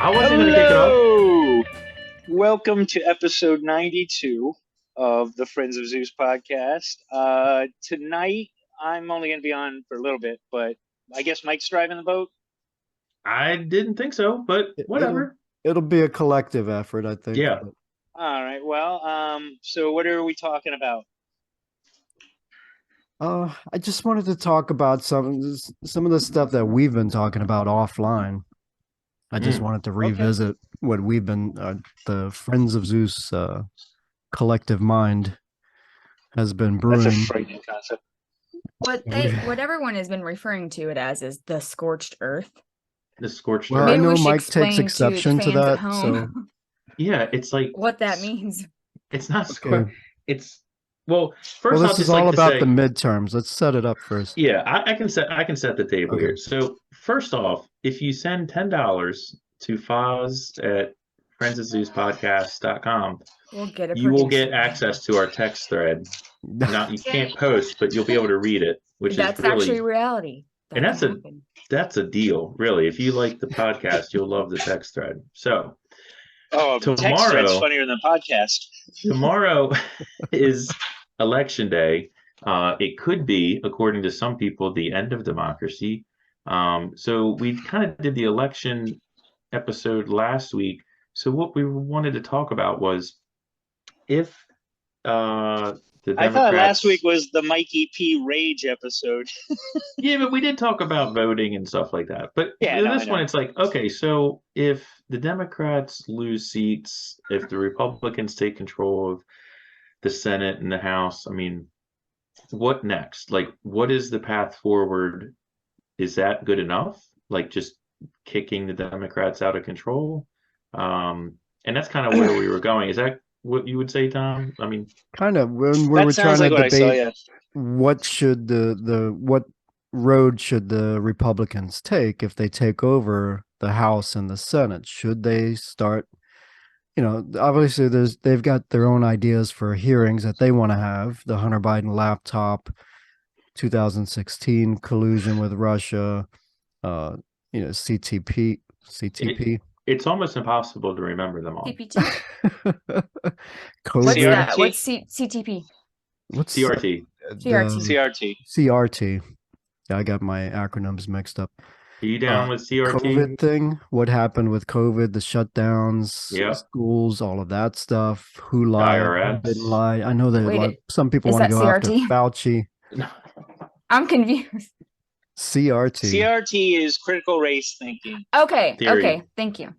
I wasn't going to kick it off. Hello! Welcome to episode 92 of the Friends of Zeus podcast. Tonight, I'm only going to be on for a little bit, but I guess Mike's driving the boat. I didn't think so, but It'll whatever. it'll be a collective effort, I think. Yeah. All right. Well, so what are we talking about? I just wanted to talk about some of the stuff that we've been talking about offline. I just wanted to revisit what we've been the Friends of Zeus collective mind has been brewing. That's a frightening concept. What everyone has been referring to it as is the scorched earth. The scorched Well, earth. I Maybe we know should Mike takes explain exception to fans at that, home so Yeah, it's like what that means. it's not Okay. square. It's well. First, well, I'll this just is all like to about say, the midterms. Let's set it up first. yeah, I can set the table Okay. here. So first off, if you send $10 to Foz at friendsofzeuspodcast.com, We'll get a you will producer. get access to our text thread. Not you can't post, but you'll be able to read it, which That's is really actually reality. That And can happen. that's a deal, really. If you like the podcast, you'll love the text thread. So Oh, text thread's tomorrow, funnier than podcast. tomorrow is election day. It could be, according to some people, the end of democracy. So we kind of did the election episode last week. So what we wanted to talk about was if the I thought last Democrats. week was the Mikey P. Rage episode. Yeah, but we did talk about voting and stuff like that. But Yeah, in no, I this know. one, it's like, okay, so if the Democrats lose seats, if the Republicans take control of the Senate and the House, I mean, what next? Like, what is the path forward? Is that good enough? Like, just kicking the Democrats out of control? And that's kind of where we were going. Is that what you would say, Tom? I mean, Kind of when we That were sounds trying like to what I saw, debate yeah. what should what road should the Republicans take if they take over the House and the Senate? Should they start, obviously they've got their own ideas for hearings that they want to have, the Hunter Biden laptop, 2016 collusion with Russia, CTP. it's almost impossible to remember them all. CPT. COVID. What's that? CRT? What's CTP? What's CRT. CRT. CRT. CRT. Yeah, I got my acronyms mixed up. Are you down with CRT? COVID thing, what happened with COVID, the shutdowns, Yeah. schools, all of that stuff. Who lied? Who IRS. didn't lie? I know that Wait, some people is want to that go after CRT? Fauci. I'm confused. CRT. CRT is critical race thinking. Okay. Theory. Okay. Thank you.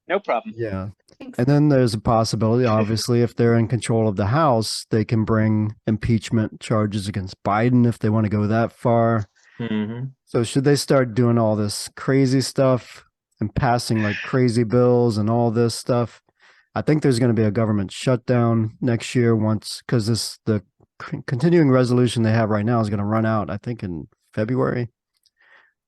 No problem. Yeah. Thanks. And then there's a possibility, obviously, if they're in control of the House, they can bring impeachment charges against Biden if they want to go that far. Mm-hmm. So should they start doing all this crazy stuff and passing like crazy bills and all this stuff? I think there's going to be a government shutdown next year because the continuing resolution they have right now is going to run out, I think, in February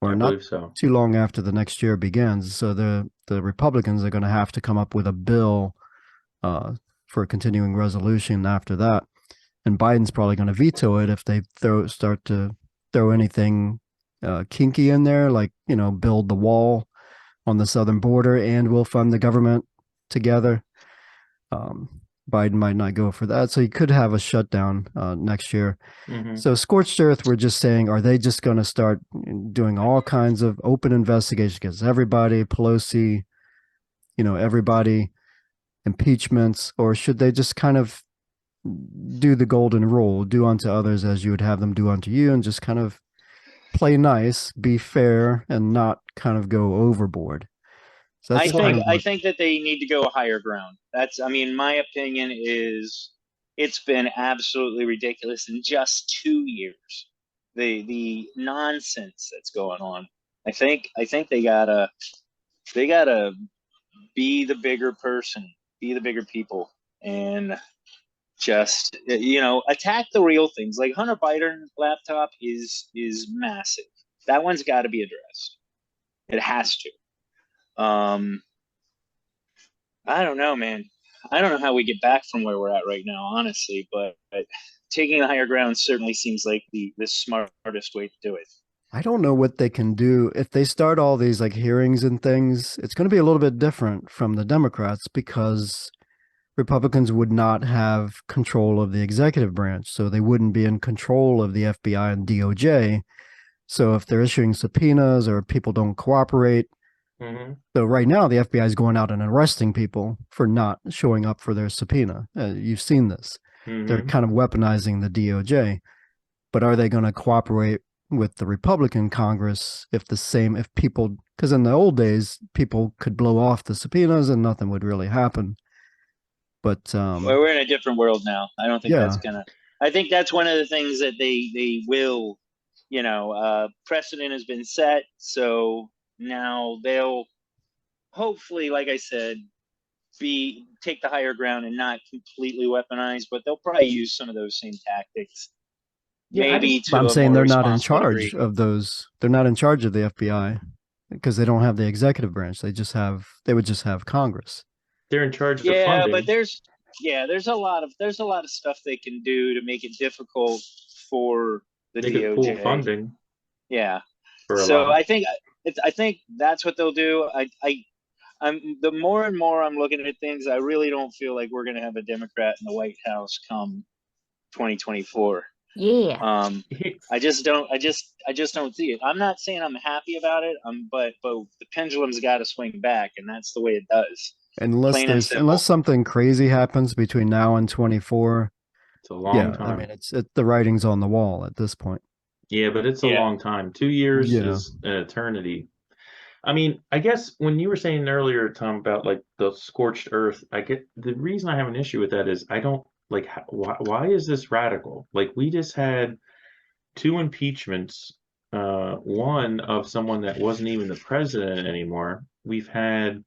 or I not believe so. too long after the next year begins. So the Republicans are going to have to come up with a bill for a continuing resolution after that. And Biden's probably going to veto it if they start to throw anything kinky in there, like, build the wall on the southern border and we'll fund the government together. Biden might not go for that. So you could have a shutdown next year. Mm-hmm. So scorched earth, we're just saying, are they just going to start doing all kinds of open investigations against everybody, Pelosi, everybody, impeachments, or should they just kind of do the golden rule, do unto others as you would have them do unto you, and just kind of play nice, be fair, and not kind of go overboard? So I that's kind think of I think that they need to go higher ground. My opinion is it's been absolutely ridiculous in just 2 years. The nonsense that's going on. I think they gotta be the bigger person, be the bigger people, and just attack the real things. Like Hunter Biden laptop is massive. That one's got to be addressed. It has to. I don't know, man. I don't know how we get back from where we're at right now, honestly, but taking the higher ground certainly seems like the smartest way to do it. I don't know what they can do if they start all these like hearings and things. It's going to be a little bit different from the Democrats because Republicans would not have control of the executive branch, so they wouldn't be in control of the FBI and DOJ. So if they're issuing subpoenas or people don't cooperate, so right now the FBI is going out and arresting people for not showing up for their subpoena. You've seen this. They're kind of weaponizing the DOJ, but are they going to cooperate with the Republican Congress if people, because in the old days, people could blow off the subpoenas and nothing would really happen. But well, we're in a different world now. I don't think that's gonna. I think that's one of the things that they will, precedent has been set. So now they'll hopefully, like I said, take the higher ground and not completely weaponize, but they'll probably use some of those same tactics. Yeah, maybe I'm to a saying more they're not in responsible charge degree. of those. They're not in charge of the FBI because they don't have the executive branch. They would just have Congress. They're in charge of the Yeah, funding. but there's a lot of stuff they can do to make it difficult for the They could pull DOJ. funding. Yeah. For a So lot. I think that's what they'll do. I'm the more and more I'm looking at things, I really don't feel like we're gonna have a Democrat in the White House come 2024. Yeah. I just don't see it. I'm not saying I'm happy about it. But the pendulum's got to swing back, and that's the way it does. Unless something crazy happens between now and 24. It's a long time. I mean, the writing's on the wall at this point. Yeah, but it's a long time. 2 years is an eternity. I mean, I guess when you were saying earlier, Tom, about like the scorched earth, I get the reason I have an issue with that is I don't like why is this radical? Like we just had 2 impeachments, one of someone that wasn't even the president anymore. We've had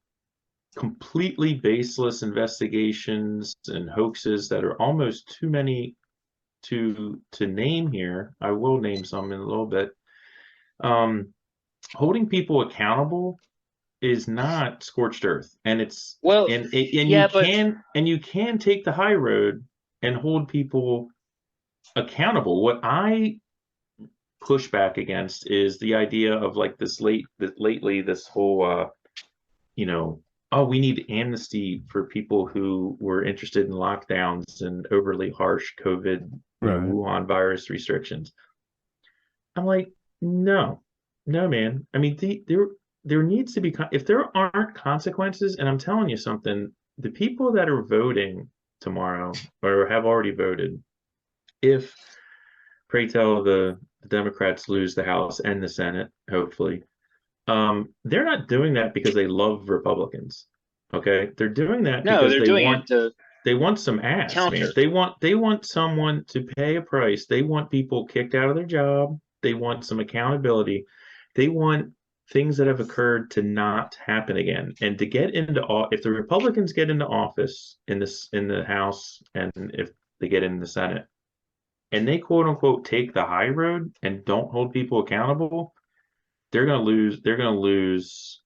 completely baseless investigations and hoaxes that are almost too many to name here. I will name some in a little bit. Holding people accountable is not scorched earth, and it's you can take the high road and hold people accountable. What I push back against is the idea of like lately this whole we need amnesty for people who were interested in lockdowns and overly harsh COVID, Wuhan virus restrictions. I'm like, no, man. I mean, there needs to be, if there aren't consequences, and I'm telling you something, the people that are voting tomorrow or have already voted, if, pray tell, the Democrats lose the House and the Senate, hopefully, they're not doing that because they love Republicans. Okay, they're doing that because they want some ass, man. They want someone to pay a price. They want people kicked out of their job. They want some accountability. They want things that have occurred to not happen again. And to get into if the Republicans get into office in the House, and if they get in the Senate, and they quote unquote take the high road and don't hold people accountable, they're going to lose.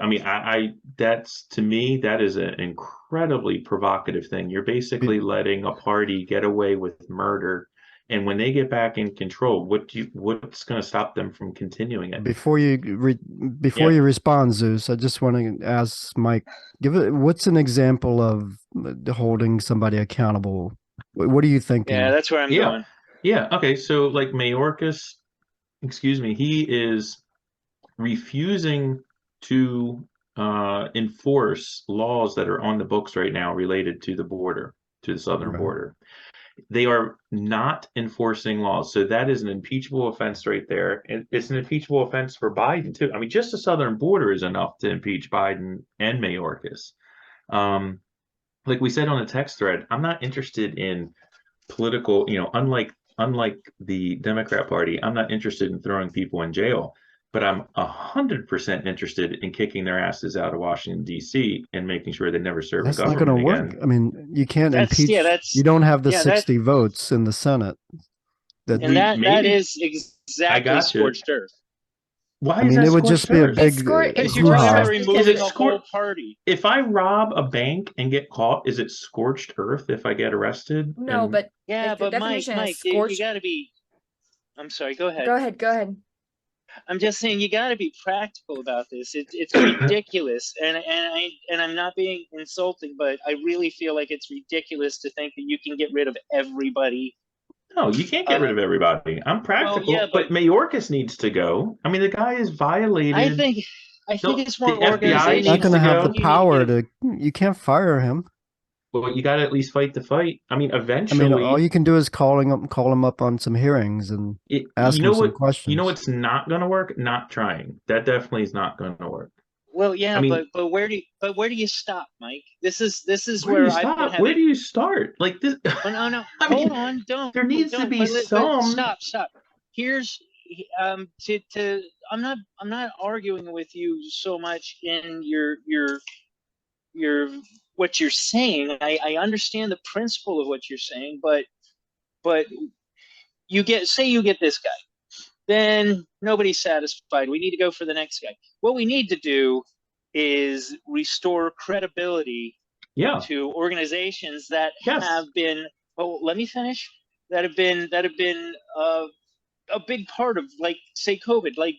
I mean, that's, to me, that is an incredibly provocative thing. You're basically letting a party get away with murder, and when they get back in control, what's going to stop them from continuing it? Before you respond, Zeus, I just want to ask Mike, what's an example of holding somebody accountable? What are you thinking? Yeah, that's where I'm going. Yeah. Okay. So like Mayorkas, he is refusing to enforce laws that are on the books right now related to the border, to the southern border. They are not enforcing laws. So that is an impeachable offense right there. And it's an impeachable offense for Biden too. I mean, just the southern border is enough to impeach Biden and Mayorkas. Like we said on the text thread, I'm not interested in political, unlike the Democrat Party, I'm not interested in throwing people in jail. But I'm 100% interested in kicking their asses out of Washington, D.C. and making sure they never serve a government again. That's not going to work. I mean, you can't impeach. You don't have the 60 votes in the Senate. That is exactly scorched earth. Why is that? It would just be a big. Because you're talking about removing a whole party. If I rob a bank and get caught, is it scorched earth if I get arrested? No, but but Mike, you got to be. I'm sorry. Go ahead. Go ahead. I'm just saying you got to be practical about this. It's ridiculous, and I'm not being insulting, but I really feel like it's ridiculous to think that you can get rid of everybody. No, you can't get rid of everybody. I'm Well, yeah, practical, but Mayorkas needs to go. I mean, the guy has I violated. think I think No, it's more the FBI organization. Not needs going to to have go. the power to. You can't fire him. Well, you got to at least fight the fight. I mean, I mean, eventually, all you can do is call him up on some hearings and ask you him know some what? questions. You know what's not going to work? Not trying. That definitely is not going to work. Well, yeah, I mean, but where do you stop, Mike? This is where do you where I've been stop? having. Where do you start? Like this. Oh, no, I hold mean, on, there needs to be some. stop. Here's to I'm not arguing with you so much in your what you're saying. I understand the principle of what you're saying, but you get this guy, then nobody's satisfied. We need to go for the next guy. What we need to do is restore credibility Yeah. to organizations that Yes. have been. Oh, let me finish. That have been a big part of, like, say, COVID. Like,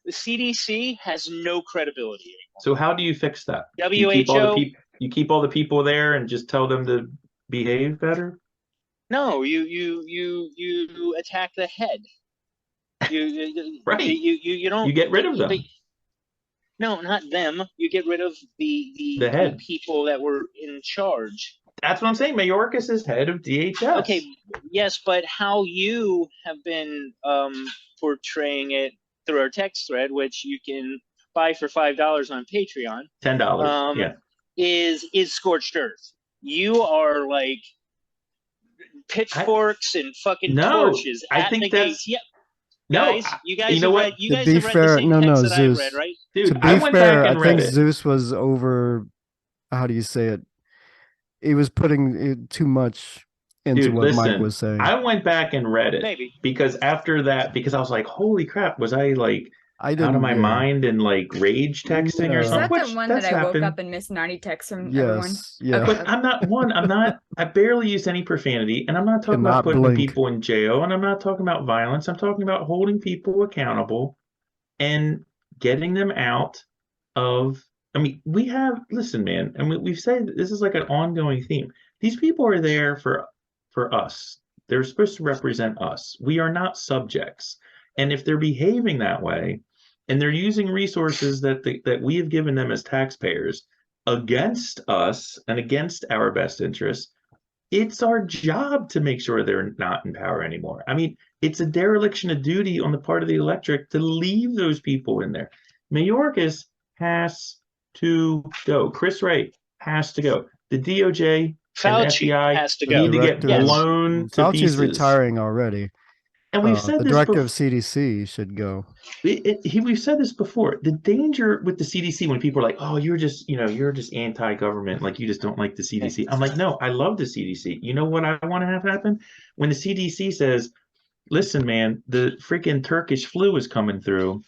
the CDC has no credibility anymore. So how do you fix that? WHO. You keep all the people there and just tell them to behave better? No, you attack the head. Right. You don't. You get rid of them. No, not them. You get rid of the head. people that were in charge. That's what I'm saying. Mayorkas is head of DHS. Okay, yes, but how you have been portraying it through our text thread, which you can buy for $5 on Patreon, $10. Yeah, is scorched earth. You are like pitchforks and fucking torches I at think the that's, gates. Yeah. No, Guys, you guys you know have what? read. You To guys be have read fair, the same no, text no, that Zeus. I've read, right? Dude, To be I went fair, back and I read think it. Zeus was over. How do you say it? He was putting too much into Dude, what Mike listen, was saying. I went back and read it. Maybe. Because after that, because I was like, holy crap, was I like I out of didn't. my Yeah. mind and like rage texting or No. Is something? that the Which one that's that I woke happened. up and missed 90 texts from everyone? Yes. Yeah. But I'm not, I barely used any profanity, and I'm not talking Cannot about putting blink. people in jail, and I'm not talking about violence. I'm talking about holding people accountable and getting them out of. I mean, listen, man, and we've said this is like an ongoing theme. These people are there for us. They're supposed to represent us. We are not subjects. And if they're behaving that way, and they're using resources that we have given them as taxpayers against us and against our best interests, it's our job to make sure they're not in power anymore. I mean, it's a dereliction of duty on the part of the electorate to leave those people in there. Mayorkas has to go. Chris Wright has to go. The DOJ Fauci and FBI has to go. need to get Yes. blown to Fauci's pieces. retiring already. And we've said the this director before. of CDC should go. We've said this before. The danger with the CDC when people are like, "Oh, you're just anti-government, like you just don't like the CDC." I'm like, "No, I love the CDC." You know what I want to have happen? When the CDC says, "Listen, man, the freaking Turkish flu is coming through,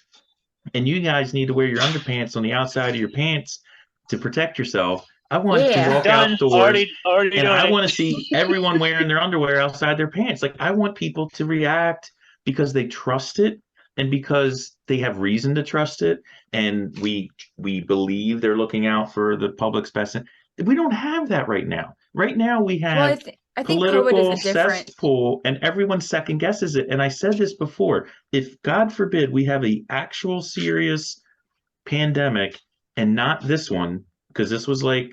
and you guys need to wear your underpants on the outside of your pants to protect yourself." I want to walk outdoors, already and I want to it. see everyone wearing their underwear outside their pants. Like, I want people to react because they trust it and because they have reason to trust it, and we believe they're looking out for the public's best. We don't have that right now. Right now, we have I think political COVID is a different cesspool, and everyone second guesses it. And I said this before: if God forbid we have an actual serious pandemic and not this one, because this was like,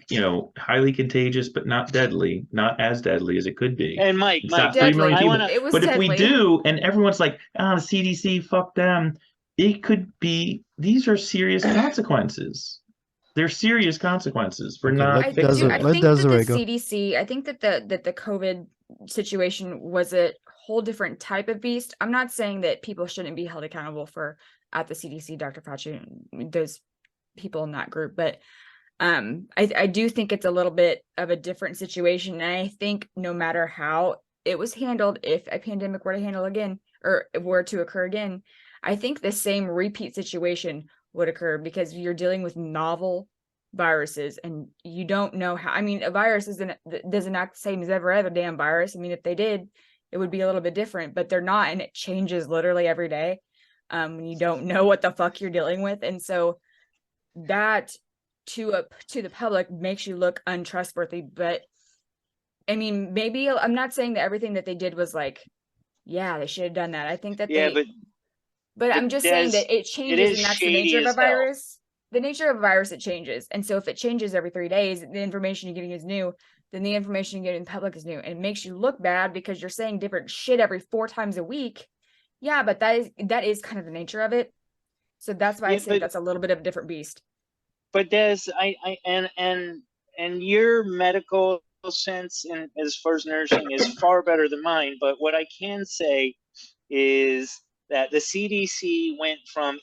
highly contagious, but not deadly, not as deadly as it could be. And Mike, It's not 3 deadly. million people. It was But if we deadly. do, and everyone's like, the CDC, fuck them, it could be, these are serious consequences. They're serious consequences for Okay, not I fixing Let it. think that the Desiree go. CDC, I think that the COVID situation was a whole different type of beast. I'm not saying that people shouldn't be held accountable for at the CDC, Dr. Fauci, those people in that group, but I do think it's a little bit of a different situation. And I think no matter how it was handled, if a pandemic were to handle again or were to occur again, I think the same repeat situation would occur because you're dealing with novel viruses and you don't know how. I mean, a virus doesn't act the same as every other damn virus. I mean, if they did, it would be a little bit different, but they're not, and it changes literally every day. when you don't know what the fuck you're dealing with. And so that to the public makes you look untrustworthy. But I mean, maybe I'm not saying that everything that they did was like, yeah, they should have done that. I think that Yeah, but I'm just saying that it changes, is and that's the shady nature of a as hell. virus. The nature of a virus, it changes. And so if it changes every 3 days, the information you're getting is new, then the information you're getting in public is new. And it makes you look bad because you're saying different shit every 4 times a week. Yeah, but that is kind of the nature of it. So that's why I say that's a little bit of a different beast. But Des, and your medical sense and as far as nursing is far better than mine. But what I can say is that the CDC went from,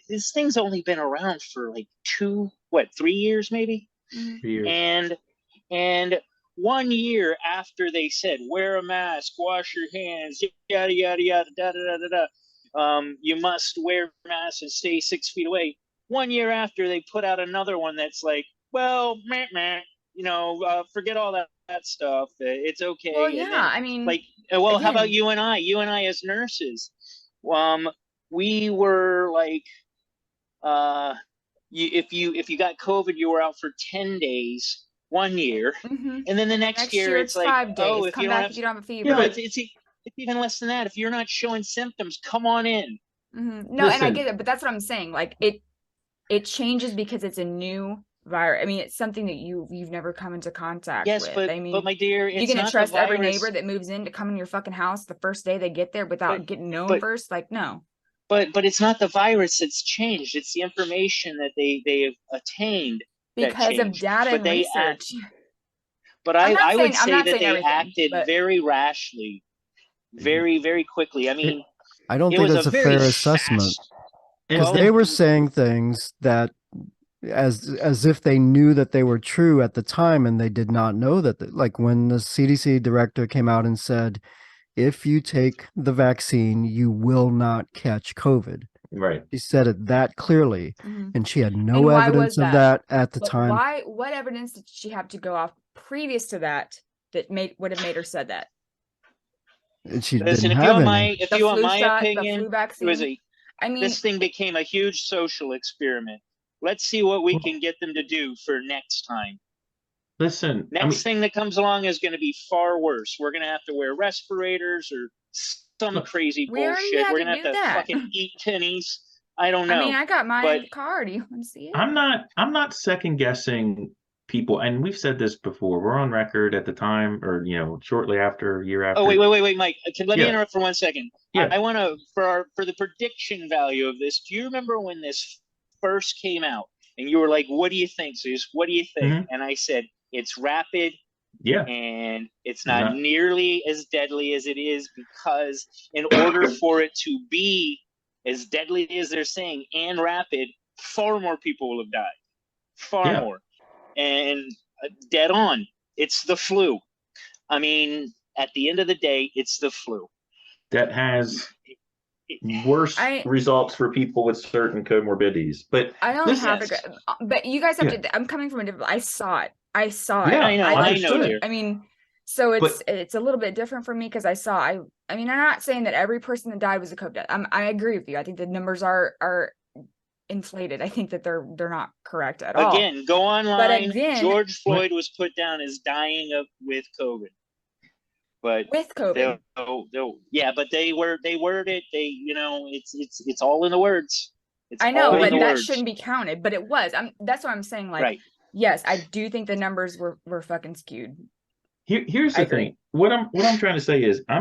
this thing's only been around for like 3 years maybe? 3 years. And 1 year after they said, wear a mask, wash your hands, yada, yada, yada, da, da, da, da, da. You must wear masks and stay 6 feet away. 1 year after, they put out another one that's like, well, forget all that stuff. It's okay. Well, yeah, and then, I mean, like, well, again, how about you and I? You and I as nurses, we were like, if you got COVID, you were out for 10 days 1 year, and then the next year it's like, 5 days. oh, if Come you don't back have, if you don't have a fever. no, it's even less than that. If you're not showing symptoms, come on in. No, and I get it, but that's what I'm saying. Like it changes because it's a new virus. I mean, it's something that you've never come into contact with. But I mean, but my dear, you're it's gonna not trust the every virus. neighbor that moves in to come in your fucking house the first day they get there without getting known first? Like, no. But it's not the virus that's changed. It's the information that they have attained because of data and research. But I would say that they acted but very rashly, very, very quickly. I mean, I don't think that's a fair assessment, because they were saying things that as if they knew that they were true at the time, and they did not know that. Like when the CDC director came out and said, if you take the vaccine, you will not catch COVID. Right. She said it that clearly, and she had no evidence of that at the time. What evidence did she have to go off previous to that would have made her said that? And she didn't have any. If you want my opinion, the flu vaccine, this thing became a huge social experiment. Let's see what we can get them to do for next time. Listen, next thing that comes along is going to be far worse. We're going to have to wear respirators or some crazy bullshit. We're going to have to fucking eat pennies. I don't know. I mean, I got my card. You want to see it? I'm not second guessing people, and we've said this before. We're on record at the time, or shortly after, a year after. Oh, wait, Mike. Let me interrupt for 1 second. Yeah. I want to for the prediction value of this. Do you remember when this first came out, and you were like, "What do you think, Zeus? What do you think?" Mm-hmm. And I said, "It's rapid." Yeah. And it's not nearly as deadly as it is, because in order for it to be as deadly as they're saying and rapid, far more people will have died. Far more. And dead on, it's the flu. I mean, at the end of the day, it's the flu. That has worse results for people with certain comorbidities. But I don't have to go, but you guys have to, I'm coming from a different, I saw it. Yeah, I know. Dear. I mean, so it's a little bit different for me because I mean, I'm not saying that every person that died was a COVID death. I agree with you. I think the numbers are inflated. I think that they're not correct at all. Again, go online. But again, George Floyd was put down as dying with COVID. But with COVID, but they worded it. It's all in the words. I know, but that shouldn't be counted. But it was. That's what I'm saying. Like. Right. Yes, I do think the numbers were fucking skewed. Here's the thing. What I'm trying to say is I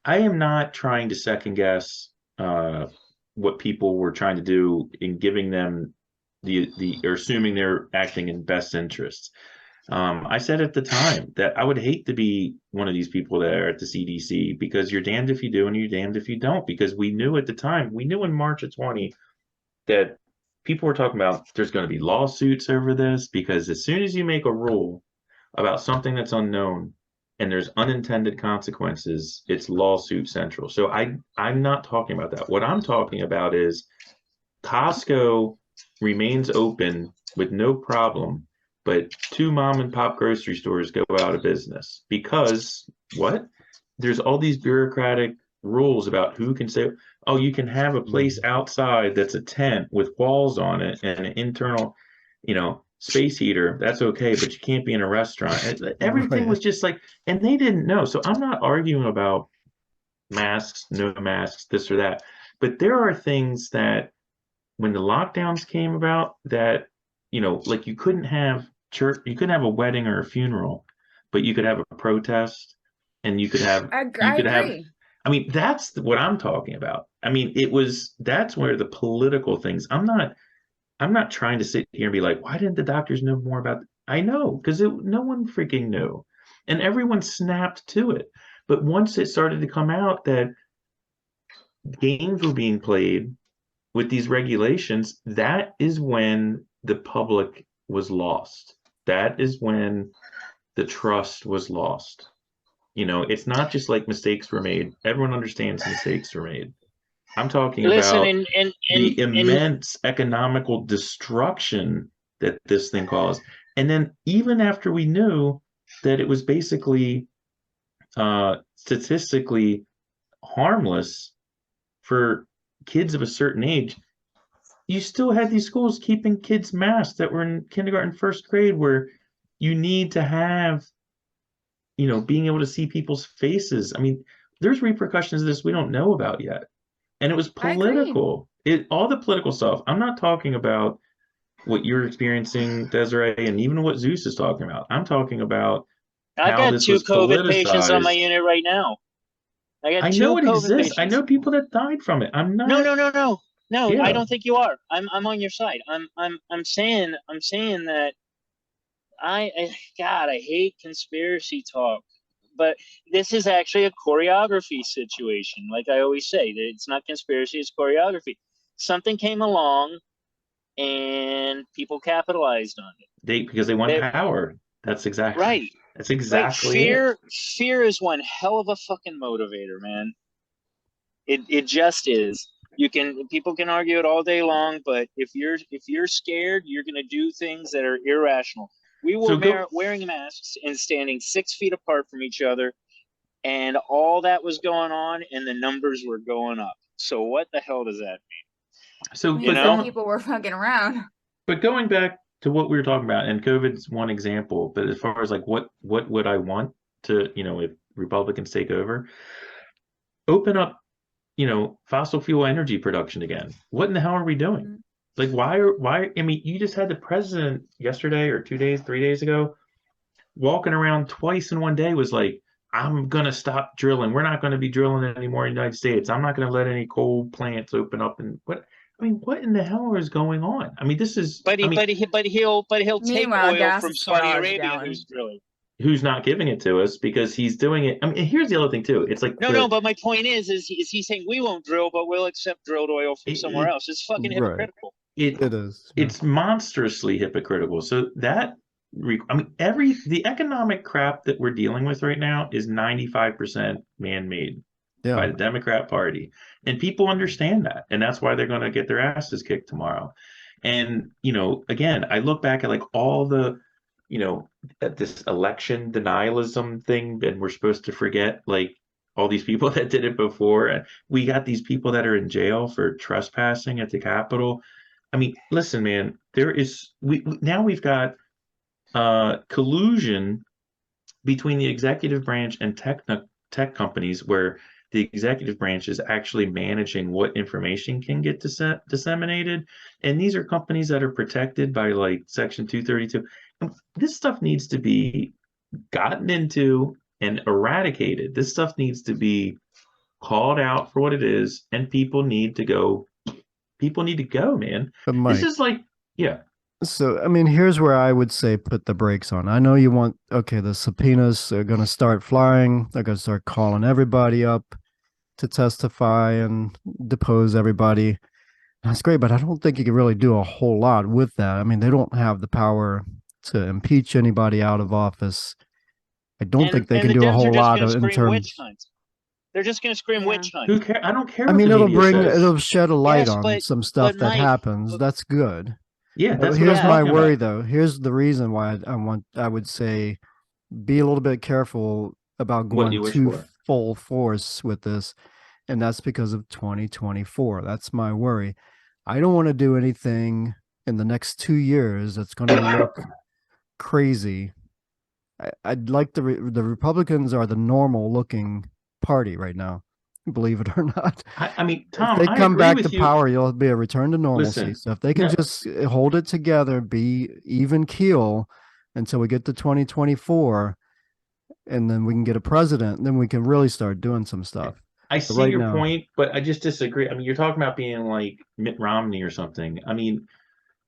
am not trying to second guess what people were trying to do in giving them or assuming they're acting in best interests. I said at the time that I would hate to be one of these people there at the CDC, because you're damned if you do and you're damned if you don't, because we knew at the time, in March of 20 that people were talking about there's going to be lawsuits over this, because as soon as you make a rule about something that's unknown and there's unintended consequences, it's lawsuit central. So I'm not talking about that. What I'm talking about is Costco remains open with no problem, but 2 mom and pop grocery stores go out of business because there's all these bureaucratic rules about who can say, oh, you can have a place outside that's a tent with walls on it and an internal, space heater. That's okay, but you can't be in a restaurant. Everything Right. was just like, and they didn't know. So I'm not arguing about masks, no masks, this or that. But there are things that when the lockdowns came about that, like you couldn't have church, you couldn't have a wedding or a funeral, but you could have a protest and you could have, I agree. I mean, that's what I'm talking about. I mean, that's where the political things, I'm not trying to sit here and be like, why didn't the doctors know more about I know, because no one freaking knew. And everyone snapped to it. But once it started to come out that games were being played with these regulations, that is when the public was lost. That is when the trust was lost. It's not just like mistakes were made. Everyone understands mistakes were made. I'm talking Listen, about and the immense economical destruction that this thing caused. And then even after we knew that it was basically statistically harmless for kids of a certain age, you still had these schools keeping kids masked that were in kindergarten, first grade, where you need to have, being able to see people's faces. I mean, there's repercussions of this we don't know about yet. And it was I agree. political. All the political stuff. I'm not talking about what you're experiencing, Desiree, and even what Zeus is talking about. I'm talking about I've how got this 2 was COVID patients on my politicized. unit right now. I got I 2 know it COVID exists. I patients. know people that died from it. I'm No, not. no, no, no, no. I Yeah. don't think you are. I'm on your side. I'm saying that God, I hate conspiracy talk, but this is actually a choreography situation. Like I always say, that it's not conspiracy, it's choreography. Something came along and people capitalized on it. Because they want power. That's Right, exactly it. Fear is one hell of a fucking motivator, man. It just is. People can argue it all day long, but if you're scared, you're gonna do things that are irrational. We were wearing masks and standing 6 feet apart from each other, and all that was going on, and the numbers were going up. So what the hell does that mean? So, People were fucking around. But going back to what we were talking about, and COVID's one example, but as far as like what would I want to, if Republicans take over, open up, fossil fuel energy production again. What in the hell are we doing? Mm-hmm. Like, why? I mean, you just had the president yesterday or 3 days ago, walking around twice in one day was like, I'm going to stop drilling. We're not going to be drilling anymore in the United States. I'm not going to let any coal plants open up. And what in the hell is going on? I mean, this is, But he'll take Meanwhile, oil gas from is Saudi $4 a Arabia gallon. who's drilling. Who's not giving it to us because he's doing it. I mean, and here's the other thing too. It's like No, but my point is he saying we won't drill, but we'll accept drilled oil from somewhere else? It's fucking hypocritical. It is. It's monstrously hypocritical. So that, I mean, the economic crap that we're dealing with right now is 95% man-made by the Democrat Party, and people understand that, and that's why they're going to get their asses kicked tomorrow. And again, I look back at like all the, at this election denialism thing, and we're supposed to forget like all these people that did it before, and we got these people that are in jail for trespassing at the Capitol. I mean, listen, man, now we've got collusion between the executive branch and tech companies where the executive branch is actually managing what information can get disseminated. And these are companies that are protected by like Section 232. This stuff needs to be gotten into and eradicated. This stuff needs to be called out for what it is, and people need to go. People need to go, man. But Mike, this is like, yeah. So, I mean, here's where I would say put the brakes on. I know you want, okay, the subpoenas are going to start flying. They're going to start calling everybody up to testify and depose everybody. That's great, but I don't think you can really do a whole lot with that. I mean, they don't have the power to impeach anybody out of office. I don't think they can do a whole lot in terms. They're just going to scream witch hunt. Who cares? I don't care. I mean, says. it'll shed a light on some stuff that happens. That's good. Yeah, that's here's my worry though. Here's the reason why I would say be a little bit careful about going too full force with this. and that's because of 2024. That's my worry. I don't want to do anything in the next 2 years that's going to look crazy. I'd like the Republicans are the normal looking party right now, believe it or not. I mean, Tom, if they I come agree back with to you. power, you'll be a return to normalcy. Listen, So if they can no, just hold it together, be even keel until we get to 2024, and then we can get a president, then we can really start doing some stuff. I But see right your now, point, but I just disagree. I mean, you're talking about being like Mitt Romney or something. I mean,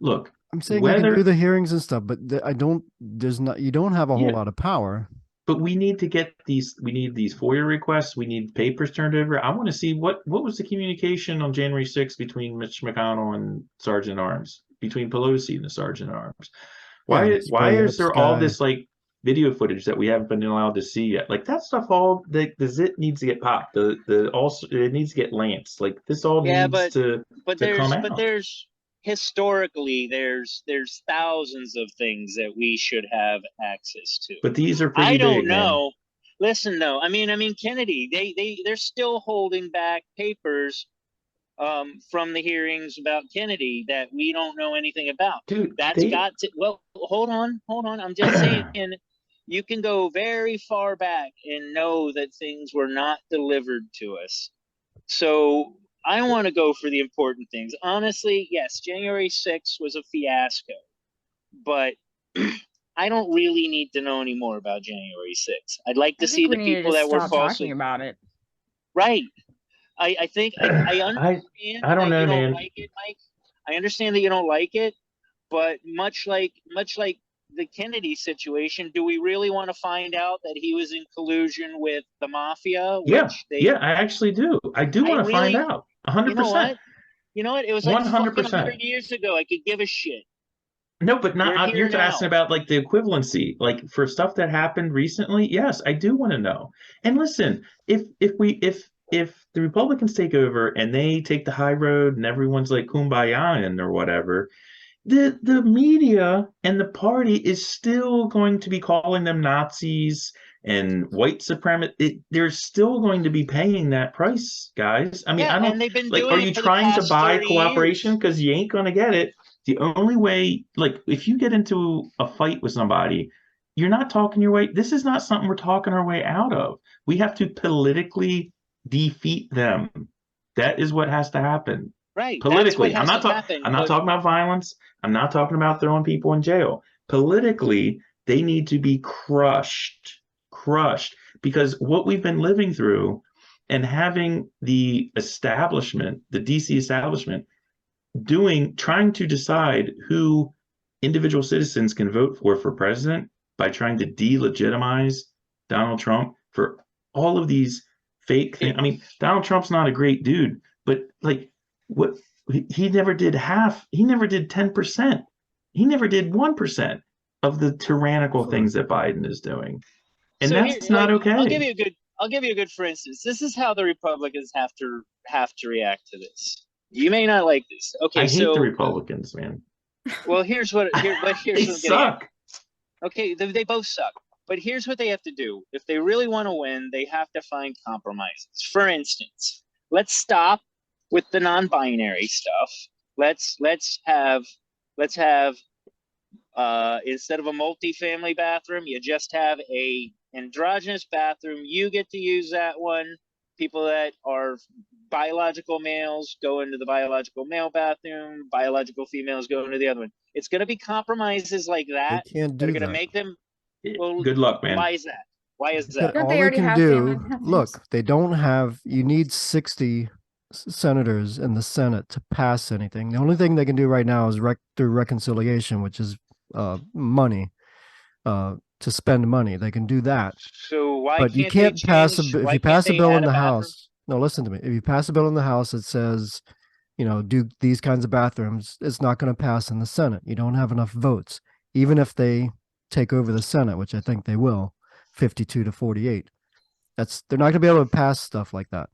look, I'm saying you can do whether the hearings and stuff, but I don't. There's not. You don't have a whole yeah, lot of power. but we need to get these. We need these FOIA requests. We need papers turned over. I want to see what was the communication on January 6th between Mitch McConnell and Sergeant at Arms, between Pelosi and the Sergeant at Arms. Yeah, Why spray is ups there all guy. this like video footage that we haven't been allowed to see yet? Like that stuff, all the zit needs to get popped. The also it needs to get lanced. Like this all Yeah, needs to come out. there's historically there's thousands of things that we should have access to. But these are I pretty don't big, man. know. Listen though, I mean Kennedy, they're still holding back papers from the hearings about Kennedy that we don't know anything about. Dude, That's they got to, well, hold on. I'm just saying you can go very far back and know that things were not delivered to us. So I want to go for the important things. Honestly, yes, January 6th was a fiasco, but I don't really need to know any more about January 6th. I'd like to I see think we the need to people just that were stop falsely talking about it. right. I think I understand I don't that you know, don't man. like it, Mike. I understand that you don't like it, but much like the Kennedy situation, do we really want to find out that he was in collusion with the mafia? Yeah, Which they, yeah, I actually do. I do I want to find really, out. you know 100%. what? You know what? It was like fucking 100 100%. years ago. I could give a shit. No, but not We're here you're now. asking about like the equivalency, like for stuff that happened recently. Yes, I do want to know. And listen, if the Republicans take over and they take the high road and everyone's like kumbaya or whatever, the media and the party is still going to be calling them Nazis and white supremacy. They're still going to be paying that price, guys. I mean, Yeah, I don't and they've been like, are doing you it for the trying to past buy 30 cooperation? years. Because you ain't going to get it. The only way, like, if you get into a fight with somebody, you're not talking your way. This is not something we're talking our way out of. We have to politically defeat them. That is what has to happen Right. That's what politically. has to happen. I'm not But talking about violence. I'm not talking about throwing people in jail. Politically, they need to be crushed, because what we've been living through and having the establishment, the DC establishment, trying to decide who individual citizens can vote for president by trying to delegitimize Donald Trump for all of these fake things. I mean, Donald Trump's not a great dude, but like what he never did he never did 10%. He never did 1% of the tyrannical things that Biden is doing. And so here, that's not like, okay. I'll give you a good for instance. This is how the Republicans have to react to this. You may not like this. Okay, I hate the so Republicans, man. well, here's what They what I'm getting at. suck. Okay, they both suck. But here's what they have to do. If they really want to win, they have to find compromises. For instance, let's stop with the non-binary stuff. Let's have instead of a multi-family bathroom, you just have a androgynous bathroom. You get to use that one. People that are biological males go into the biological male bathroom. Biological females go into the other one. It's going to be compromises like They that can't that are do going to that. make them. Well, Good luck, man. why is that? Why is Because that? Don't all they they already can have family do, bathrooms? look, they don't have, you need 60 senators in the Senate to pass anything. The only thing they can do right now is through reconciliation, which is money, to spend money. They can do that. So why But you can't they can't pass change? if Why you can't pass a they bill in add a the bathroom? House. No, listen to me. If you pass a bill in the House that says, do these kinds of bathrooms, it's not going to pass in the Senate. You don't have enough votes, even if they take over the Senate, which I think they will, 52 to 48. They're not going to be able to pass stuff like that.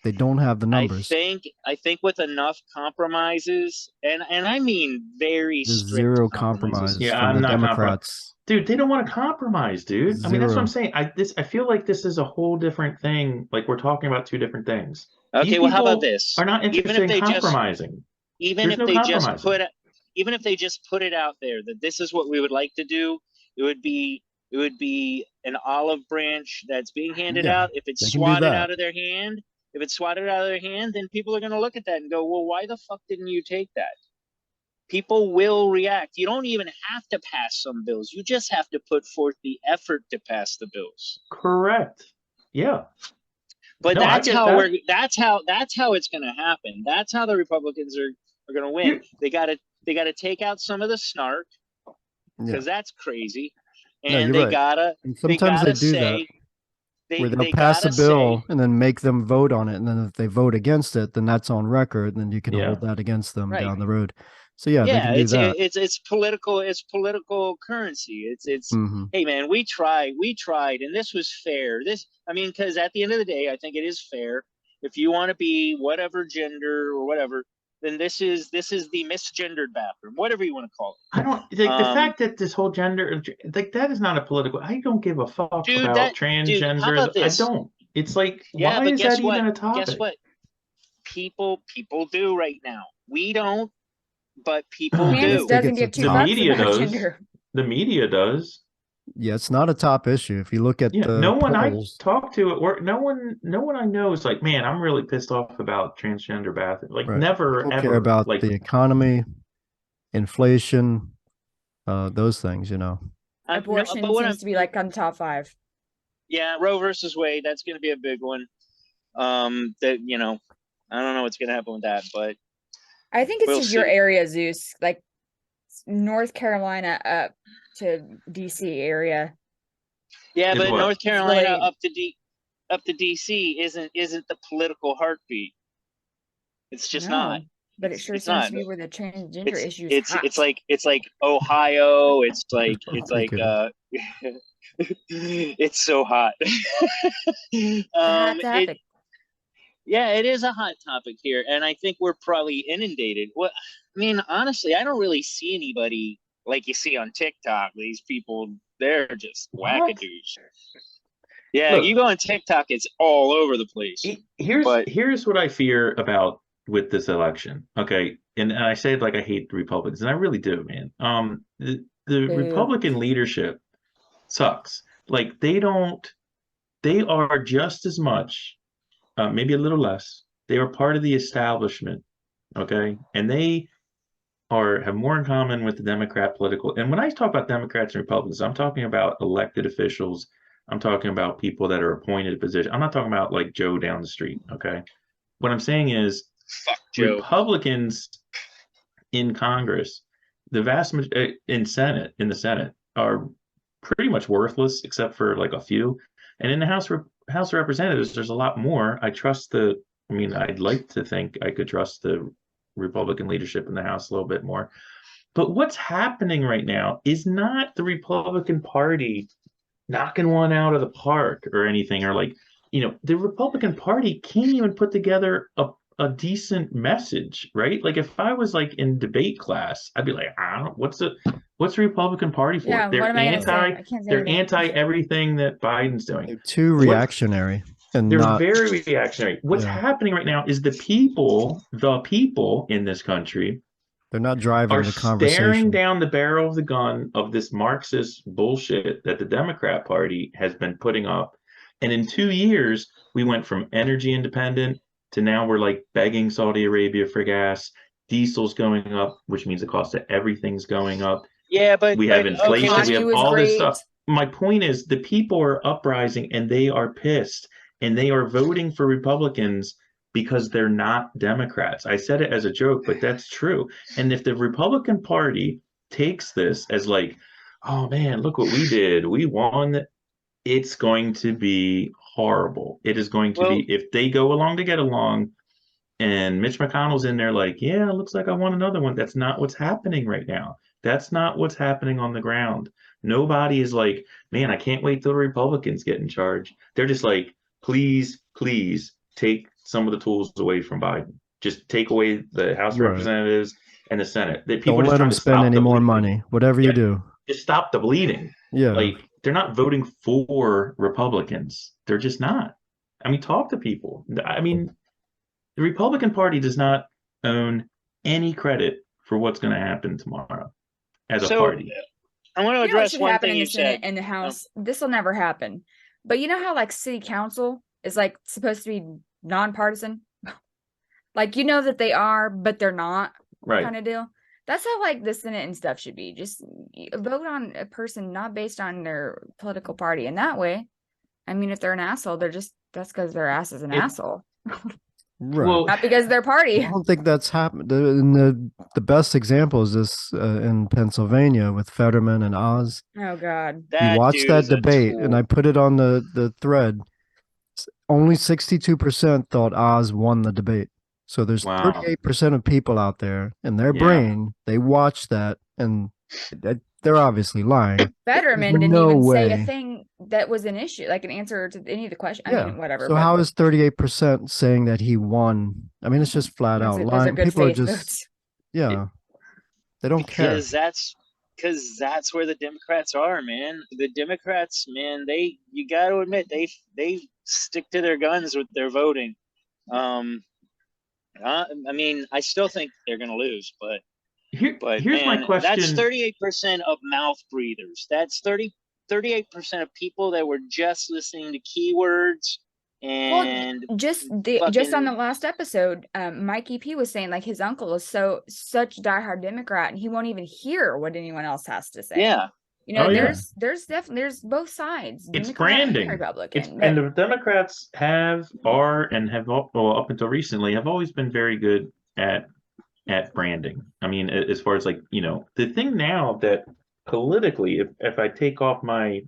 They don't have the numbers. I think with enough compromises, and I mean very There's strict zero compromises. compromise Yeah, from I'm the not Democrats. dude, they don't want to compromise, dude. I mean, that's what I'm Zero. saying. I feel like this is a whole different thing. Like we're talking about two different things. These Okay, well, how about people this? are not Even interested if in they just compromising. even There's if no they just compromising. even if they just put it out there that this is what we would like to do, it would be an olive branch that's being handed Yeah, out. If it's they can do swatted that. out of their hand, then people are going to look at that and go, well, why the fuck didn't you take that? People will react. You don't even have to pass some bills. You just have to put forth the effort to pass the bills. Correct. Yeah. But No, I that's get how that. that's how it's going to happen. That's how the Republicans are going to win. Here- They got to take out some of the snark, Yeah. because that's crazy. No, And you're they right. gotta And sometimes they do that, where they'll pass a bill and then make them vote on it, and then if they vote against it, then that's on record, and then you can Yeah. hold that against them Right. down the road. So yeah, they yeah, can do that. it's political currency. It's Mhm. hey man, we tried, and this was fair. I mean, because at the end of the day, I think it is fair. If you want to be whatever gender or whatever, then this is the misgendered bathroom, whatever you want to call it. I don't like the fact that this whole gender, like that is not a political. I don't give a fuck Dude, about how transgenders. about I this? don't. It's like, Yeah, why but is guess that what? even a topic? Guess what? People do right now. We don't, but people Candace do. think doesn't it's give a two The top- fucks media about does. gender. The media does. Yeah, it's not a top issue. If you look at Yeah, the no one I polls, talk to at work, no one I know is like, man, I'm really pissed off about transgender bathroom. Like, right, never people care ever. about Like, the economy, inflation, those things, you know. Abortion but what seems to be like on top 5. Yeah, Roe versus Wade, that's going to be a big one. That I don't know what's going to happen with that, but I think it's we'll just your see. area, Zeus. Like North Carolina up to DC area. Yeah, Is but what? North Carolina really- up to DC isn't the political heartbeat. It's just not. But it sure It's seems not. to be where the transgender issue is It's hot. it's like Ohio. It's like Ridiculous. it's so hot. It's a hot topic. Yeah, it is a hot topic here, and I think we're probably inundated. What I mean, honestly, I don't really see anybody like you see on TikTok. These people, they're just What? wackadoos. Yeah, Look. you go on TikTok, it's all over the place. Here's what I fear about with this election. Okay, and I say like I hate the Republicans, and I really do, man. The Republican leadership sucks. Like they are just as much, maybe a little less. They are part of the establishment, okay, and they have more in common with the Democrat political. And when I talk about Democrats and Republicans, I'm talking about elected officials. I'm talking about people that are appointed to position. I'm not talking about like Joe down the street, okay? What I'm saying is Fuck Joe. Republicans in Congress, the vast majority in the Senate are pretty much worthless except for like a few. And in the House of Representatives, there's a lot more. I'd like to think I could trust the Republican leadership in the House a little bit more. But what's happening right now is not the Republican Party knocking one out of the park or anything, or like, the Republican Party can't even put together a decent message, right? Like if I was like in debate class, I'd be like, I don't what's the Republican Party for? Yeah, They're what am I gonna say? I can't say they're anything. anti everything that Biden's doing. They're too reactionary and They're not very reactionary. What's happening right now is the people in this country they're not driving are the staring conversation. down the barrel of the gun of this Marxist bullshit that the Democrat Party has been putting up. And in 2 years, we went from energy independent to now we're like begging Saudi Arabia for gas. Diesel's going up, which means the cost of everything's going up. Yeah, but We have inflation. okay, We have was all this great. stuff. My point is the people are uprising and they are pissed and they are voting for Republicans because they're not Democrats. I said it as a joke, but that's true. And if the Republican Party takes this as like, oh man, look what we did, we won, it's going to be horrible. It is going to be, if they go along to get along and Mitch McConnell's in there like, yeah, it looks like I won another one. That's not what's happening right now. That's not what's happening on the ground. Nobody is like, man, I can't wait till the Republicans get in charge. They're just like, please, please take some of the tools away from Biden. Just take away the House of Right. Representatives and the Senate. That people Don't just let trying them to spend stop any the more bleeding. money. Whatever you Yeah. do. Just stop the bleeding. Yeah. Like, they're not voting for Republicans. They're just not. I mean, talk to people. I mean, the Republican Party does not own any credit for what's going to happen tomorrow as a So party. I want to You know what address should one happen thing in the you Senate said. and the House? This will never happen. But you know how like city council is like supposed to be nonpartisan? Like, you know that they are, but they're not, Right. kind of deal. That's how like the Senate and stuff should be. Just vote on a person not based on their political party. And that way, I mean, if they're an asshole, that's because their ass is an asshole. Right. Well, Not because they're party. I don't think that's happened. The best example is this in Pennsylvania with Fetterman and Oz. Oh God. You watch dude that is a debate, and I tool. put it on the thread. Only 62% thought Oz won the debate. So there's Wow. 38% of people out there in their Yeah. brain, they watch that, and they're obviously lying. Fetterman There's didn't no even say a way. thing that was an issue, like an answer to any of the questions. I Yeah. mean, whatever. So but how is 38% saying that he won? I mean, it's just flat out those are lying. good People are faith just, votes. yeah, they don't care. Because that's where the Democrats are, man. The Democrats, man, you got to admit they stick to their guns with their voting. I mean, I still think they're going to lose, but here's man, my question. That's 38% of mouth breathers. That's 38% of people that were just listening to keywords and just on the last episode, Mike EP was saying like his uncle is such diehard Democrat and he won't even hear what anyone else has to say. Yeah. You know, Oh, yeah. there's both sides. It's Democrat branding. and Republican. And the Democrats have up until recently have always been very good at branding. I mean, as far as like, you know, the thing now that politically, if I take off my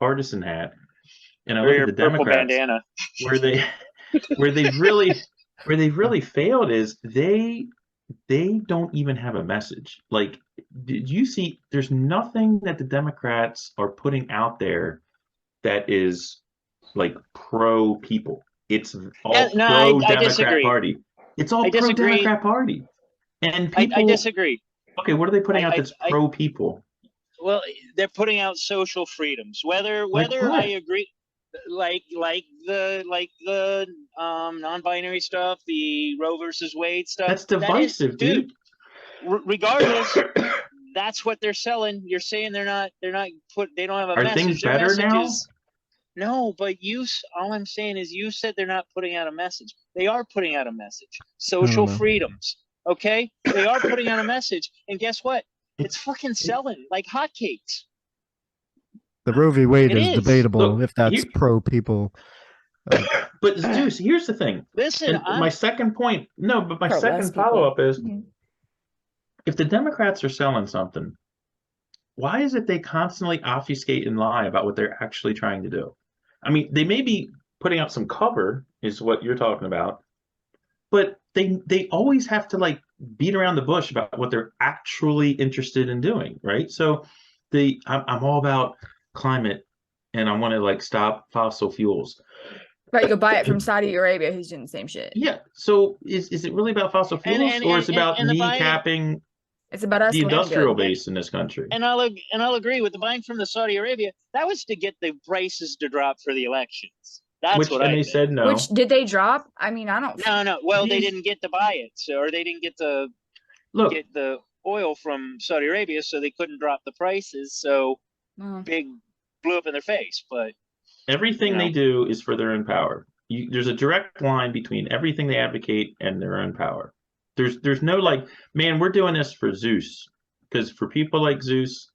partisan hat and I Or look your at the purple Democrats, bandana. where they've really failed is they don't even have a message. Like, did you see? There's nothing that the Democrats are putting out there that is like pro people. It's all pro Democrat Party. It's all pro Democrat Party. And people, I disagree. Okay, what are they putting out that's pro people? Well, they're putting out social freedoms. Whether I agree, like the non-binary stuff, the Roe versus Wade stuff. That's divisive, dude. Regardless, that's what they're selling. You're saying they don't have a message. Are things better now? No, but all I'm saying is you said they're not putting out a message. They are putting out a message. Social freedoms. Okay? They are putting out a message. And guess what? It's fucking selling like hotcakes. The Roe v. Wade is debatable if that's pro people. But Zeus, here's the thing. Listen, my second point, my second follow-up is if the Democrats are selling something, why is it they constantly obfuscate and lie about what they're actually trying to do? I mean, they may be putting out some cover, is what you're talking about, but they always have to like beat around the bush about what they're actually interested in doing, right? So I'm all about climate and I want to like stop fossil fuels. But you go buy it from Saudi Arabia, who's doing the same shit. Yeah. So is it really about fossil fuels, or is it about kneecapping? It's about us. The industrial base in this country. And I'll agree with the buying from the Saudi Arabia. That was to get the prices to drop for the elections. That's what I think. They said no. Which did they drop? I mean, I don't. No. Well, they didn't get to buy it, or they didn't get to get the oil from Saudi Arabia, so they couldn't drop the prices. So big blew up in their face. But everything they do is for their own power. There's a direct line between everything they advocate and their own power. There's no like, man, we're doing this for Zeus, because for people like Zeus,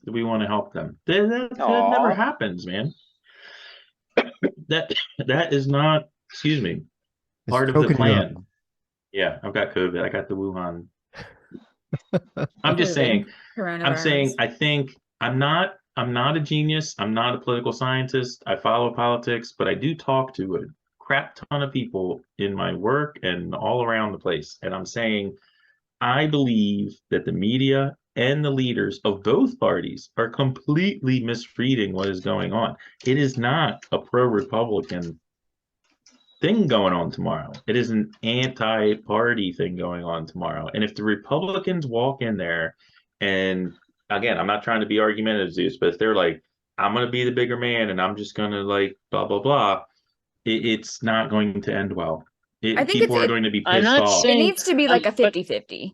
we want to help them. That never happens, man. That is not, excuse me, part of the plan. Yeah, I've got COVID. I got the Wuhan. I'm just saying. I think I'm not a genius. I'm not a political scientist. I follow politics, but I do talk to a crap ton of people in my work and all around the place. And I'm saying, I believe that the media and the leaders of both parties are completely misreading what is going on. It is not a pro-Republican thing going on tomorrow. It is an anti-party thing going on tomorrow. And if the Republicans walk in there, and again, I'm not trying to be argumentative, Zeus, but if they're like, I'm going to be the bigger man and I'm just going to like blah, blah, blah, it's not going to end well. I think People are going to be I'm pissed not off. It saying- needs to be like a but- 50-50.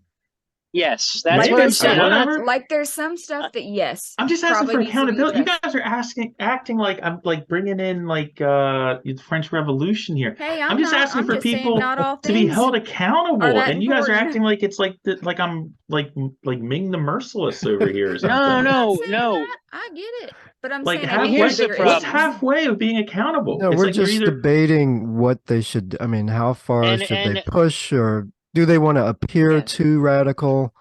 Yes, that's Like what I'm there's saying. some, I'm not- whatever. like there's some stuff that yes. I'm just asking probably for needs to be accountability. You addressed. guys are acting like I'm like bringing in like the French Revolution here. Hey, I'm just asking for saying people not all to be things held accountable, are that and you guys are important. acting like it's like like I'm like Ming the Merciless over here or something. No, I'm not no, saying no. that. I get it, but I'm Like saying halfway, here's the bigger what's problem. halfway of being accountable? No, It's we're like you're just either debating what they should. I mean, how far And- should they and- push, or do they want to appear Yeah. too radical?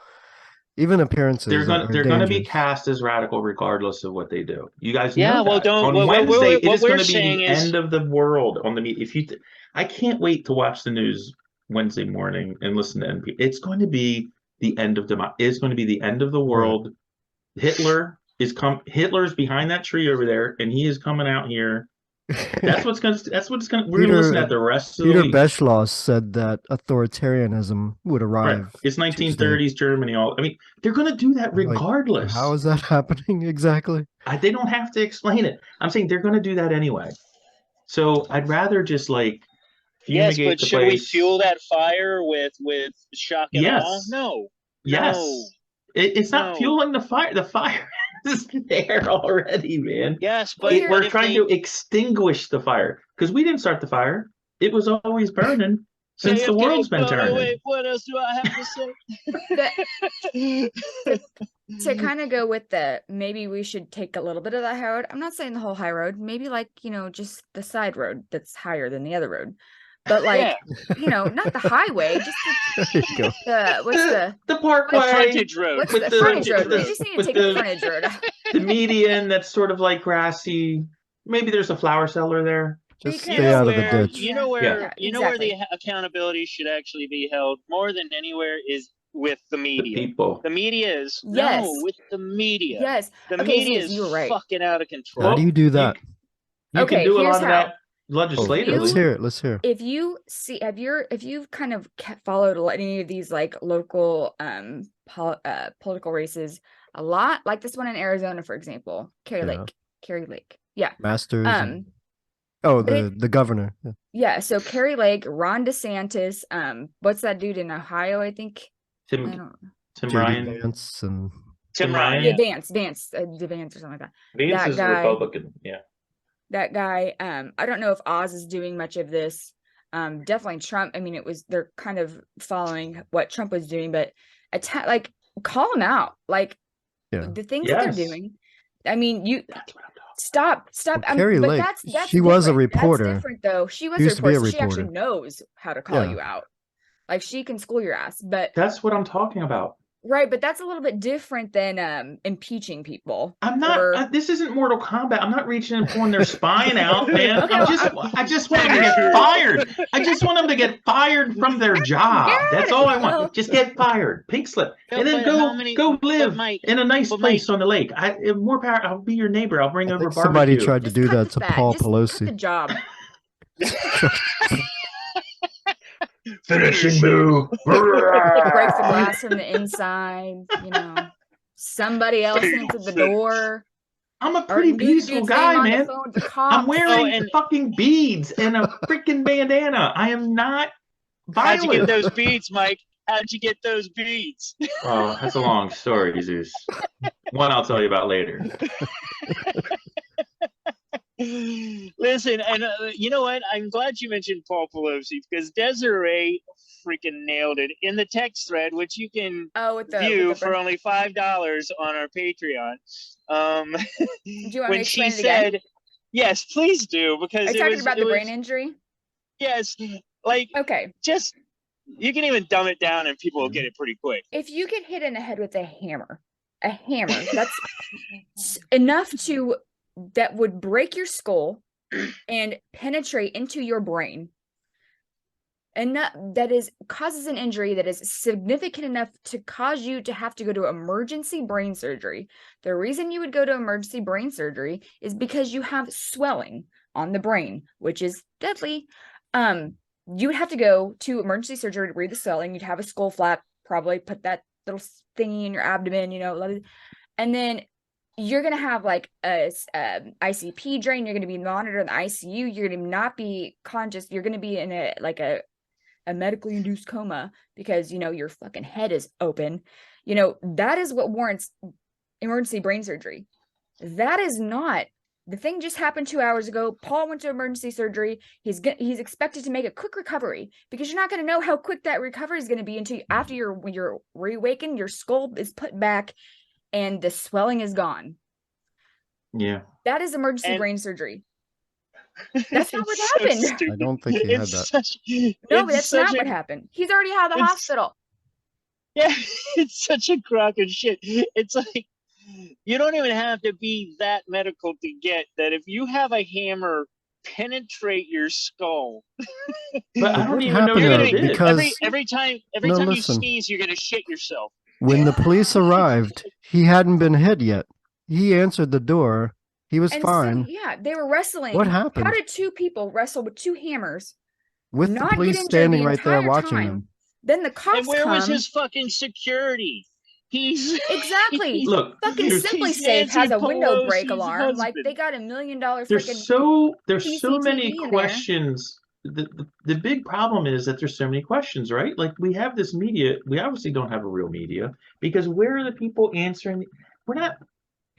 Even appearances they're are gonna be dangerous. cast as radical regardless of what they do. You guys Yeah, know well, that. don't- On what Wednesday it what is we're going to be saying the is- end of the world on the media. If you, I can't wait to watch the news Wednesday morning and listen to NP. It's going to be the end of It's going to be the end of the world. Hitler's behind that tree over there, and he is coming out here. That's what's gonna. We're gonna listen at the rest of Peter the week. Beschloss said that authoritarianism would Right. arrive. It's 1930s Germany. I mean, they're gonna do that Like, regardless. How is that happening exactly? They don't have to explain it. I'm saying they're going to do that anyway. So I'd rather just like Yes, fumigate but the should we place. fuel that fire with shock and awe? Yes. No. Yes. No. It's not No. fueling the fire. The fire is there already, man. Yes, but Well, We're if trying they- to extinguish the fire because we didn't start the fire. It was always burning since the if they world's been blow turning. away, what else do I have to say? To kind of go with the maybe we should take a little bit of that high road. I'm not saying the whole high road, maybe like, just the side road that's higher than the other road. But like, not the highway, just There you go. The parkway, The frontage road. what's With the the- frontage road? with We the- just need to with take the- the frontage road out. the median that's sort of like grassy. Maybe there's a flower cellar there. Just Because- stay out of the where- ditch. You know where Yeah, you know where the exactly. accountability should actually be held more than anywhere is with the The media. people. The media is Yes. no with the media. Yes. The Okay, media Zeus, is you were right. fucking out of control. How do you do that? You Okay, can do a here's lot of how. that legislatively. Let's hear it. Let's hear it. If you see, if you've kind of followed any of these like local political races a lot, like this one in Arizona, for example, Carrie Lake. Yeah. Masters. and- But the governor. Yeah. Yeah. So Carrie Lake, Ron DeSantis, what's that dude in Ohio? I think. I Tim don't J.D. Ryan. Vance and Tim Ryan. Ryan. Yeah, Vance or something like that. Vance That is guy. Republican. Yeah. That guy, I don't know if Oz is doing much of this. Definitely Trump. I mean, they're kind of following what Trump was doing, but like call them out, like Yeah. the things that Yes. they're doing. I mean, That's what I'm talking stop. Well, I mean, Carrie but Lake, that's she was a different. reporter. That's different, though. She was She a used to be a reporter. So she actually reporter. knows how to call Yeah. you out. Like she can school your ass, but That's what I'm talking about. right, but that's a little bit different than impeaching people. I'm not. or- This isn't Mortal Kombat. I'm not reaching and pulling their spine out, man. Okay, I just want them to get fired. I just want them to get fired from their job. Got That's it. all I want. Well- Just get fired. Pink slip, Yeah, and then but how go many- go but live Mike- in a nice but place Mike- on the lake. More power. I'll be your neighbor. I'll bring I over think barbecue. somebody tried to Just do cut that the to fat. Paul Just cut the Pelosi. job. Finishing move. Break the glass from the inside. Somebody else answered the door. I'm a Or pretty new peaceful dude's guy, name on the man. phone with the cops. I'm wearing and- fucking beads and a freaking bandana. I am not How'd you get violent. those beads, Mike? How'd you get those beads? Oh, that's a long story, Zeus. One I'll tell you about later. Listen, and you know what? I'm glad you mentioned Paul Pelosi because Desiree freaking nailed it in the text thread, which you can with the view with the for only $5 on our Patreon. Do you want me When to she explain it again? said, "Yes, please do," because Are you it talking was, about it the was- brain injury? Yes, like Okay. just you can even dumb it down and people will get it pretty quick. If you get hit in the head with a hammer, that's enough that would break your skull and penetrate into your brain. And that causes an injury that is significant enough to cause you to have to go to emergency brain surgery. The reason you would go to emergency brain surgery is because you have swelling on the brain, which is deadly. you would have to go to emergency surgery to read the swelling. You'd have a skull flap, probably put that little thingy in your abdomen, and then you're going to have like a ICP drain. You're going to be monitored in the ICU. You're going to not be conscious. You're going to be in a medically induced coma because, your fucking head is open. That is what warrants emergency brain surgery. That is not. The thing just happened 2 hours ago. Paul went to emergency surgery. He's expected to make a quick recovery because you're not going to know how quick that recovery is going to be until after you're reawakened, your skull is put back and the swelling is gone. Yeah. That is emergency brain surgery. That's not what happened. I don't think he had that. No, that's not what happened. He's already out of the hospital. Yeah, it's such a crock of shit. It's like, you don't even have to be that medical to get that if you have a hammer penetrate your skull. But I don't even know happened what there? it is. Because every time listen. you sneeze, you're gonna shit yourself. When the police arrived, he hadn't been hit yet. He answered the door. He was fine. So, yeah, they were wrestling. What happened? How did two people wrestle with two hammers? With the police standing right there watching them. Then the cops And where was his fucking security? He's exactly. Look, fucking Simply Safe has a window break alarm. Like they got $1 million. There's so CCTV many questions. The big problem is that there's so many questions, right? Like we have this media. We obviously don't have a real media because where are the people answering? We're not.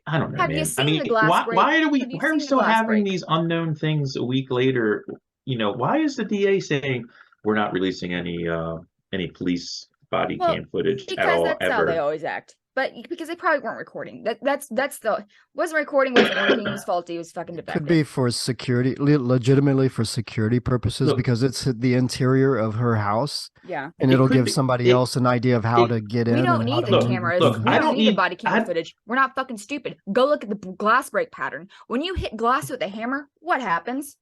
I don't know, have man. You seen the glass why break? are we the still glass having break? these unknown things a week later? Why is the DA saying we're not releasing any police body cam footage at all? Because that's how they always act. But because they probably weren't recording. That's the wasn't recording, wasn't working, was faulty, it was fucking defective. Could be for security, legitimately for security purposes, because it's the interior of her house. Yeah. And it'll give somebody else an idea of how to get in. We don't need the cameras. We don't need the body camera footage. We're not fucking stupid. Go look at the glass break pattern. When you hit glass with a hammer, what happens?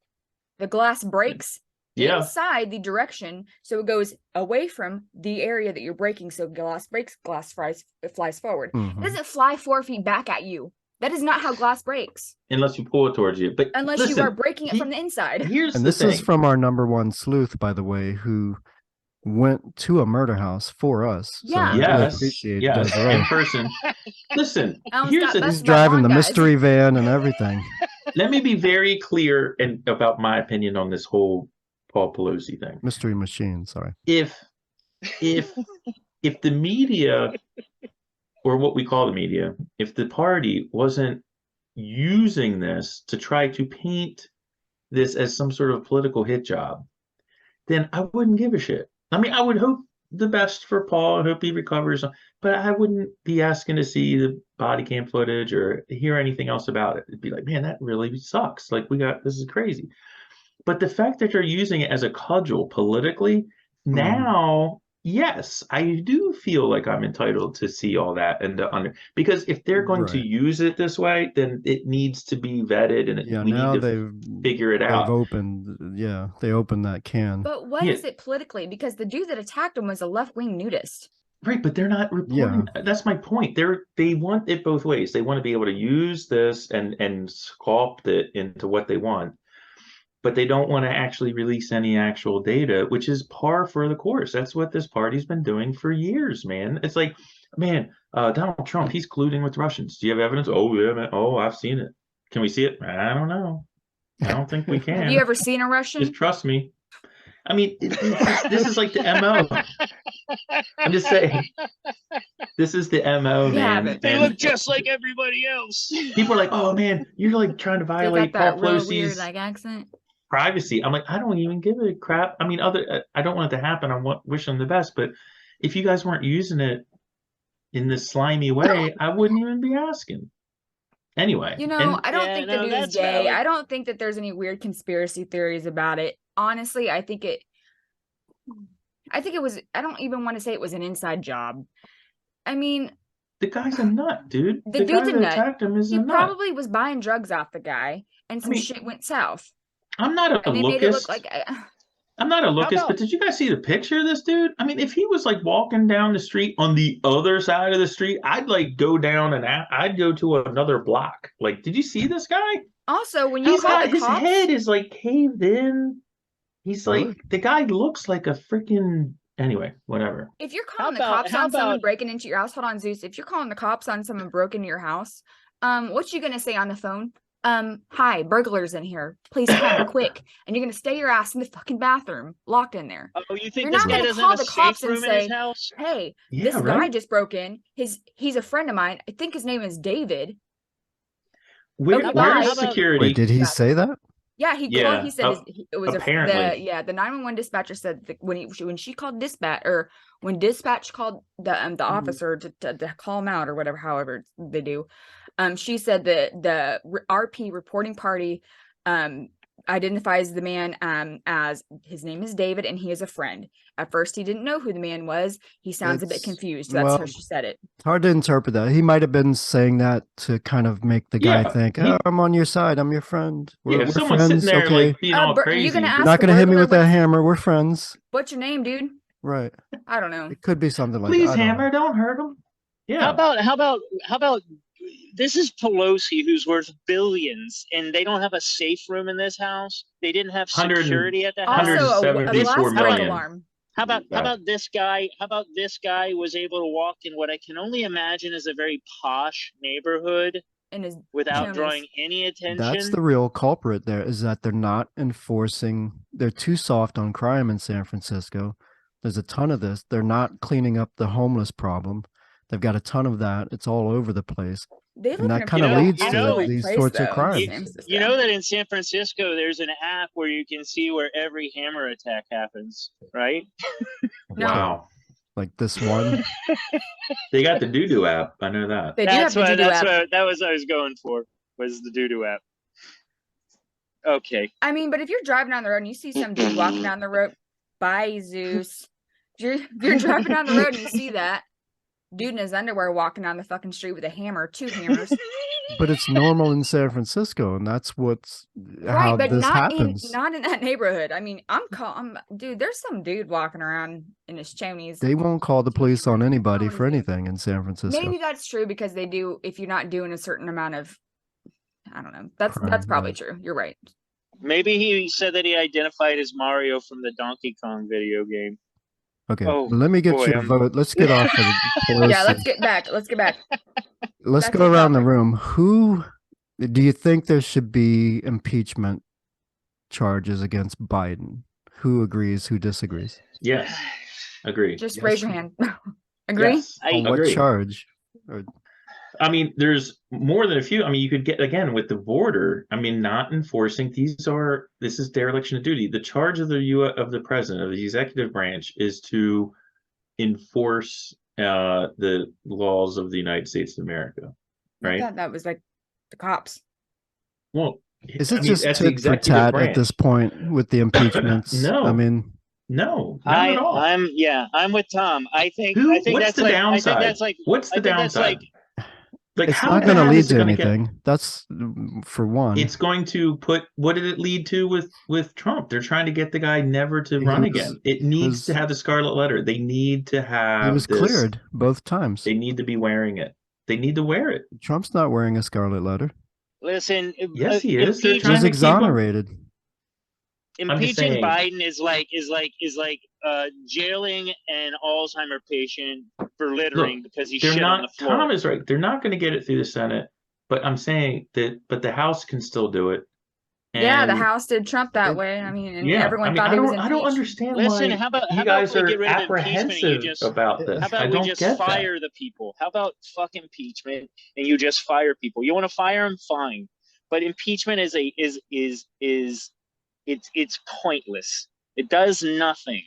The glass breaks inside the direction, so it goes away from the area that you're breaking. So glass breaks, it flies forward. It doesn't fly 4 feet back at you. That is not how glass breaks. Unless you pull it towards you. But unless you are breaking it from the inside. This is from our #1 sleuth, by the way, who went to a murder house for us. Yeah. So really appreciate in person. Listen, he's driving the mystery van and everything. Let me be very clear about my opinion on this whole Paul Pelosi thing. Mystery machine, sorry. If the media, or what we call the media, if the party wasn't using this to try to paint this as some sort of political hit job, then I wouldn't give a shit. I mean, I would hope the best for Paul. I hope he recovers, but I wouldn't be asking to see the body cam footage or hear anything else about it. It'd be like, man, that really sucks. Like this is crazy. But the fact that you're using it as a cudgel politically, now, yes, I do feel like I'm entitled to see all that because if they're going to use it this way, then it needs to be vetted and we need to figure it out. They opened that can. But what is it politically? Because the dude that attacked him was a left-wing nudist. Right, but they're not reporting. Yeah. That's my point. They want it both ways. They want to be able to use this and sculpt it into what they want. But they don't want to actually release any actual data, which is par for the course. That's what this party's been doing for years, man. It's like, man, Donald Trump, he's colluding with Russians. Do you have evidence? Oh, yeah, man. Oh, I've seen it. Can we see it? I don't know. I don't think we can. Have you ever seen a Russian? Just trust me. I mean, this is like the MO. I'm just saying. This is the MO, man. They look just like everybody else. People are like, oh, man, you're like trying to violate Paul Pelosi's accent. Privacy. I'm like, I don't even give a crap. I mean, I don't want it to happen. I wish them the best. But if you guys weren't using it in this slimy way, I wouldn't even be asking. Anyway. I don't think the news is gay. I don't think that there's any weird conspiracy theories about it. Honestly, I think it was, I don't even want to say it was an inside job. I mean, the guy's a nut, dude. The dude's a nut. Attacked him is he a nut. Probably was buying drugs off the guy, and some shit went south. I'm not a locust. I'm not a locust, but did you guys see the picture of this dude? I mean, if he was like walking down the street on the other side of the street, I'd like go down and I'd go to another block. Like, did you see this guy? Also, when you call the his cops, head is like caved in. He's Really? like, the guy looks like a freaking, anyway, whatever. If you're calling the cops on someone breaking into your house, hold on, Zeus. If you're calling the cops on someone broke into your house, what you gonna say on the phone? Hi, burglars in here. Please come quick. And you're gonna stay your ass in the fucking bathroom, locked in there. Oh, you think You're this not guy gonna doesn't call have a the cops safe and room in his say, house? hey, Yeah, this guy right? just broke in. He's a friend of mine. I think his name is David. Where, Okay, where's bye. security? Wait, did he say that? Yeah, he Yeah, called. He said it was apparently. the 911 dispatcher said that when she called dispatch, or when dispatch called the officer to call him out or whatever, however they do, she said that the RP reporting party identifies the man as his name is David and he is a friend. At first, he didn't know who the man was. He sounds a bit confused. That's how she said it. It's hard to interpret that. He might have been saying that to kind of make the guy Yeah, think, oh, I'm on your side. I'm your friend. Yeah, We're if someone's friends. sitting there Okay. like being all you're crazy, gonna ask You're not the going to hit me burglar with that hammer. We're friends. what's your name, dude? Right. I don't know. It could be something like please, that. I don't hammer, know. don't hurt him. Yeah. How about this is Pelosi, who's worth billions, and they don't have a safe room in this house. They didn't have 100 security at the Also, house. a 174 glass break million. alarm. How about Yeah. this guy? How about this guy was able to walk in what I can only imagine is a very posh neighborhood In his without pajamas. drawing any attention? That's the real culprit there, is that they're not enforcing, they're too soft on crime in San Francisco. There's a ton of this. They're not cleaning up the homeless problem. They've got a ton of that. It's all over the place. They live And in that a kind of You know- leads you to know- these place, sorts of though, in crimes. San Francisco. You know that in San Francisco, there's an app where you can see where every hammer attack happens, right? No. Wow. Like this one. They got the doo-doo app. I know that. They do have the doo-doo app. That was what I was going for, was the doo-doo app. Okay. I mean, but if you're driving down the road and you see some dude walking down the road, bye, Zeus. If you're driving down the road and you see that dude in his underwear walking down the fucking street with a hammer, 2 hammers. But it's normal in San Francisco, and that's what's how Right, but this not happens. in that neighborhood. I mean, dude, there's some dude walking around in his chonies. They won't call the police on anybody for anything in San Francisco. Maybe that's true because they do if you're not doing a certain amount of, I don't know. That's Crime, probably yeah. true. You're right. Maybe he said that he identified as Mario from the Donkey Kong video game. Okay, Oh, let me get boy, your vote. Let's get off of Pelosi. Yeah, let's get back. Let's get Let's back go to the around the topic. room. Who do you think there should be impeachment charges against Biden? Who agrees? Who disagrees? Yes. Agree. Just Yes. raise your hand. Agree? Yes. I On what agree. charge? Or, I mean, there's more than a few. I mean, you could get, again, with the border, I mean, not enforcing, this is dereliction of duty. The charge of the president, of the executive branch, is to enforce the laws of the United States of America, I right? thought that was like the cops. Well, is I it mean, just that's the tit for executive tat branch. at this point with the impeachments? No. I mean, No, not at all. I'm with Tom. I think What's that's the like, downside? I think that's like, What's the I think that's downside? like, Like, it's how not going to bad lead is it to going to get? anything. That's for one. It's going to put, what did it lead to with Trump? They're trying to get the guy never to He run was- again. It he needs was- to have the scarlet letter. They need to He have was this. cleared both times. They need to be wearing it. They need to wear it. Trump's not wearing a scarlet letter. listen. Yes, he is. They're He trying was to keep him- exonerated. I'm just Impeaching saying. Biden is like jailing an Alzheimer patient for littering because he They're shit on the not. floor. Tom is right. They're not going to get it through the Senate, but I'm saying that. But the House can still do it. Yeah, the And- House did Trump that way. I mean, and Yeah, everyone I mean, thought he was I impeached. don't understand Listen, why how about you guys we are get rid of impeachment and you apprehensive just about this. how about I we don't just get that. fire the people? How about fuck impeachment and you just fire people? You want to fire them, fine, but impeachment is it's pointless. It does nothing.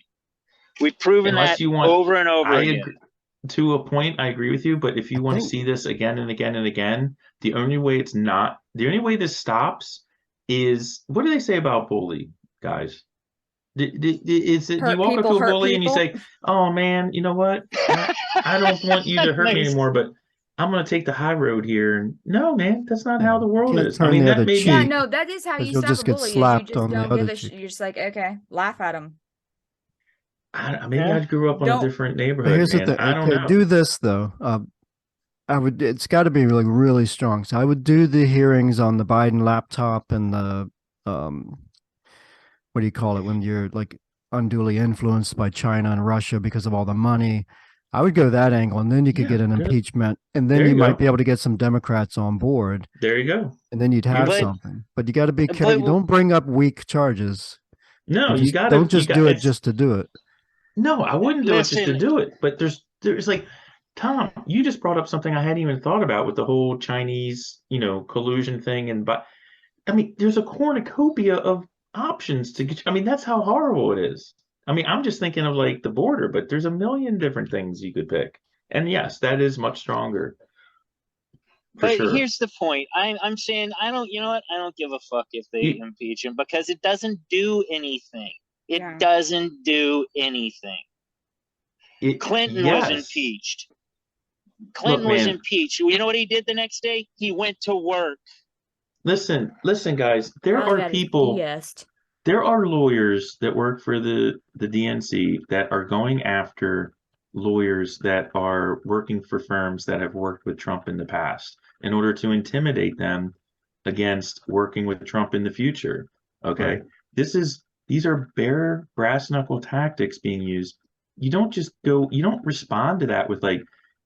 We've proven Unless that you want- over and over I again. agree, to a point, I agree with you. But if you want to think- see this again and again and again, the only way this stops is, what do they say about bully guys? Is it, Hurt you walk up people, to a hurt bully and you say, people. "Oh man, you know what? I don't want you to hurt me Nice. anymore, but I'm going to take the high road here." And no, man, that's not how the world can't is. I turn mean, the that other may be. Yeah, cheek. no, that is how 'Cause you you'll stop just a get bully. Is slapped you just on the don't other give a cheek. You're just like, okay, laugh at him. Maybe Yeah. I grew up on a Don't- different But neighborhood, here's man. the thing. I don't Okay, know. do this though. It's got to be really, really strong. So I would do the hearings on the Biden laptop and the what do you call it, when you're like unduly influenced by China and Russia because of all the money. I would go that angle, and then you could Yeah, get an good. impeachment, and then There you you might go. be able to get some Democrats on board, There you go. and then you'd have But- something. But you got to be but- careful. You don't bring up weak charges. No, And you just gotta don't just do it it's, just to do it. no, I wouldn't do it just to Listen. do it. But there's like, Tom, you just brought up something I hadn't even thought about with the whole Chinese, collusion thing. But I mean, there's a cornucopia of options to get. I mean, that's how horrible it is. I mean, I'm just thinking of like the border, but there's a million different things you could pick. And yes, that is much stronger. For But sure. here's the point. I'm saying I don't. You know what? I don't give a fuck if they You- impeach him because it doesn't do anything. It Yeah. doesn't do anything. Clinton was yes. impeached. Clinton was man. impeached. You know what he did the next day? He went to work. Listen, guys. There All are that is people. BS. There are lawyers that work for the DNC that are going after lawyers that are working for firms that have worked with Trump in the past in order to intimidate them against working with Trump in the future. Okay. Right. These are bare brass knuckle tactics being used. You don't respond to that with like,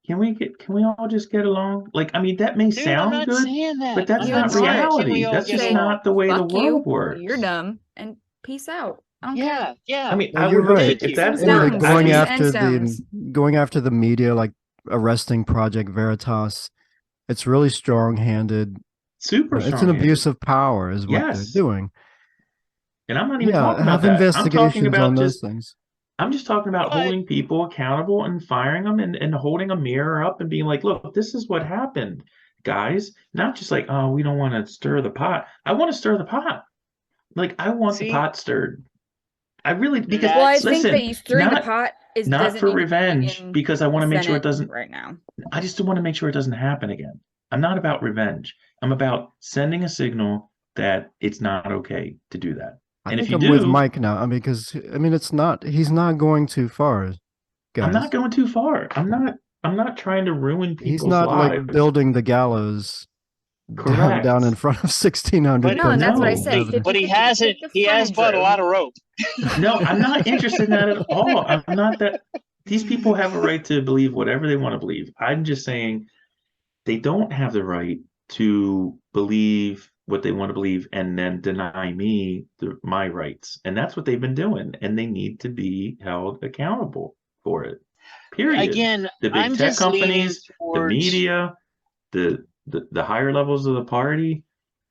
can we all just get along? Like, I mean, that may Dude, I'm sound not good, saying that. but that's I'm not not saying, can reality. we all That's get just Say, along? not the way the Fuck you. world works. You're dumb and peace out. I don't care. Yeah, yeah. I mean, No, I you're would hope right. that if that's Sticks and And worked, like stones. I going mean, And going after the media, like arresting Project Veritas, it's really strong-handed. super It's an strong-handed. abuse of power, is what they're Yes. doing. And I'm not even Yeah, talking about have that. I'm talking investigations about on those just things. I'm just talking about But- holding people accountable and firing them and holding a mirror up and being like, look, this is what happened, guys. Not just like, oh, we don't want to stir the pot. I want to stir the pot. Like, I want the See? pot stirred. I really, because well, I That's- think listen, that you stirring the not pot is not doesn't for need to be revenge, in because I want to the make sure it Senate doesn't. right now. I just want to make sure it doesn't happen again. I'm not about revenge. I'm about sending a signal that it's not okay to do that. I And if think you I'm with do, Mike now. I mean, because he's not going too far, guys. I'm not going too far. I'm not trying to ruin He's people's not lives. like building the gallows Correct. down in front of 1,600. But- No, and that's what I No. said. But he 50-50, hasn't. take the He has frontage bought a road. lot of rope. No, I'm not interested in that at all. I'm not that. These people have a right to believe whatever they want to believe. I'm just saying they don't have the right to believe what they want to believe and then deny me my rights. And that's what they've been doing. And they need to be held accountable for it. Period. Again, The big I'm tech just leaning companies, the towards media, the higher levels of the party.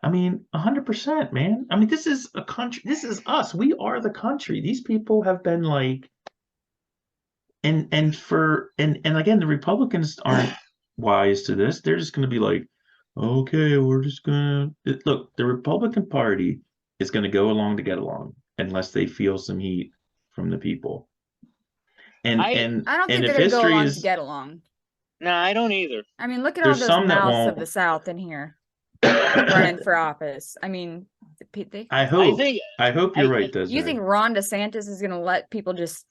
I mean, 100%, man. I mean, this is a country. This is us. We are the country. These people have been like, and again, the Republicans aren't wise to this. They're just going to be like, okay, we're just going to look. The Republican Party is going to go along to get along unless they feel some heat from the people. And I and I don't think and they're if gonna go history along is to get along. No, I don't either. I mean, look at all There's those some that mouths won't. of the South in here running for office. I mean, I I hope think you're I- right, Desiree. you think Ron DeSantis is gonna let people just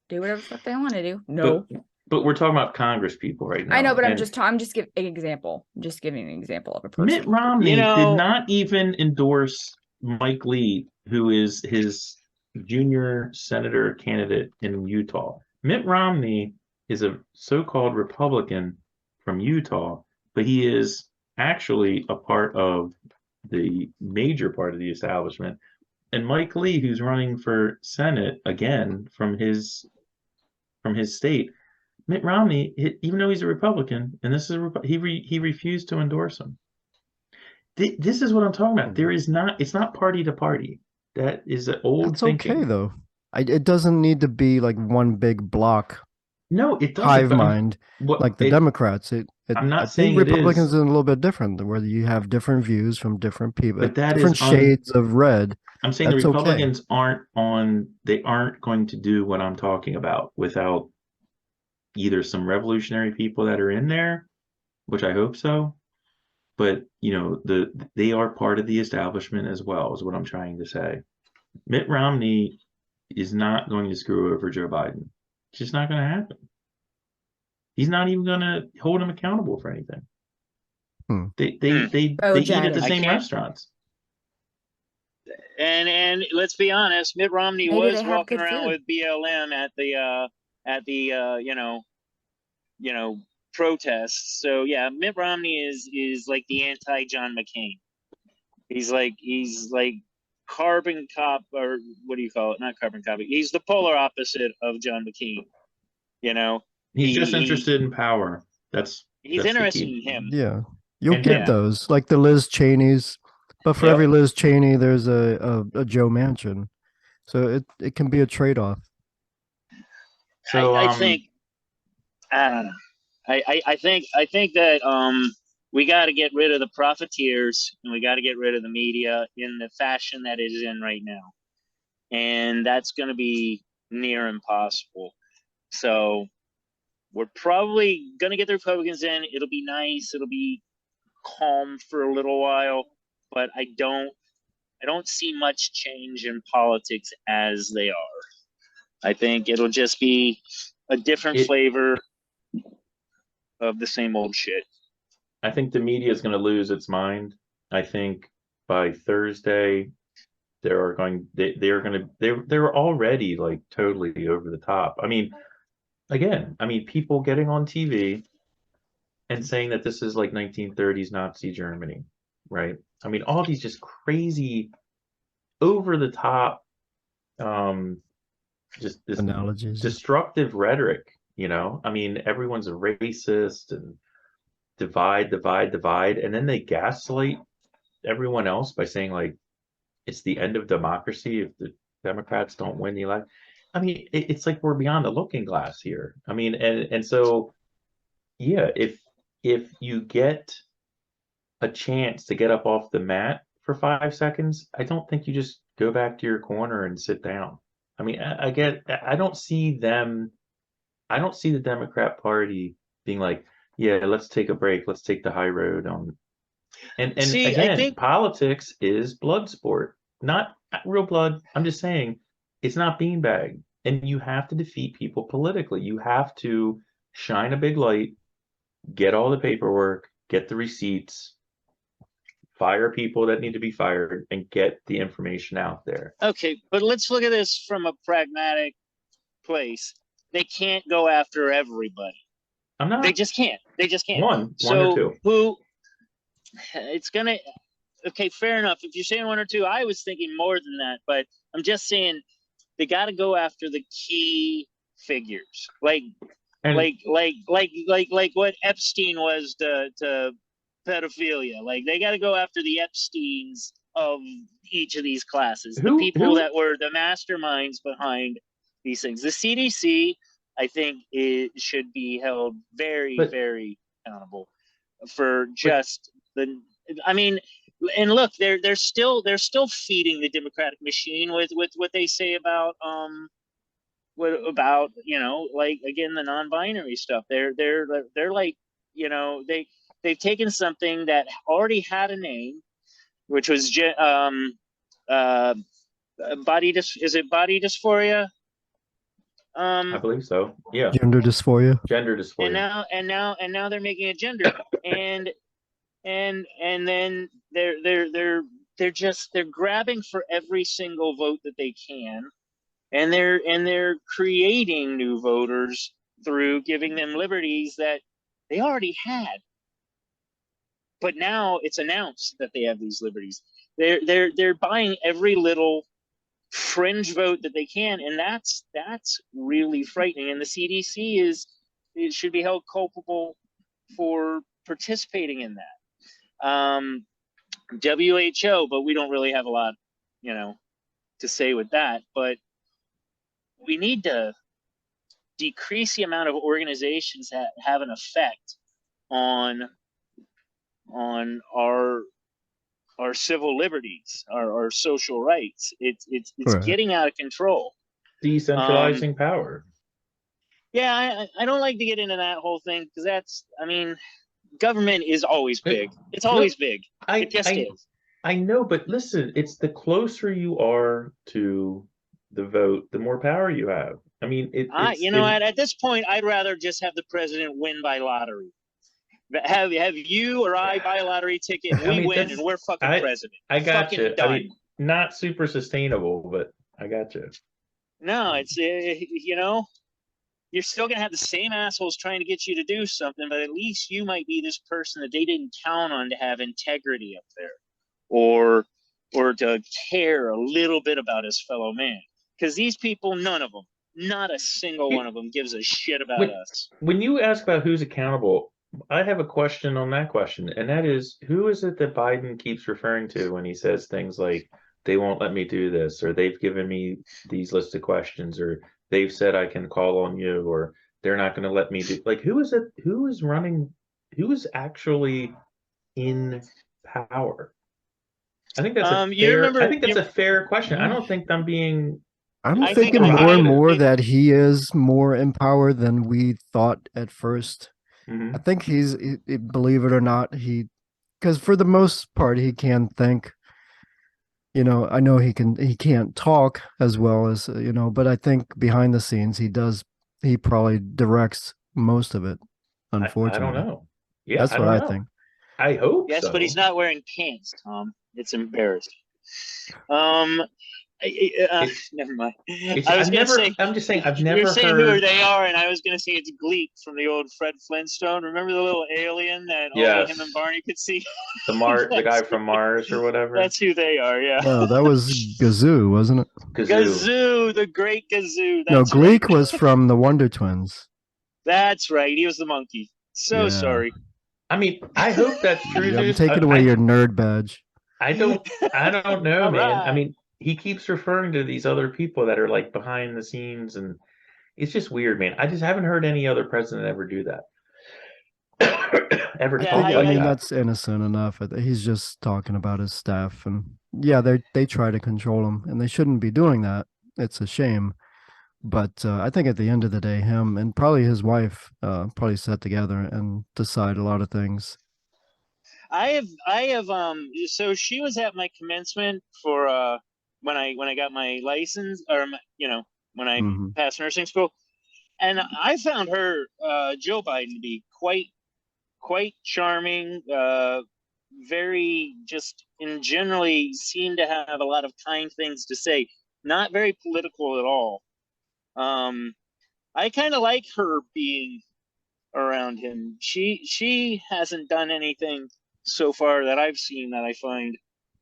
do whatever the fuck they want to do? No, But we're talking about Congress people right now. I know, but I'm and just giving an example. I'm just giving an example of a person. Mitt Romney You know- did not even endorse Mike Lee, who is his junior senator candidate in Utah. Mitt Romney is a so-called Republican from Utah, but he is actually a part of the major part of the establishment. And Mike Lee, who's running for Senate again from his state, Mitt Romney, even though he's a Republican, and this is he refused to endorse him. This is what I'm talking about. It's not party to party. That is an old That's thinking. okay though. It doesn't need to be like one big block No, it doesn't. hive but I'm- mind what- like the it- Democrats. I'm not I saying think it Republicans is. are a little bit different, where you have different views from different people, But that different is un- shades of red. I'm saying the That's okay. Republicans they aren't going to do what I'm talking about without either some revolutionary people that are in there, which I hope so. But they are part of the establishment as well, is what I'm trying to say. Mitt Romney is not going to screw over Joe Biden. It's just not going to happen. He's not even going to hold him accountable for anything. Hmm. They eat at the Oh, same I can't- restaurants. And let's be honest, Mitt Romney Maybe was they have walking good around food. with BLM at the protests. So yeah, Mitt Romney is like the anti John McCain. He's like carbon cop, or what do you call it? Not carbon copy. He's the polar opposite of John McCain. You know, He's just he interested in power. he's That's the interested key. in him. Yeah, you'll And get him. Yeah. those, like the Liz Cheneys, but for Yep. every Liz Cheney, there's a Joe Manchin. So it can be a trade-off. So I think I don't know. I think that we got to get rid of the profiteers, and we got to get rid of the media in the fashion that it is in right now, and that's going to be near impossible. So we're probably going to get the Republicans in. It'll be nice. It'll be calm for a little while, but I don't see much change in politics as they are. I think it'll just be a different it flavor of the same old shit. I think the media is going to lose its mind. I think by Thursday they're going to they're already like totally over the top. I mean, again, people getting on TV and saying that this is like 1930s Nazi Germany, right? I mean, all these just crazy over the top just this Analogies. destructive rhetoric, I mean, everyone's a racist and divide, and then they gaslight everyone else by saying like it's the end of democracy if the Democrats don't win the election. I mean, it's like we're beyond the looking glass here. I mean, and so yeah, if you get a chance to get up off the mat for 5 seconds, I don't think you just go back to your corner and sit down. I mean, I don't see them. I don't see the Democrat Party being like, yeah, let's take a break. Let's take the high road on. And See, I again, think politics is blood sport, not real blood. I'm just saying it's not beanbag. And you have to defeat people politically. You have to shine a big light, get all the paperwork, get the receipts, fire people that need to be fired, and get the information out there. okay, but let's look at this from a pragmatic place. They can't go after everybody. I'm not They just can't. They just can't. one or So two. who? It's gonna. Okay, fair enough. If you're saying one or two, I was thinking more than that. But I'm just saying they got to go after the key figures, And like what Epstein was to pedophilia. Like they got to go after the Epsteins of each of these classes, the people that were the masterminds behind these things. The CDC, I think, it should be held very, very accountable for just the. I mean, and look, they're still feeding the Democratic machine with what they say about what about like again the non-binary stuff. They're like they've taken something that already had a name, which was is it body dysphoria? I believe so. Yeah. Gender dysphoria. Gender dysphoria. And now they're making it gender, and then they're grabbing for every single vote that they can, and they're creating new voters through giving them liberties that they already had, but now it's announced that they have these liberties. They're buying every little fringe vote that they can, and that's really frightening. And the CDC it should be held culpable for participating in that. WHO, but we don't really have a lot, to say with that. But we need to decrease the amount of organizations that have an effect on our civil liberties, our social rights. It's Right. getting out of control. Decentralizing power. Yeah, I don't like to get into that whole thing because government is always big. It's always big. It just is. I know, but listen, it's the closer you are to the vote, the more power you have. I mean, at this point, I'd rather just have the president win by lottery. Have you or I buy a lottery ticket, and we win, and we're fucking president. I got you. Done. not super sustainable, but I got you. No, it's you're still gonna have the same assholes trying to get you to do something, but at least you might be this person that they didn't count on to have integrity up there, or to care a little bit about his fellow man. Because these people, none of them, not a single one of them, gives a shit about us. When you ask about who's accountable, I have a question on that question, and that is, who is it that Biden keeps referring to when he says things like, they won't let me do this, or they've given me these list of questions, or they've said I can call on you, or they're not going to let me do, like, who is it? Who is running? Who is actually in power? I think that's I think that's a fair question. I don't think I'm being. I'm I thinking think more and more it- that he is more in power than we thought at first. Mhm. I think believe it or not, because for the most part, he can think. I know he can't talk as well as, but I think behind the scenes, he probably directs most of it, I don't unfortunately. know. Yeah, That's I what don't I know. think. I hope yes, so. but he's not wearing pants, Tom. It's embarrassing. Never mind. I was going to say. I'm just saying. I've You never were saying heard. who they are, and I was going to say it's Gleek from the old Fred Flintstone. Remember the little alien that only him and Barney could see? The guy from Mars or whatever. That's who they are. Yeah. No, that was Gazoo, wasn't it? Gazoo, the great Gazoo. No, That's Gleek right. was from the Wonder Twins. That's right. He was the monkey. So Yeah. sorry. I mean, I hope that's true, I'm Zeus. taking away your nerd badge. I don't know, All man. I right. mean, he keeps referring to these other people that are like behind the scenes, and it's just weird, man. I just haven't heard any other president ever do that. Ever Yeah, talk like I mean, that. that's innocent enough. He's just talking about his staff, and yeah, they try to control him, and they shouldn't be doing that. It's a shame, but I think at the end of the day, him and probably his wife probably sat together and decide a lot of things. I have so she was at my commencement for when I got my license, or when I passed nursing school, and I found her Joe Biden to be quite charming, very just in generally seemed to have a lot of kind things to say, not very political at all. I kind of like her being around him. She hasn't done anything so far that I've seen that I find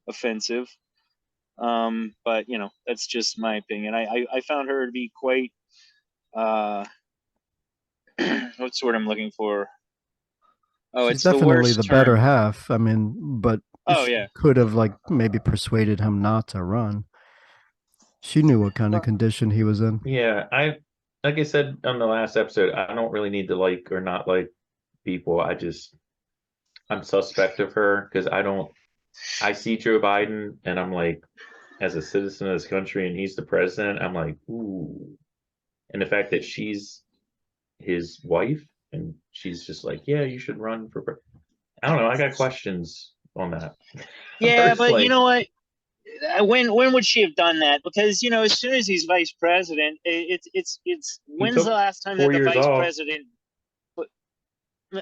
offensive. But that's just my opinion. I found her to be quite what's the word I'm looking for? Oh, She's it's the definitely worst the term. better half. I mean, but Oh she yeah, could have like maybe persuaded him not to run. She knew what kind of condition he was in. Yeah, like I said on the last episode, I don't really need to like or not like people. I'm suspect of her because I see Joe Biden and I'm like, as a citizen of this country and he's the president, I'm like, ooh. And the fact that she's his wife and she's just like, yeah, you should run for. I don't know. I got questions on that. yeah, but like, you know what? When would she have done that? Because as soon as he's vice president, it's when's the last time that the vice president?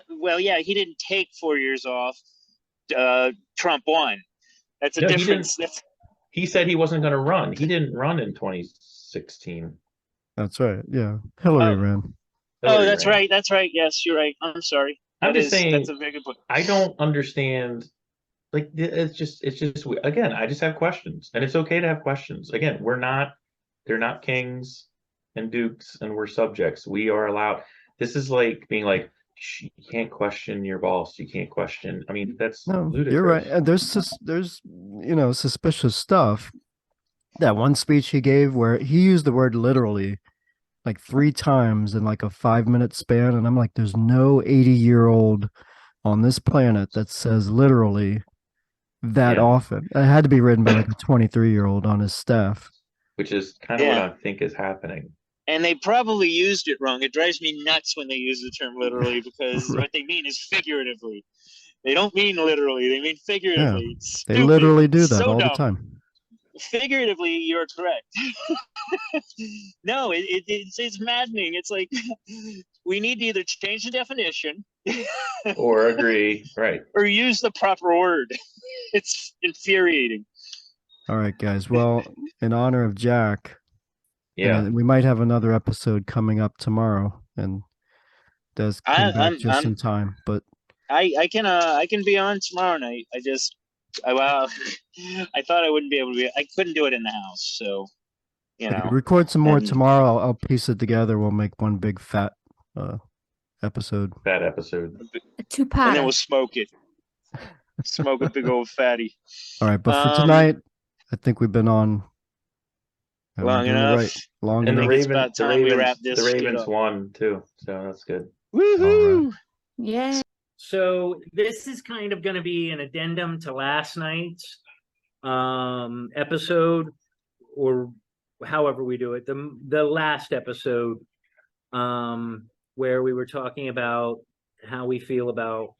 Well, yeah, he didn't take 4 years off. Trump won. That's a difference. He said he wasn't going to run. He didn't run in 2016. That's right. Yeah, Hillary ran. That's right. That's right. Yes, you're right. I'm sorry. I'm just saying. That's a very good point. I don't understand. Like it's just again. I just have questions, and it's okay to have questions. Again, they're not kings and dukes, and we're subjects. We are allowed. This is like being like, you can't question your boss. You can't question. I mean, that's ludicrous. You're right. And there's suspicious stuff. That one speech he gave where he used the word literally like 3 times in like a 5-minute span, and I'm like, there's no 80-year-old on this planet that says literally that often. It had to be written by like a 23-year-old on his staff, which is kind of what I think is happening. And they probably used it wrong. It drives me nuts when they use the term literally because what they mean is figuratively. They don't mean literally. They mean figuratively. Yeah, they literally do that all the time. Figuratively, you're correct. No, it's maddening. It's like we need to either change the definition or agree, right, or use the proper word. It's infuriating. All right, guys. Well, in honor of Jack, Yeah. we might have another episode coming up tomorrow, and Des came back just in time. But I can be on tomorrow night. Well, I thought I wouldn't be able to be. I couldn't do it in the house, so if you record some more tomorrow, I'll piece it together. We'll make one big fat episode. Fat episode. A two-parter. And then we'll smoke it. Smoke a big old fatty. All right, but for tonight, I think we've been on long enough. Right. Long And enough. It's about time we wrap this the shit Ravens up. won too, so that's good. Woohoo! Yeah. So this is kind of going to be an addendum to last night's episode, or however we do it, the last episode, where we were talking about how we feel about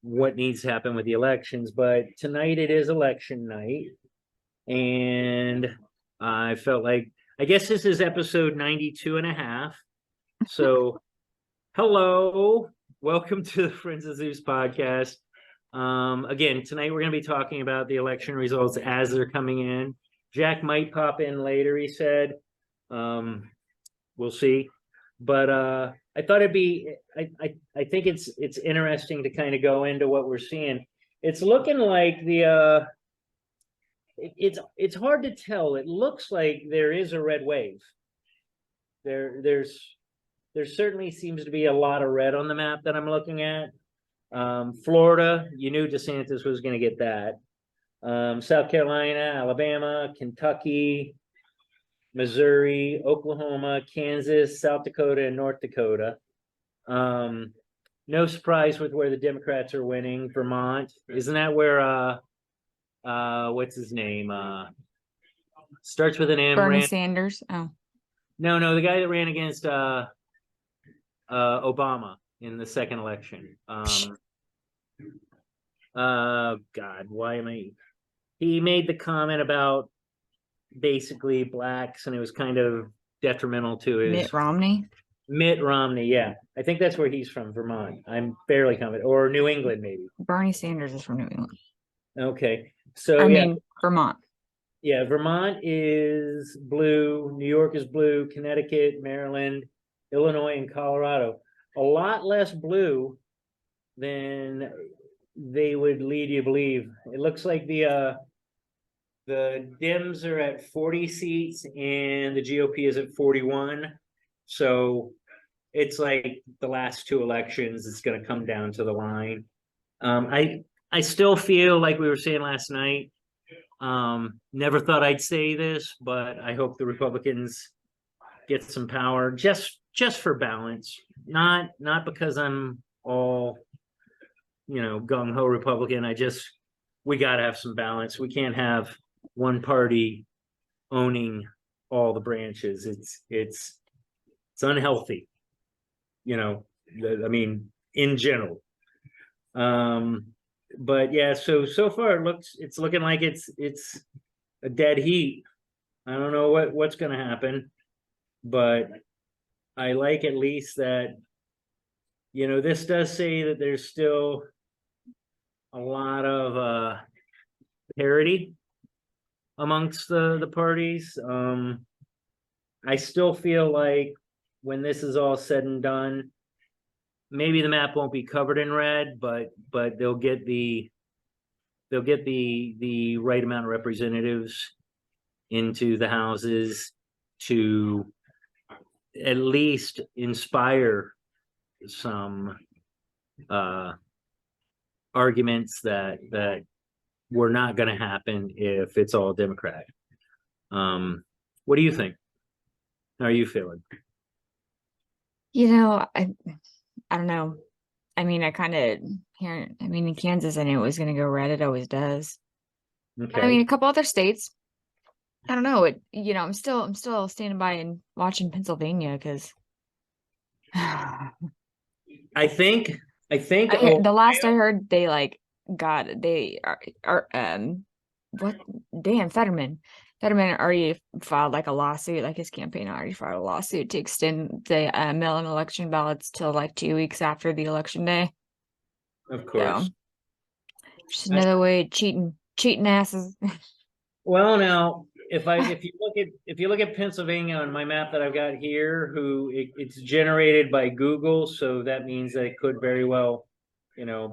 what needs to happen with the elections. But tonight it is election night, and I felt like, I guess this is episode 92 and a half. So hello, welcome to the Friends of Zeus podcast. Again, tonight we're going to be talking about the election results as they're coming in. Jack might pop in later, he said. We'll see. But I thought it'd be, I think it's interesting to kind of go into what we're seeing. It's looking like it's hard to tell. It looks like there is a red wave. There certainly seems to be a lot of red on the map that I'm looking at. Florida, you knew DeSantis was going to get that. South Carolina, Alabama, Kentucky, Missouri, Oklahoma, Kansas, South Dakota, and North Dakota. No surprise with where the Democrats are winning. Vermont, isn't that where what's his name? Starts with an M. Bernie Sanders. Oh. No, the guy that ran against Obama in the second election. God, why am I? He made the comment about basically blacks, and it was kind of detrimental to his. Mitt Romney. Mitt Romney, yeah, I think that's where he's from, Vermont. I'm fairly confident, or New England, maybe. Bernie Sanders is from New England. Okay, so I mean Vermont. Yeah, Vermont is blue. New York is blue. Connecticut, Maryland, Illinois, and Colorado. A lot less blue than they would lead you to believe. It looks like the Dems are at 40 seats and the GOP is at 41. So it's like the last two elections, it's going to come down to the line. I still feel like we were saying last night, never thought I'd say this, but I hope the Republicans get some power just for balance, not because I'm all, gung-ho Republican. We got to have some balance. We can't have one party owning all the branches. It's unhealthy, I mean, in general. But yeah, so far it's looking like it's a dead heat. I don't know what's going to happen, but I like at least that, this does say that there's still a lot of parity amongst the parties. I still feel like when this is all said and done, maybe the map won't be covered in red, but they'll get the right amount of representatives into the houses to at least inspire some arguments that were not going to happen if it's all Democrat. What do you think? How are you feeling? I don't know. I mean, in Kansas, I knew it was going to go red. It always does. Okay. I mean, a couple other states, I don't know. I'm still standing by and watching Pennsylvania because I think the last I heard, they Fetterman already filed like a lawsuit, like his campaign already filed a lawsuit to extend the mail-in election ballots till like 2 weeks after the election day. Of course. So, just another way of cheating asses. Well, now, if you look at Pennsylvania on my map that I've got here, it's generated by Google, so that means that it could very well,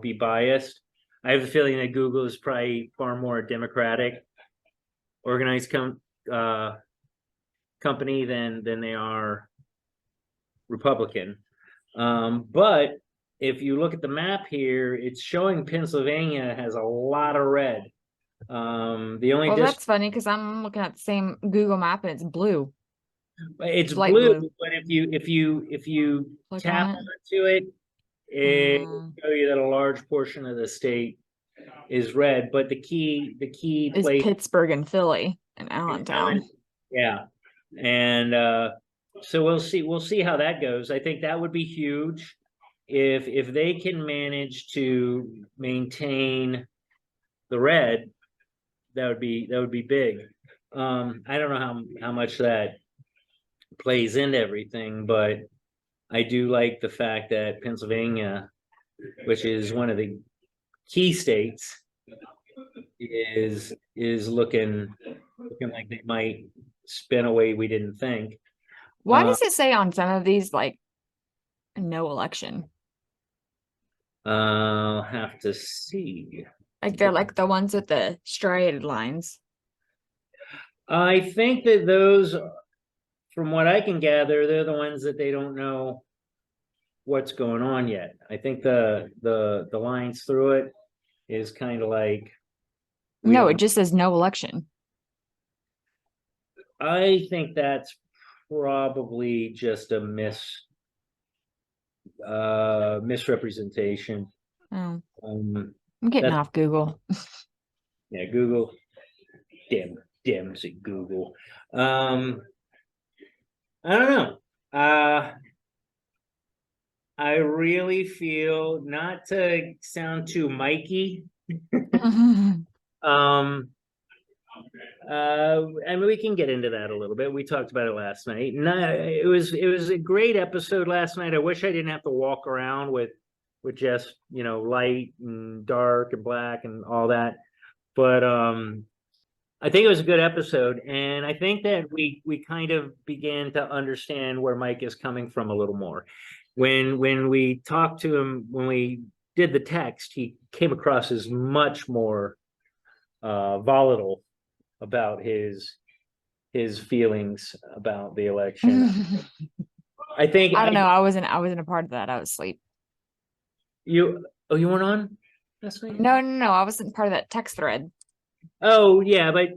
be biased. I have a feeling that Google is probably far more Democratic organized company than they are Republican. But if you look at the map here, it's showing Pennsylvania has a lot of red. The only Well, that's funny because I'm looking at the same Google map and it's blue. it's light blue, blue. but if you Click tap on it. onto it, it will show you that a large portion of the state is red. But the key Is place, Pittsburgh and Philly and Allentown. yeah, and so we'll see how that goes. I think that would be huge if they can manage to maintain the red. That would be big. I don't know how much that plays into everything, but I do like the fact that Pennsylvania, which is one of the key states, is looking like they might spin a way we didn't think. Why does it say on some of these like no election? I'll have to see. Like they're like the ones with the striated lines. I think that those, from what I can gather, they're the ones that they don't know what's going on yet. I think the lines through it is kind of like, No, it just says no election. I think that's probably just a misrepresentation. Oh, I'm getting off Google. Yeah, Google. Damn, say Google. I don't know. I really feel, not to sound too Mikey, and we can get into that a little bit. We talked about it last night. It was a great episode last night. I wish I didn't have to walk around with just light and dark and black and all that. But I think it was a good episode, and I think that we kind of began to understand where Mike is coming from a little more. When we talked to him, when we did the text, he came across as much more volatile about his feelings about the election. I think I don't know. I wasn't a part of that. I was asleep. You weren't on last night? No. I wasn't part of that text thread. Oh yeah, but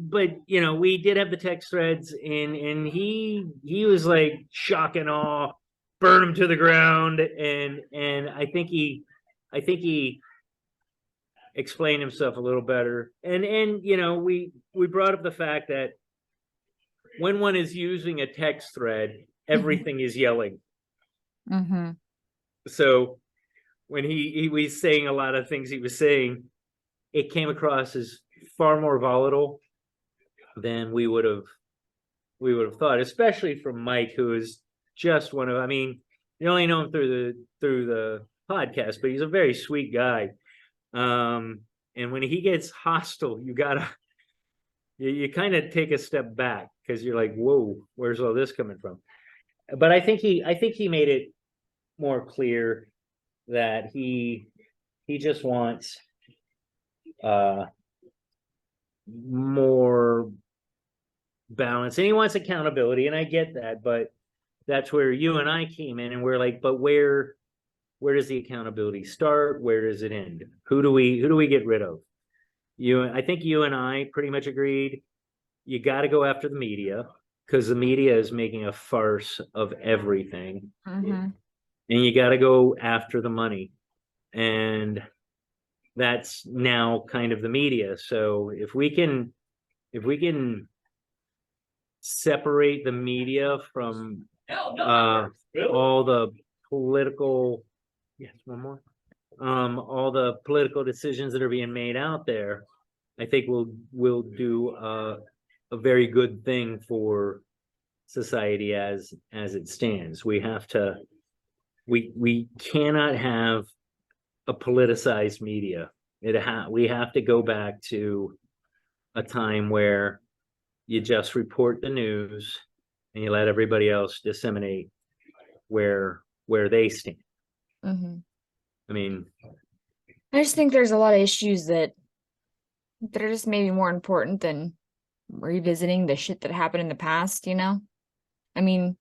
we did have the text threads, and he was like shock and awe, burn him to the ground, and I think he explained himself a little better, and we brought up the fact that when one is using a text thread, everything is yelling. Mm-hmm. So when he was saying a lot of things he was saying, it came across as far more volatile than we would have thought, especially from Mike, who is just one of, you only know him through the podcast, but he's a very sweet guy. And when he gets hostile, you kind of take a step back, because you're like, whoa, where's all this coming from? But I think he made it more clear that he just wants more balance, and he wants accountability, and I get that, but that's where you and I came in, and we're like, but where does the accountability start? Where does it end? Who do we get rid of? I think you and I pretty much agreed you got to go after the media, because the media is making a farce of everything. Mm-hmm. And you got to go after the money, and that's now kind of the media. So if we can separate the media from all the political, all the political decisions that are being made out there, I think we'll do a very good thing for society as it stands. We cannot have a politicized media. We have to go back to a time where you just report the news and you let everybody else disseminate where they stand. Mhm. I mean, I just think there's a lot of issues that are just maybe more important than revisiting the shit that happened in the past, you know? I mean,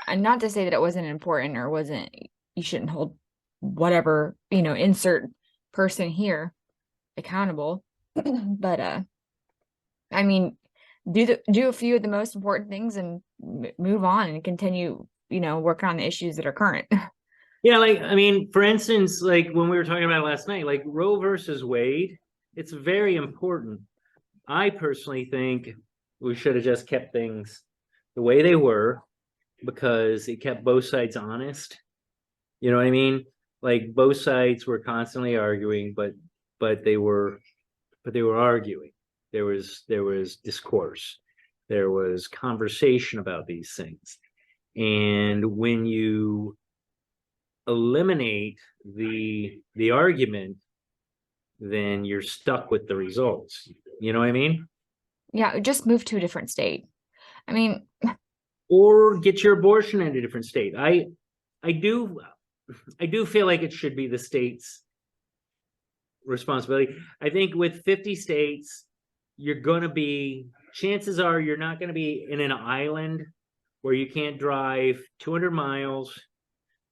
and not to say that it wasn't important or wasn't, you shouldn't hold whatever, you know, insert person here accountable. But I mean, do a few of the most important things and move on and continue, you know, working on the issues that are current. yeah, like, I mean, for instance, like when we were talking about it last night, like Roe versus Wade, it's very important. I personally think we should have just kept things the way they were because it kept both sides honest. You know what I mean? Like both sides were constantly arguing, but they were arguing. There was discourse. There was conversation about these things. And when you eliminate the argument, then you're stuck with the results. You know what I mean? Yeah, just move to a different state. I mean, Or get your abortion in a different state. I do feel like it should be the state's responsibility. I think with 50 states, you're gonna be, chances are you're not gonna be in an island where you can't drive 200 miles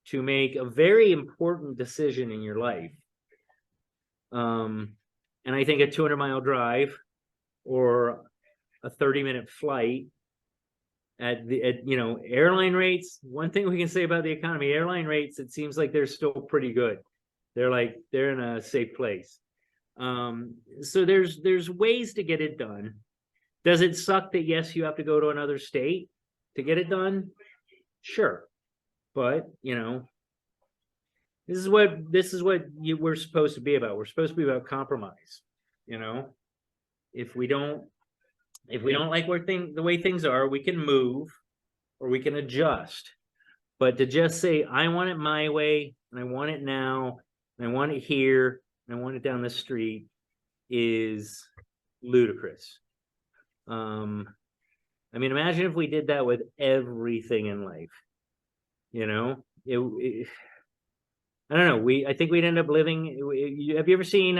to make a very important decision in your life. And I think a 200-mile drive or a 30-minute flight at you know, airline rates. One thing we can say about the economy, airline rates, it seems like they're still pretty good. They're in a safe place. So there's ways to get it done. Does it suck that yes, you have to go to another state to get it done? Sure. But you know, this is what we're supposed to be about. We're supposed to be about compromise. You know, if we don't like the way things are, we can move or we can adjust. But to just say I want it my way and I want it now and I want it here and I want it down the street is ludicrous. I mean, imagine if we did that with everything in life. You know, I don't know. I think we'd end up living. Have you ever seen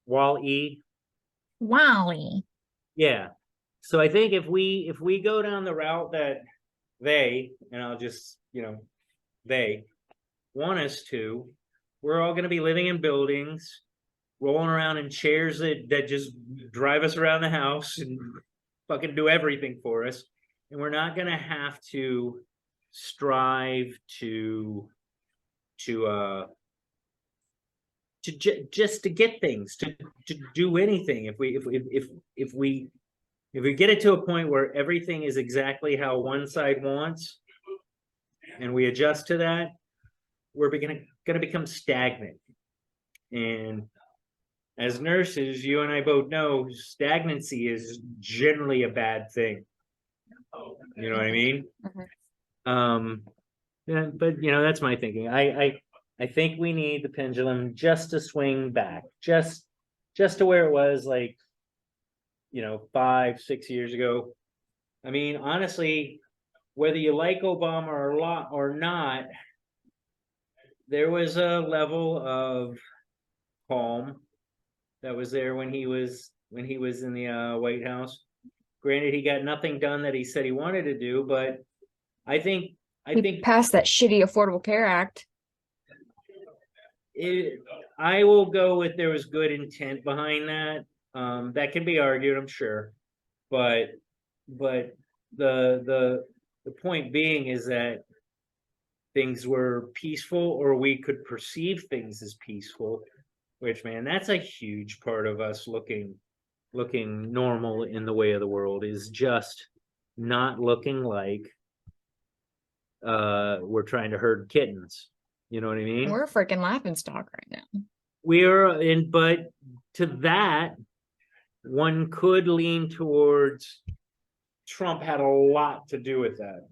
Wall-E? Wally. Yeah. So I think if we go down the route that and I'll just, you know, they want us to, we're all going to be living in buildings, rolling around in chairs that just drive us around the house and fucking do everything for us. And we're not going to have to strive to just to get things, to do anything. If we get it to a point where everything is exactly how one side wants and we adjust to that, we're gonna become stagnant. And as nurses, you and I both know stagnancy is generally a bad thing. You know what I mean? Yeah, but you know, that's my thinking. I think we need the pendulum just to swing back, just to where it was, like, you know, 5-6 years ago. I mean, honestly, whether you like Obama or not, there was a level of calm that was there when he was in the White House. Granted, he got nothing done that he said he wanted to do, but I think passed that shitty Affordable Care Act. I will go with there was good intent behind that. That can be argued, I'm sure, but the point being is that things were peaceful, or we could perceive things as peaceful, which, man, that's a huge part of us looking normal in the way of the world, is just not looking like we're trying to herd kittens. You know what I mean? We're a freaking laughingstock right now. But to that, one could lean towards Trump had a lot to do with that.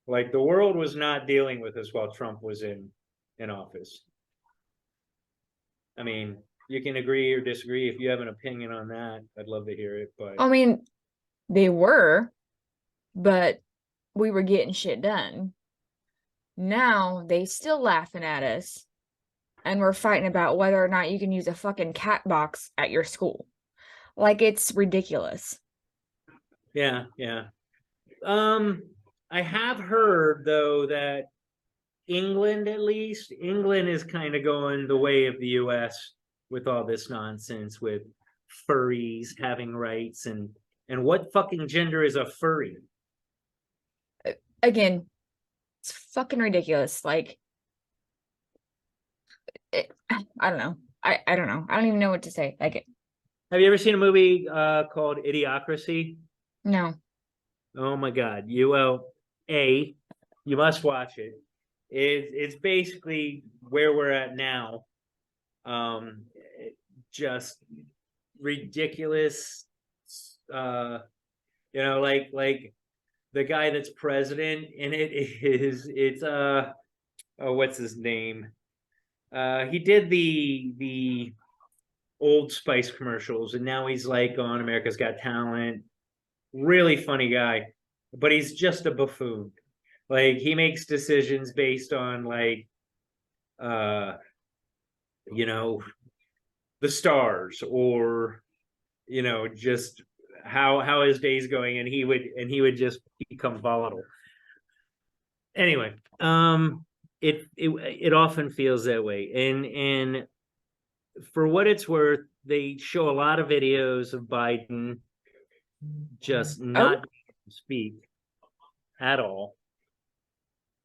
Like, the world was not dealing with us while Trump was in office. I mean, You can agree or disagree. If you have an opinion on that, I'd love to hear it. But I mean, they were, but we were getting shit done. Now they still laughing at us, and we're fighting about whether or not you can use a fucking cat box at your school. Like, it's ridiculous. yeah. I have heard though that England is kind of going the way of the US with all this nonsense with furries having rights and what fucking gender is a furry? Again, it's fucking ridiculous. Like, I don't know. I don't know. I don't even know what to say. Like, Have you ever seen a movie called Idiocracy? no. Oh my God. You must watch it. It's basically where we're at now. Just ridiculous. Like the guy that's president in it's what's his name? He did the Old Spice commercials, and now he's like on America's Got Talent. Really funny guy, but he's just a buffoon. Like, he makes decisions based on like the stars, or just how his day's going, and he would just become volatile. Anyway, it often feels that way, and for what it's worth, they show a lot of videos of Biden just not speak at all,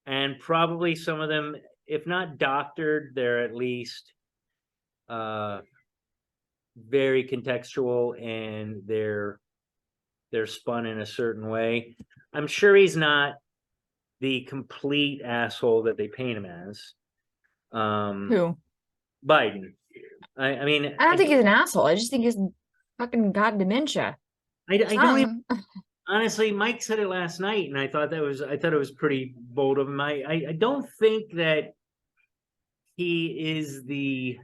and probably some of them, if not doctored, they're at least very contextual, and they're spun in a certain way. I'm sure he's not the complete asshole that they paint him as. Who? Biden. I mean, I don't think he's an asshole. I just think he's fucking got dementia. I don't even, honestly, Mike said it last night, and I thought it was pretty bold of him. I don't think that he is the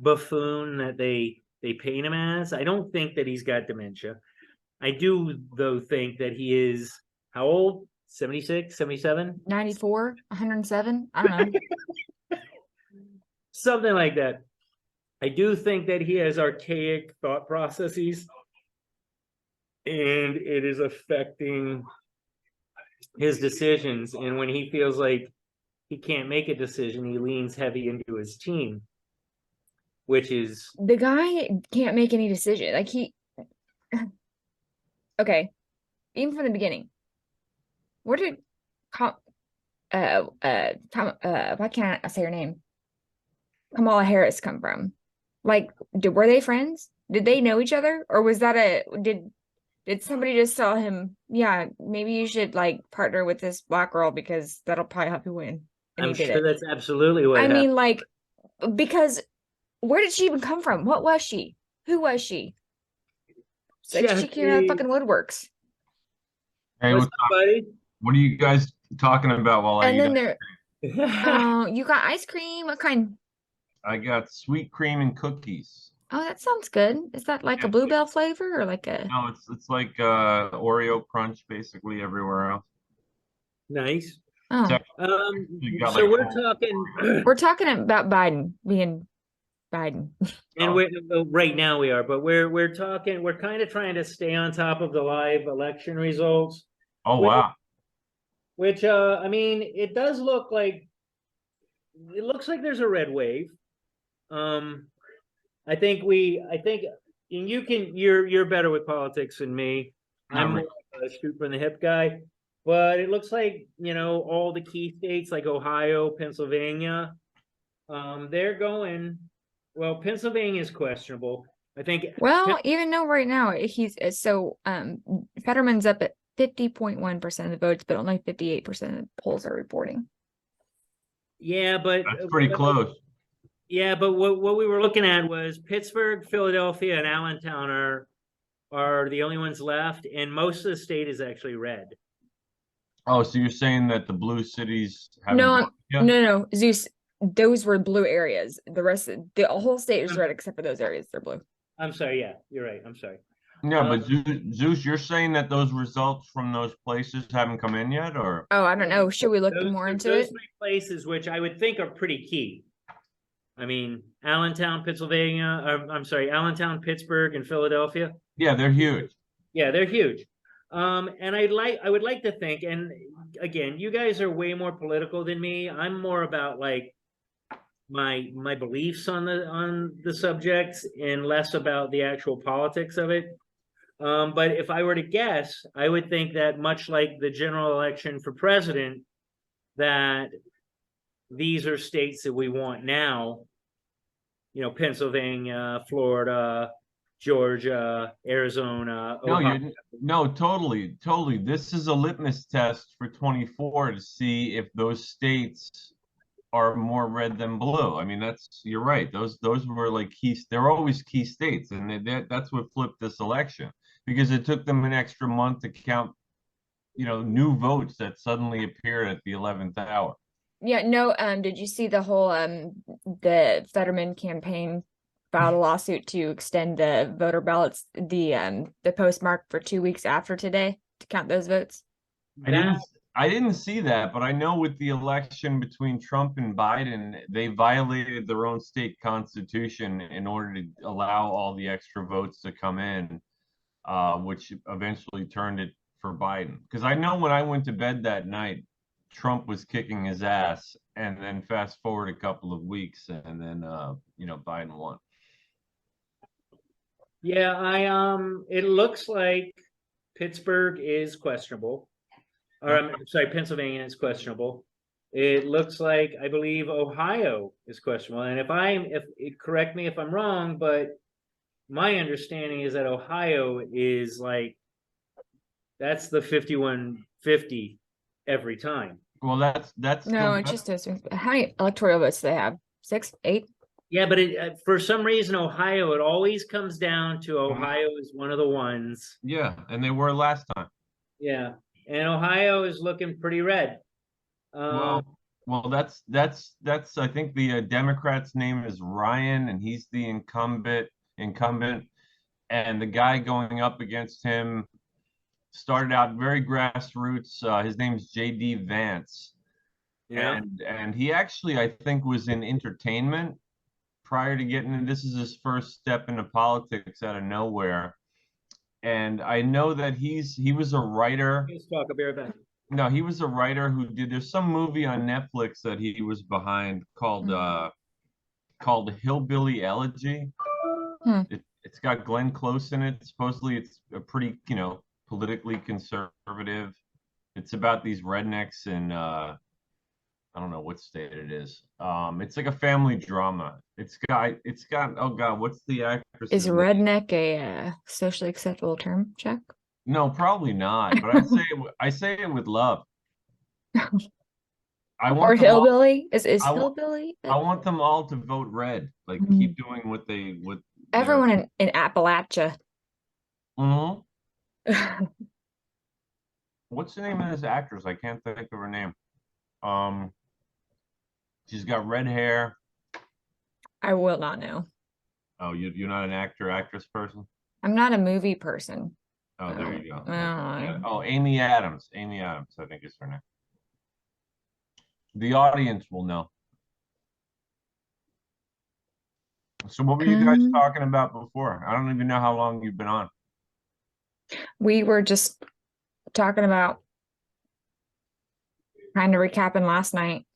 buffoon that they paint him as. I don't think that he's got dementia. I do, though, think that he is, how old? 76, 77? 94, 107? I don't know. Something like that. I do think that he has archaic thought processes, and it is affecting his decisions. And when he feels like he can't make a decision, he leans heavy into his team, which is... The guy can't make any decision. Like, okay, even from the beginning, where did why can't I say her name? Kamala Harris come from? Like, were they friends? Did they know each other? Or was that did somebody just tell him, yeah, maybe you should like partner with this black girl because that'll probably help you win? And I'm sure that's absolutely what happened. I mean, like, because where did she even come from? What was she? Who was she? So she came out of fucking woodworks. Hey, what's up, buddy? What are you guys talking about while I And eat? then there, you got ice cream. What kind? I got sweet cream and cookies. Oh, that sounds good. Is that like a Bluebell flavor or like a? No, it's like Oreo crunch basically everywhere else. Nice. Oh, so like we're talking about Biden being Biden, and right now we are, but we're kind of trying to stay on top of the live election results. Oh wow! Which I mean, it does look like there's a red wave. I think you're better with politics than me. I'm more a shoot from the hip guy, but it looks like all the key states like Ohio, Pennsylvania, they're going. Well, Pennsylvania is questionable. I think. Well, even though right now he's Fetterman's up at 50.1% of the votes, but only 58% of the polls are reporting. Yeah, but that's pretty close. Yeah, but what we were looking at was Pittsburgh, Philadelphia, and Allentown are the only ones left, and most of the state is actually red. Oh, so you're saying that the blue cities haven't No, Zeus. those were blue areas. The rest of the whole state is red except for those areas. They're blue. I'm sorry. Yeah, you're right. I'm sorry. Yeah, but Zeus, you're saying that those results from those places haven't come in yet, or? Oh, I don't know. Should we look more into those it? 3 places, which I would think are pretty key. I mean, Allentown, Pennsylvania. I'm sorry, Allentown, Pittsburgh, and Philadelphia. Yeah, they're huge. Yeah, they're huge. And I would like to think, and again, you guys are way more political than me. I'm more about like my beliefs on the subjects and less about the actual politics of it. But if I were to guess, I would think that much like the general election for president, that these are states that we want now. You know, Pennsylvania, Florida, Georgia, Arizona. No, totally. This is a litmus test for 24 to see if those states are more red than blue. I mean, you're right. Those were like they're always key states, and that's what flipped this election, because it took them an extra month to count, new votes that suddenly appeared at the 11th hour. Yeah, no, did you see the whole the Fetterman campaign filed a lawsuit to extend the voter ballots, the postmark for 2 weeks after today to count those votes? I didn't see that, but I know with the election between Trump and Biden, they violated their own state constitution in order to allow all the extra votes to come in, which eventually turned it for Biden. Because I know when I went to bed that night, Trump was kicking his ass, and then fast forward a couple of weeks, and then Biden won. Yeah, it looks like Pittsburgh is questionable. Or I'm sorry, Pennsylvania is questionable. It looks like, I believe, Ohio is questionable. And correct me if I'm wrong, but my understanding is that Ohio is like, that's the 51-50 every time. Well, that's No, it's just how many electoral votes do they have? 6, 8? Yeah, but for some reason, Ohio, it always comes down to Ohio is one of the ones. Yeah, and they were last time. Yeah, and Ohio is looking pretty red. Well, that's I think the Democrat's name is Ryan, and he's the incumbent, and the guy going up against him started out very grassroots. His name's J.D. Vance. Yeah. And he actually, I think, was in entertainment prior to getting in. This is his first step into politics out of nowhere. And I know that he was a writer. Let's talk about. No, he was a writer who there's some movie on Netflix that he was behind called Hillbilly Elegy. It's got Glenn Close in it. Supposedly it's a pretty, politically conservative. It's about these rednecks in I don't know what state it is. It's like a family drama. It's got oh God, what's the actress? Is redneck a socially acceptable term, Chuck? No, probably not. But I say it with love. I want or hillbilly? Is hillbilly? I want them all to vote red. Like keep doing what everyone in Appalachia. Mm-hmm. What's the name of this actress? I can't think of her name. She's got red hair. I will not know. Oh, you're not an actress person? I'm not a movie person. Oh, there you go. Yeah. Oh, Amy Adams. Amy Adams, I think is her name. The audience will know. So what were you guys talking about before? I don't even know how long you've been on. We were just talking about kind of recapping last night,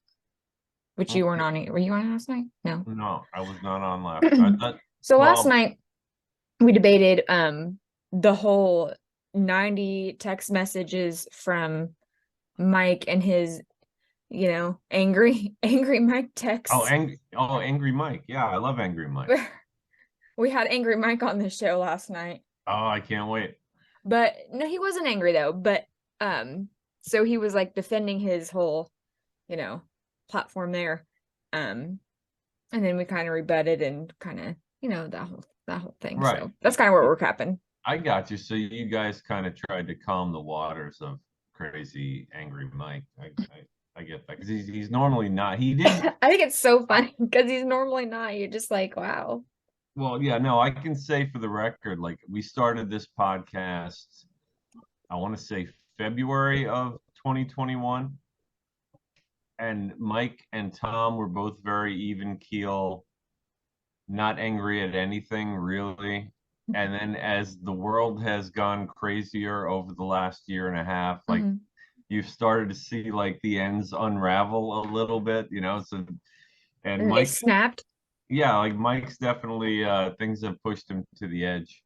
which you weren't on. Were you on last night? No. No, I was not on last night. So last night we debated the whole 90 text messages from Mike and his angry Mike text. Angry Mike. Yeah, I love Angry Mike. We had Angry Mike on the show last night. Oh, I can't wait. But no, he wasn't angry though. But so he was like defending his whole, platform there. And then we kind of rebutted and kind of, that whole thing. Right. So that's kind of what we're capping. I got you. So you guys kind of tried to calm the waters of crazy Angry Mike. I get that because he's normally not. He didn't. I think it's so funny because he's normally not. You're just like, wow. Well, yeah, no, I can say for the record, like we started this podcast, I want to say February of 2021, and Mike and Tom were both very even keel, not angry at anything really. And then as the world has gone crazier over the last year and a half, like Mhm. you've started to see like the ends unravel a little bit, you know. So and And they Mike, snapped. yeah, like Mike's definitely things have pushed him to the edge.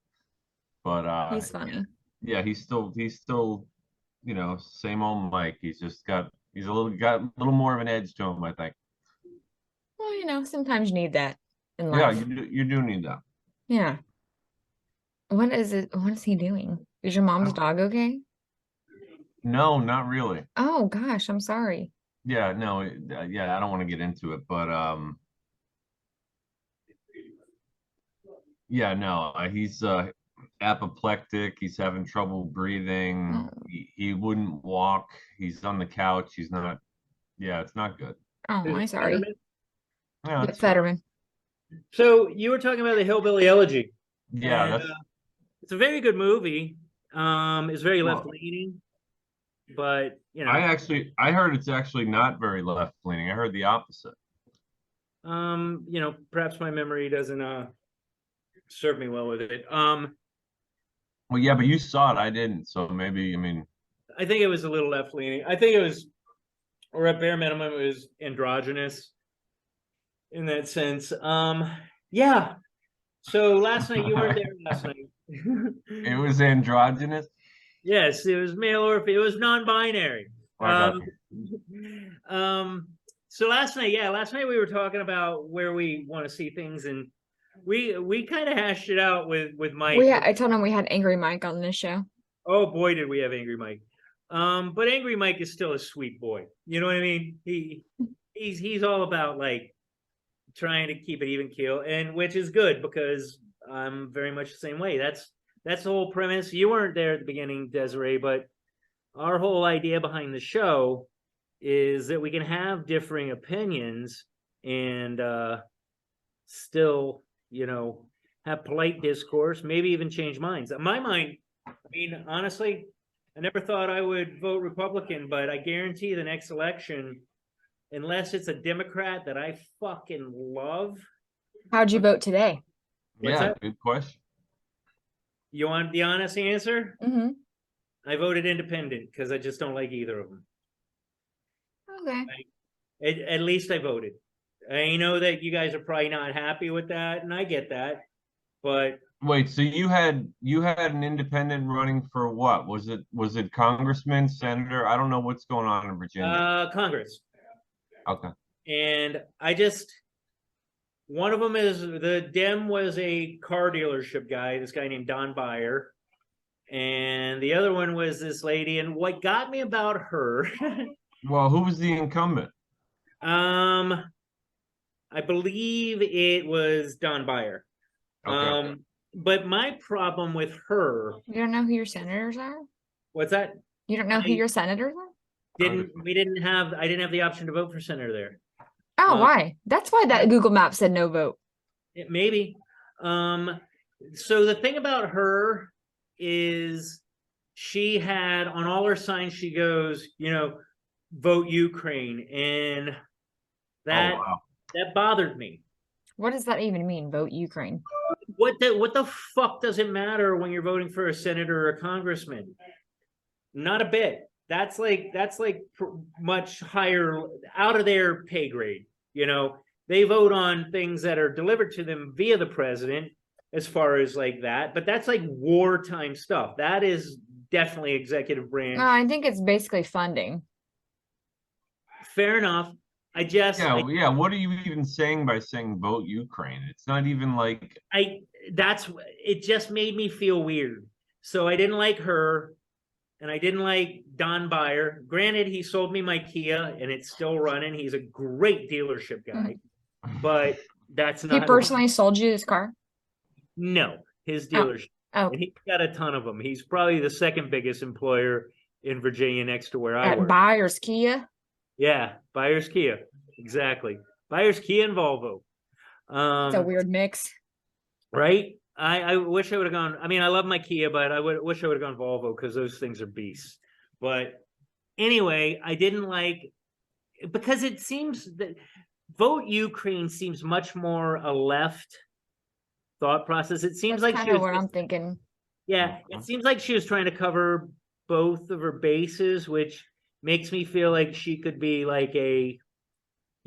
But He's funny. yeah, he's still, you know, same old Mike. He's got a little more of an edge to him, I think. Well, you know, sometimes you need that in Yeah, life. you do need that. Yeah. What is it? What is he doing? Is your mom's dog okay? No, not really. Oh gosh, I'm sorry. Yeah, no, yeah, I don't want to get into it, but yeah, no, he's apoplectic. He's having trouble breathing. Oh, He wouldn't walk. He's on the couch. He's not. Yeah, it's not good. oh, Is I'm it sorry. Fetterman? Yeah, Yeah, it's fine. Fetterman. So you were talking about the Hillbilly Elegy. Yeah, And, that's it's a very good movie. It's very Well- left leaning, but you know, I heard it's actually not very left leaning. I heard the opposite. you know, perhaps my memory doesn't serve me well with it. Well, yeah, but you saw it. I didn't, so maybe I mean, I think it was a little left leaning. I think it was, or at bare minimum, it was androgynous in that sense. Yeah. So last night you weren't there last night. it was androgynous. Yes, it was male or it was non-binary. I got So last night we were talking about where we want to see things, and we kind of hashed it out with Mike. I told him we had Angry Mike on this show. Oh boy, did we have Angry Mike. But Angry Mike is still a sweet boy. You know what I mean? He's all about like trying to keep it even keel, and which is good because I'm very much the same way. That's the whole premise. You weren't there at the beginning, Desiree, but our whole idea behind the show is that we can have differing opinions and still, you know, have polite discourse, maybe even change minds. In my mind, I mean, honestly, I never thought I would vote Republican, but I guarantee the next election, unless it's a Democrat that I fucking love. How'd you vote today? What's Yeah, that? good question. You want the honest answer? Mm-hmm. I voted independent because I just don't like either of them. Okay. At least I voted. I know that you guys are probably not happy with that, and I get that. But Wait, so you had an independent running for what? Was it congressman, senator? I don't know what's going on in Virginia. Congress. Okay. And I just, one of them is the Dem was a car dealership guy, this guy named Don Byer. And the other one was this lady. And what got me about her, Well, who was the incumbent? I believe it was Don Byer. Okay. But my problem with her, You don't know who your senators are? what's that? You don't know who I- your senators are? I didn't have the option to vote for senator there. Oh, why? That's why that Google map said no vote. Maybe. So the thing about her is she had on all her signs, she goes, you know, vote Ukraine. And that Oh, wow. that bothered me. What does that even mean? Vote Ukraine. What the fuck does it matter when you're voting for a senator or a congressman? Not a bit. That's like much higher out of their pay grade. You know, they vote on things that are delivered to them via the president as far as like that, but that's like wartime stuff. That is definitely executive branch. No, I think it's basically funding. Fair enough. Yeah. What are you even saying by saying vote Ukraine? It's not even like. It just made me feel weird. So I didn't like her. And I didn't like Don Byer. Granted, he sold me my Kia and it's still running. He's a great dealership guy, but that's not. He personally sold you this car? No, his dealership. Oh, And he's got a ton of them. He's probably the second biggest employer in Virginia next to where I at work. Buyers Kia? Yeah, buyer's Kia. Exactly. Buyer's Kia and Volvo. It's a weird mix. Right? I wish I would have gone. I mean, I love my Kia, but I wish I would have gone Volvo because those things are beasts. But anyway, I didn't like because it seems that Vote Ukraine seems much more a left thought process. It seems That's like kind of what I'm thinking. yeah, it seems like she was trying to cover both of her bases, which makes me feel like she could be like a,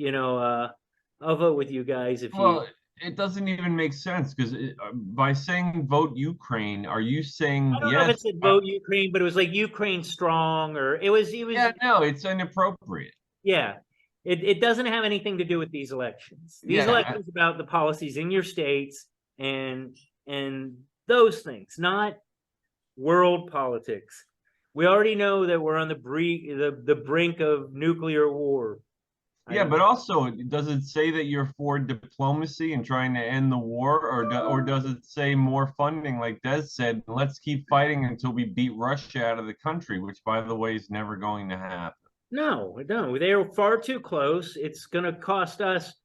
I'll vote with you guys if you. Well, it doesn't even make sense because by saying vote Ukraine, are you saying I don't know if yes? it said vote Ukraine, but it was like Ukraine strong, or it was. Yeah, no, it's inappropriate. Yeah, it doesn't have anything to do with these elections. These elections about the policies in your states and those things, not world politics. We already know that we're on the brink of nuclear war. Yeah, but also, does it say that you're for diplomacy and trying to end the war, or does it say more funding, like Des said, let's keep fighting until we beat Russia out of the country, which, by the way, is never going to happen. No, they are far too close. It's going to cost us.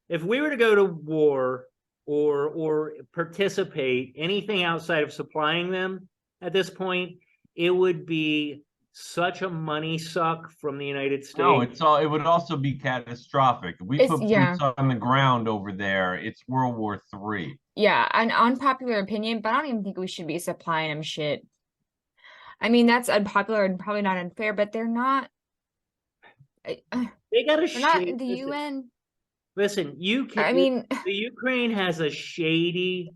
If we were to go to war or participate anything outside of supplying them at this point, it would be such a money suck from the United States. No, it would also be catastrophic. If we put boots on the ground over there, it's World War III. Yeah, an unpopular opinion, but I don't even think we should be supplying them shit. I mean, that's unpopular and probably not unfair, but they're not. They got They're not in the UN. Listen, I mean, the Ukraine has a shady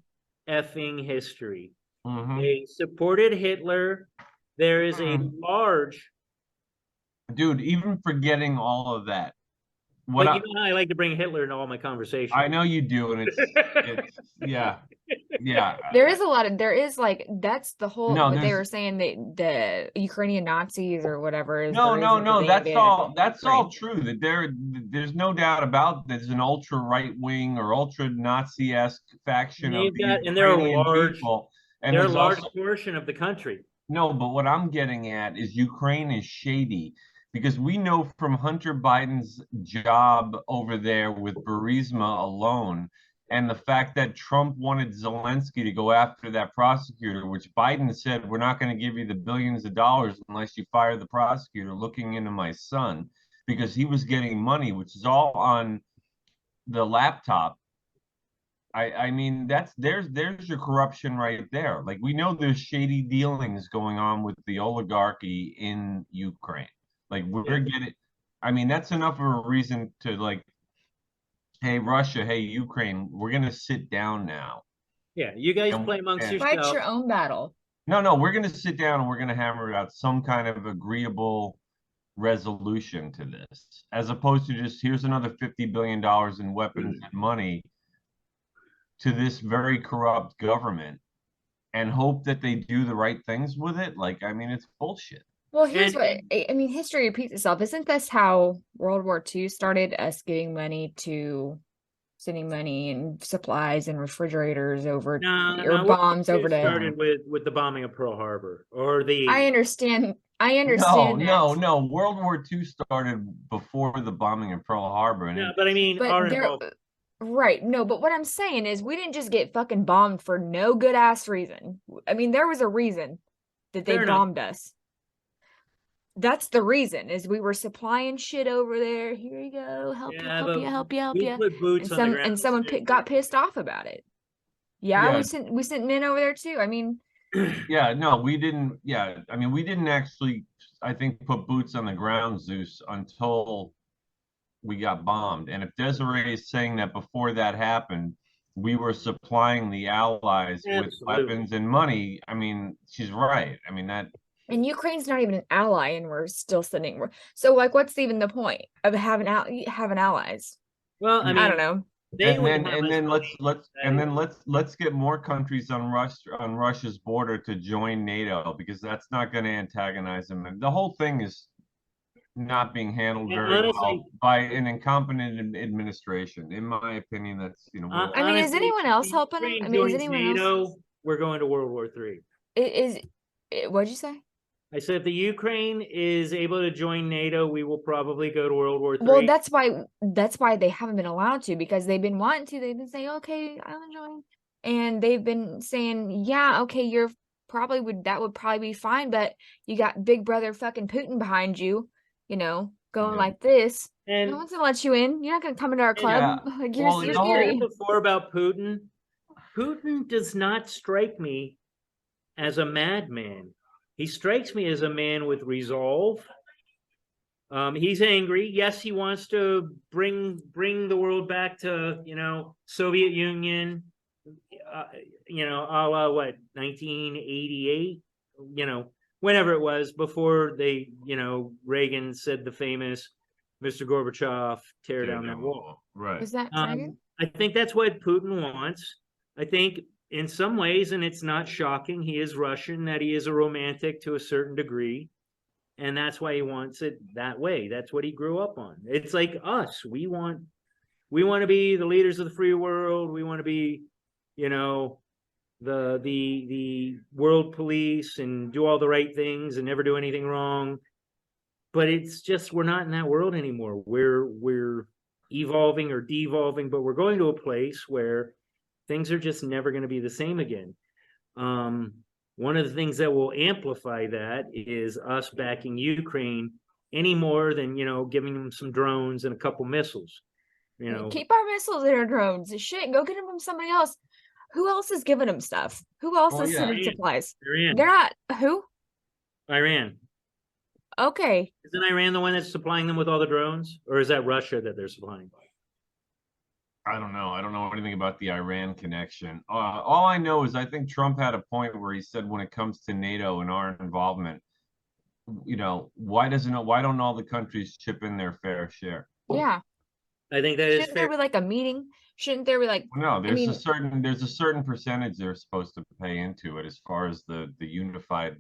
effing history. They supported Hitler. There is a large. Dude, even forgetting all of that. But you know how I like to bring Hitler into all my conversations. I know you do, and it's yeah. There is a lot of that's the whole no, what they were saying, the Ukrainian Nazis or whatever is no, that's all true. That there's no doubt about there's an ultra right wing or ultra Nazi-esque faction of the Ukrainian people, and they're a large portion of the country. No, but what I'm getting at is Ukraine is shady because we know from Hunter Biden's job over there with Burisma alone, and the fact that Trump wanted Zelensky to go after that prosecutor, which Biden said, we're not going to give you the billions of dollars unless you fire the prosecutor, looking into my son, because he was getting money, which is all on the laptop. I mean, there's your corruption right there. Like, we know there's shady dealings going on with the oligarchy in Ukraine. Like, we're getting, I mean, that's enough of a reason to, like, hey, Russia, hey, Ukraine, we're going to sit down now. Yeah, you guys play amongst yourselves. Fight your own battle. No, we're going to sit down and we're going to hammer out some kind of agreeable resolution to this, as opposed to just, here's another $50 billion in weapons and money to this very corrupt government and hope that they do the right things with it. Like, I mean, it's bullshit. Well, here's what I mean. History repeats itself. Isn't this how World War II started? Us sending money and supplies and refrigerators over bombs over to. Started with the bombing of Pearl Harbor or the. I understand. No. World War II started before the bombing of Pearl Harbor. Yeah, but I mean, right. No, but what I'm saying is we didn't just get fucking bombed for no good ass reason. I mean, there was a reason that they bombed us. That's the reason, is we were supplying shit over there. Here you go. Help you. And someone got pissed off about it. Yeah, we sent men over there too. I mean, yeah, no, we didn't. Yeah, I mean, we didn't actually, I think, put boots on the ground, Zeus, until we got bombed. And if Desiree is saying that before that happened, we were supplying the allies with weapons and money, I mean, she's right. I mean, that. And Ukraine's not even an ally, and we're still sending. So, like, what's even the point of having allies? Well, I mean, I don't know. Let's get more countries on Russia's border to join NATO, because that's not going to antagonize them. And the whole thing is not being handled very well by an incompetent administration. In my opinion, that's I mean, is anyone else helping them? I mean, is anyone NATO, else? We're going to World War III. What'd you say? I said if the Ukraine is able to join NATO, we will probably go to World War III. Well, that's why they haven't been allowed to, because they've been wanting to. They've been saying, okay, I'll join. And they've been saying, yeah, okay, that would probably be fine, but you got big brother fucking Putin behind you, going like this. And No one's gonna let you in. You're not gonna come into our club. Yeah. Like, Well, you're the whole- scary. before about Putin, Putin does not strike me as a madman. He strikes me as a man with resolve. He's angry. Yes, he wants to bring the world back to, Soviet Union, a la what, 1988, whenever it was, before they, Reagan said the famous, Mr. Gorbachev, tear down that wall. Right. Was that Reagan? I think that's what Putin wants. I think in some ways, and it's not shocking, he is Russian, that he is a romantic to a certain degree. And that's why he wants it that way. That's what he grew up on. It's like us. We want to be the leaders of the free world. We want to be, the world police and do all the right things and never do anything wrong. But it's just, we're not in that world anymore. We're evolving or devolving, but we're going to a place where things are just never going to be the same again. One of the things that will amplify that is us backing Ukraine any more than, giving them some drones and a couple missiles. Keep our missiles and our drones. Shit, go get them from somebody else. Who else is giving them stuff? Who else is sending supplies? Iran. They're not. Who? Iran. Okay. Isn't Iran the one that's supplying them with all the drones? Or is that Russia that they're supplying? I don't know. I don't know anything about the Iran connection. All I know is I think Trump had a point where he said when it comes to NATO and our involvement, why don't all the countries chip in their fair share? Yeah. I think that is Shouldn't there fair. be like a meeting? Shouldn't there be like? No, there's a certain percentage they're supposed to pay into it as far as the unified,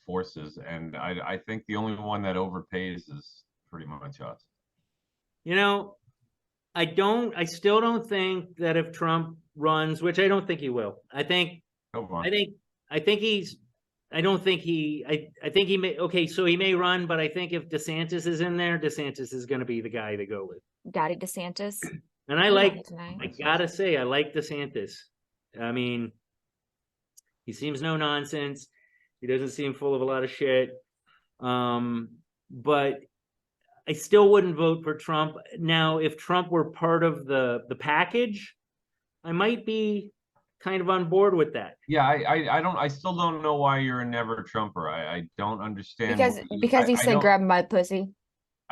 forces. And I think the only one that overpays is pretty much us. I still don't think that if Trump runs, which I don't think he will. I think he may, okay, so he may run, but I think if DeSantis is in there, DeSantis is going to be the guy to go with. Daddy DeSantis. And I gotta say, I like DeSantis. I mean, he seems no nonsense. He doesn't seem full of a lot of shit. But I still wouldn't vote for Trump. Now, if Trump were part of the package, I might be kind of on board with that. Yeah, I still don't know why you're a never Trumper. I don't understand. Because he said grab him by the pussy.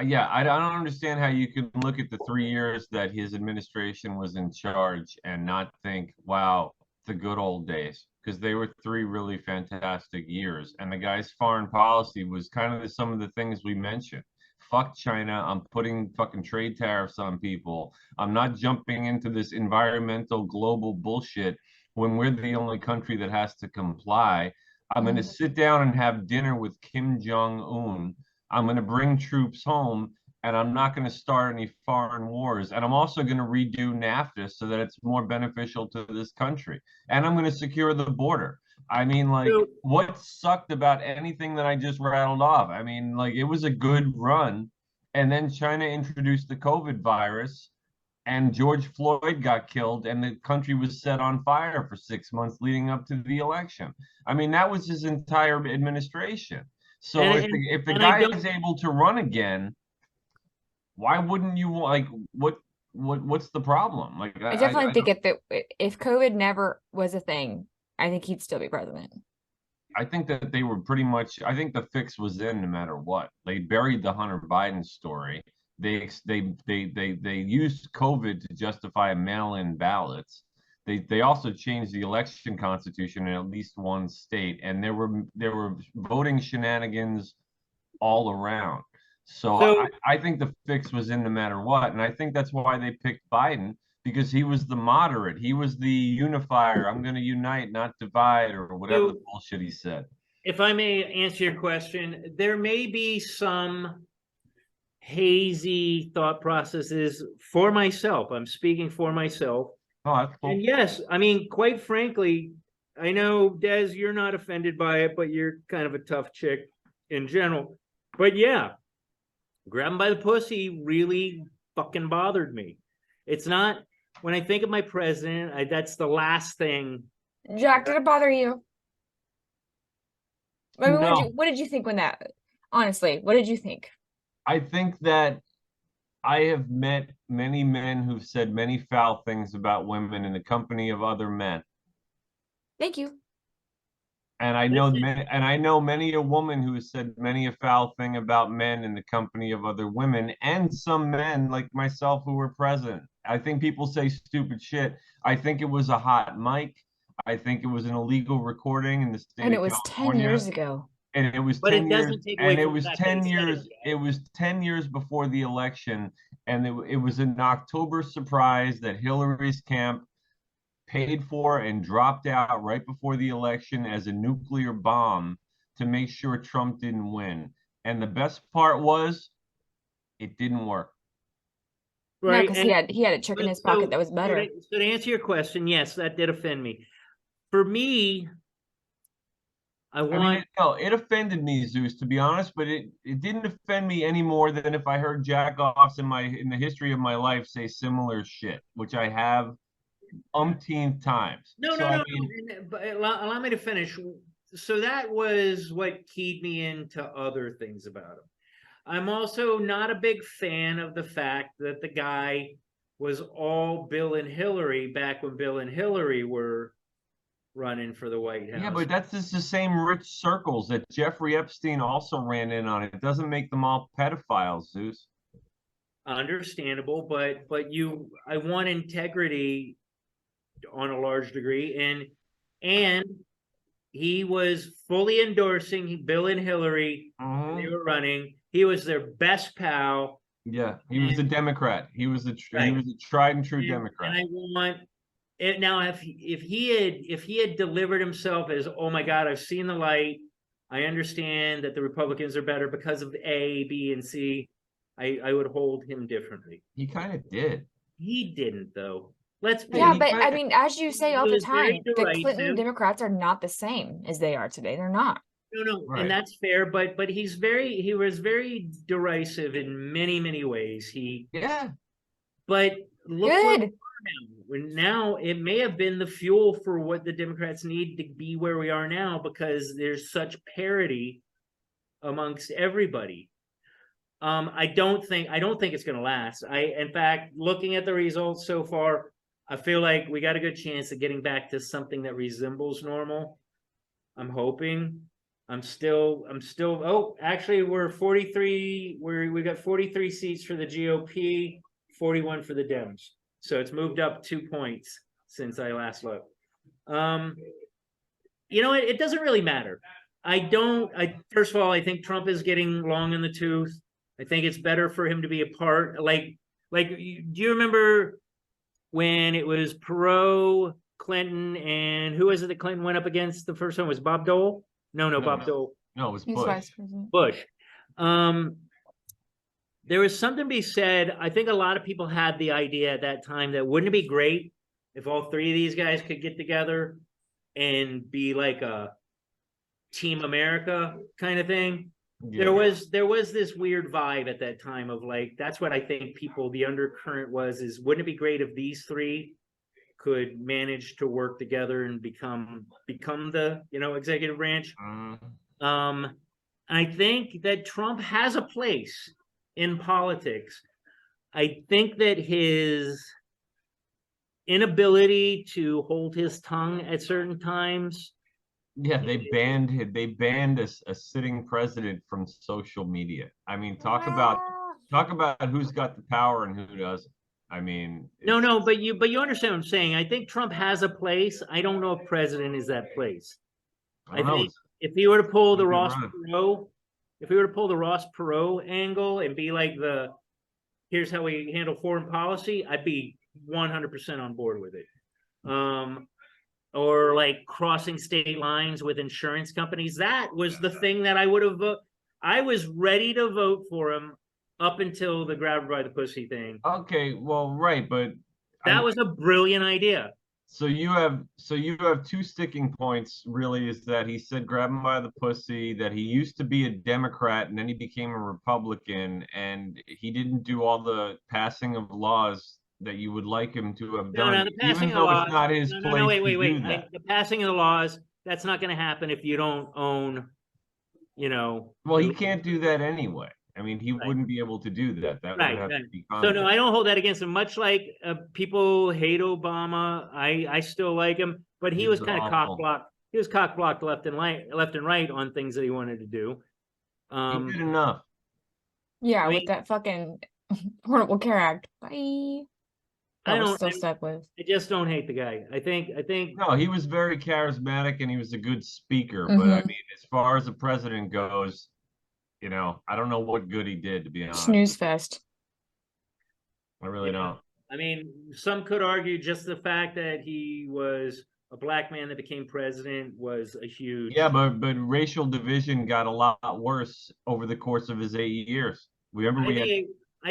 Yeah, I don't understand how you can look at the 3 years that his administration was in charge and not think, wow, the good old days, because they were 3 really fantastic years. And the guy's foreign policy was kind of some of the things we mentioned. Fuck China. I'm putting fucking trade tariffs on people. I'm not jumping into this environmental global bullshit when we're the only country that has to comply. I'm going to sit down and have dinner with Kim Jong-un. I'm going to bring troops home, and I'm not going to start any foreign wars. And I'm also going to redo NAFTA so that it's more beneficial to this country. And I'm going to secure the border. I mean, what sucked about anything that I just rattled off? I mean, it was a good run. And then China introduced the COVID virus, and George Floyd got killed, and the country was set on fire for 6 months leading up to the election. I mean, that was his entire administration. So if the guy is able to run again, why wouldn't you what's the problem? I definitely think if COVID never was a thing, I think he'd still be president. I think that they were pretty much. I think the fix was in no matter what. They buried the Hunter Biden story. They used COVID to justify mail-in ballots. They also changed the election constitution in at least one state, and there were voting shenanigans all around. So I think the fix was in no matter what, and I think that's why they picked Biden, because he was the moderate, he was the unifier. I'm going to unite, not divide, or whatever the bullshit he said. If I may answer your question, there may be some hazy thought processes for myself. I'm speaking for myself. Oh, that's cool. And yes, I mean, quite frankly, I know, Des, you're not offended by it, but you're kind of a tough chick. in general. But yeah, grab him by the pussy really fucking bothered me. It's not, when I think of my president, that's the last thing. Jack, did it bother you? I mean, No. what did you think when that, honestly, what did you think? I think that I have met many men who've said many foul things about women in the company of other men. Thank you. And I know many a woman who has said many a foul thing about men in the company of other women, and some men like myself who were present. I think people say stupid shit. I think it was a hot mic. I think it was an illegal recording in the state And it of was 10 California. years ago. And it was But 10 it years, doesn't take away and it from the was fact that he 10 said it, years, right? it was 10 years before the election, and it was an October surprise that Hillary's camp paid for and dropped out right before the election as a nuclear bomb to make sure Trump didn't win. And the best part was, it didn't work. No, Right. because he had a trick in his pocket that was better. So to answer your question, yes, that did offend me. For me, I want. It offended me, Zeus, to be honest, but it didn't offend me any more than if I heard jack-offs in the history of my life say similar shit, which I have umpteen times. But allow me to finish. So that was what keyed me into other things about him. I'm also not a big fan of the fact that the guy was all Bill and Hillary back when Bill and Hillary were running for the White House. Yeah, but that's just the same rich circles that Jeffrey Epstein also ran in on. It doesn't make them all pedophiles, Zeus. Understandable, but I want integrity on a large degree, and he was fully endorsing Bill and Hillary. They were running. He was their best pal. Yeah, he was a Democrat. He was a tried and true Democrat. And I want it now. If he had delivered himself as, oh my God, I've seen the light. I understand that the Republicans are better because of A, B, and C. I would hold him differently. He kind of did. He didn't, though. But I mean, as you say all the time, the Clinton Democrats are not the same as they are today. They're not. No, right. And that's fair. But he was very derisive in many ways. But look good. Now it may have been the fuel for what the Democrats need to be where we are now, because there's such parity amongst everybody. I don't think it's going to last. In fact, looking at the results so far, I feel like we got a good chance of getting back to something that resembles normal. I'm hoping. I'm still. Oh, actually, we're 43. We got 43 seats for the GOP, 41 for the Dems. So it's moved up 2 points since I last looked. It doesn't really matter. First of all, I think Trump is getting long in the tooth. I think it's better for him to be a part. Do you remember when it was Perot, Clinton, and who was it that Clinton went up against the first one? Was Bob Dole? No, Bob Dole. No, it was Bush. Bush. There was something to be said. I think a lot of people had the idea at that time that wouldn't it be great if all three of these guys could get together and be like a Team America kind of thing. Yeah. There was this weird vibe at that time of that's what I think the undercurrent is wouldn't it be great if these three could manage to work together and become the executive branch. I think that Trump has a place in politics. I think that his inability to hold his tongue at certain times. Yeah, they banned a sitting president from social media. I mean, talk about who's got the power and who doesn't. I mean, but you understand what I'm saying. I think Trump has a place. I don't know if president is that place. I think if he were to pull the Ross Perot angle and be like here's how we handle foreign policy, I'd be 100% on board with it. Or crossing state lines with insurance companies. That was the thing that I would have voted. I was ready to vote for him up until the grab by the pussy thing. Okay, well, right, but that was a brilliant idea. So you have two sticking points really, is that he said grab him by the pussy, that he used to be a Democrat and then he became a Republican, and he didn't do all the passing of laws that you would like him to have No, done, the passing even of though laws. it's not his No, place wait, to wait, do wait. that. The passing of the laws, that's not going to happen if you don't own, you know. Well, he can't do that anyway. I mean, he Right. wouldn't be able to do that. That would Right, have right. to be So no, Congress. I don't hold that against him. Much like people hate Obama, I still like him, but he was kind of cock blocked. He was cock blocked left and right on things that he wanted to do. He did enough. Yeah, I with mean- that fucking Affordable Care Act. Bye. That we're still stuck with. I just don't hate the guy. I think No, he was very charismatic and he was a good speaker. But I mean, as far as the president goes, you know, I don't know what good he did, to be honest. Snooze fest. I really don't. I mean, some could argue just the fact that he was a black man that became president was a huge. Yeah, but racial division got a lot worse over the course of his 8 years. Remember I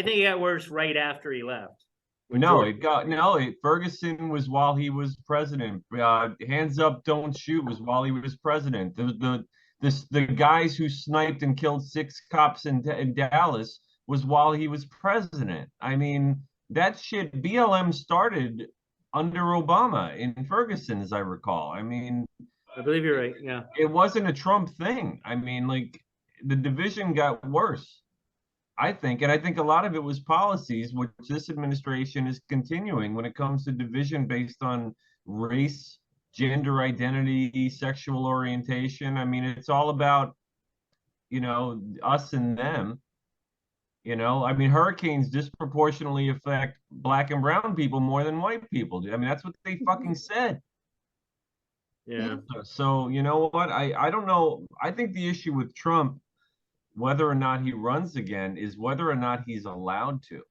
think it got worse right after he left. Ferguson was while he was president. Hands up, don't shoot was while he was president. The guys who sniped and killed 6 cops in Dallas was while he was president. I mean, that shit, BLM started under Obama in Ferguson, as I recall. I mean, I believe you're right. Yeah, it wasn't a Trump thing. I mean, like, the division got worse, I think, and I think a lot of it was policies, which this administration is continuing when it comes to division based on race, gender identity, sexual orientation. I mean, it's all about, you know, us and them. You know, I mean, hurricanes disproportionately affect black and brown people more than white people do. I mean, that's what they fucking said. yeah. So, you know what? I don't know. I think the issue with Trump, whether or not he runs again, is whether or not he's allowed to.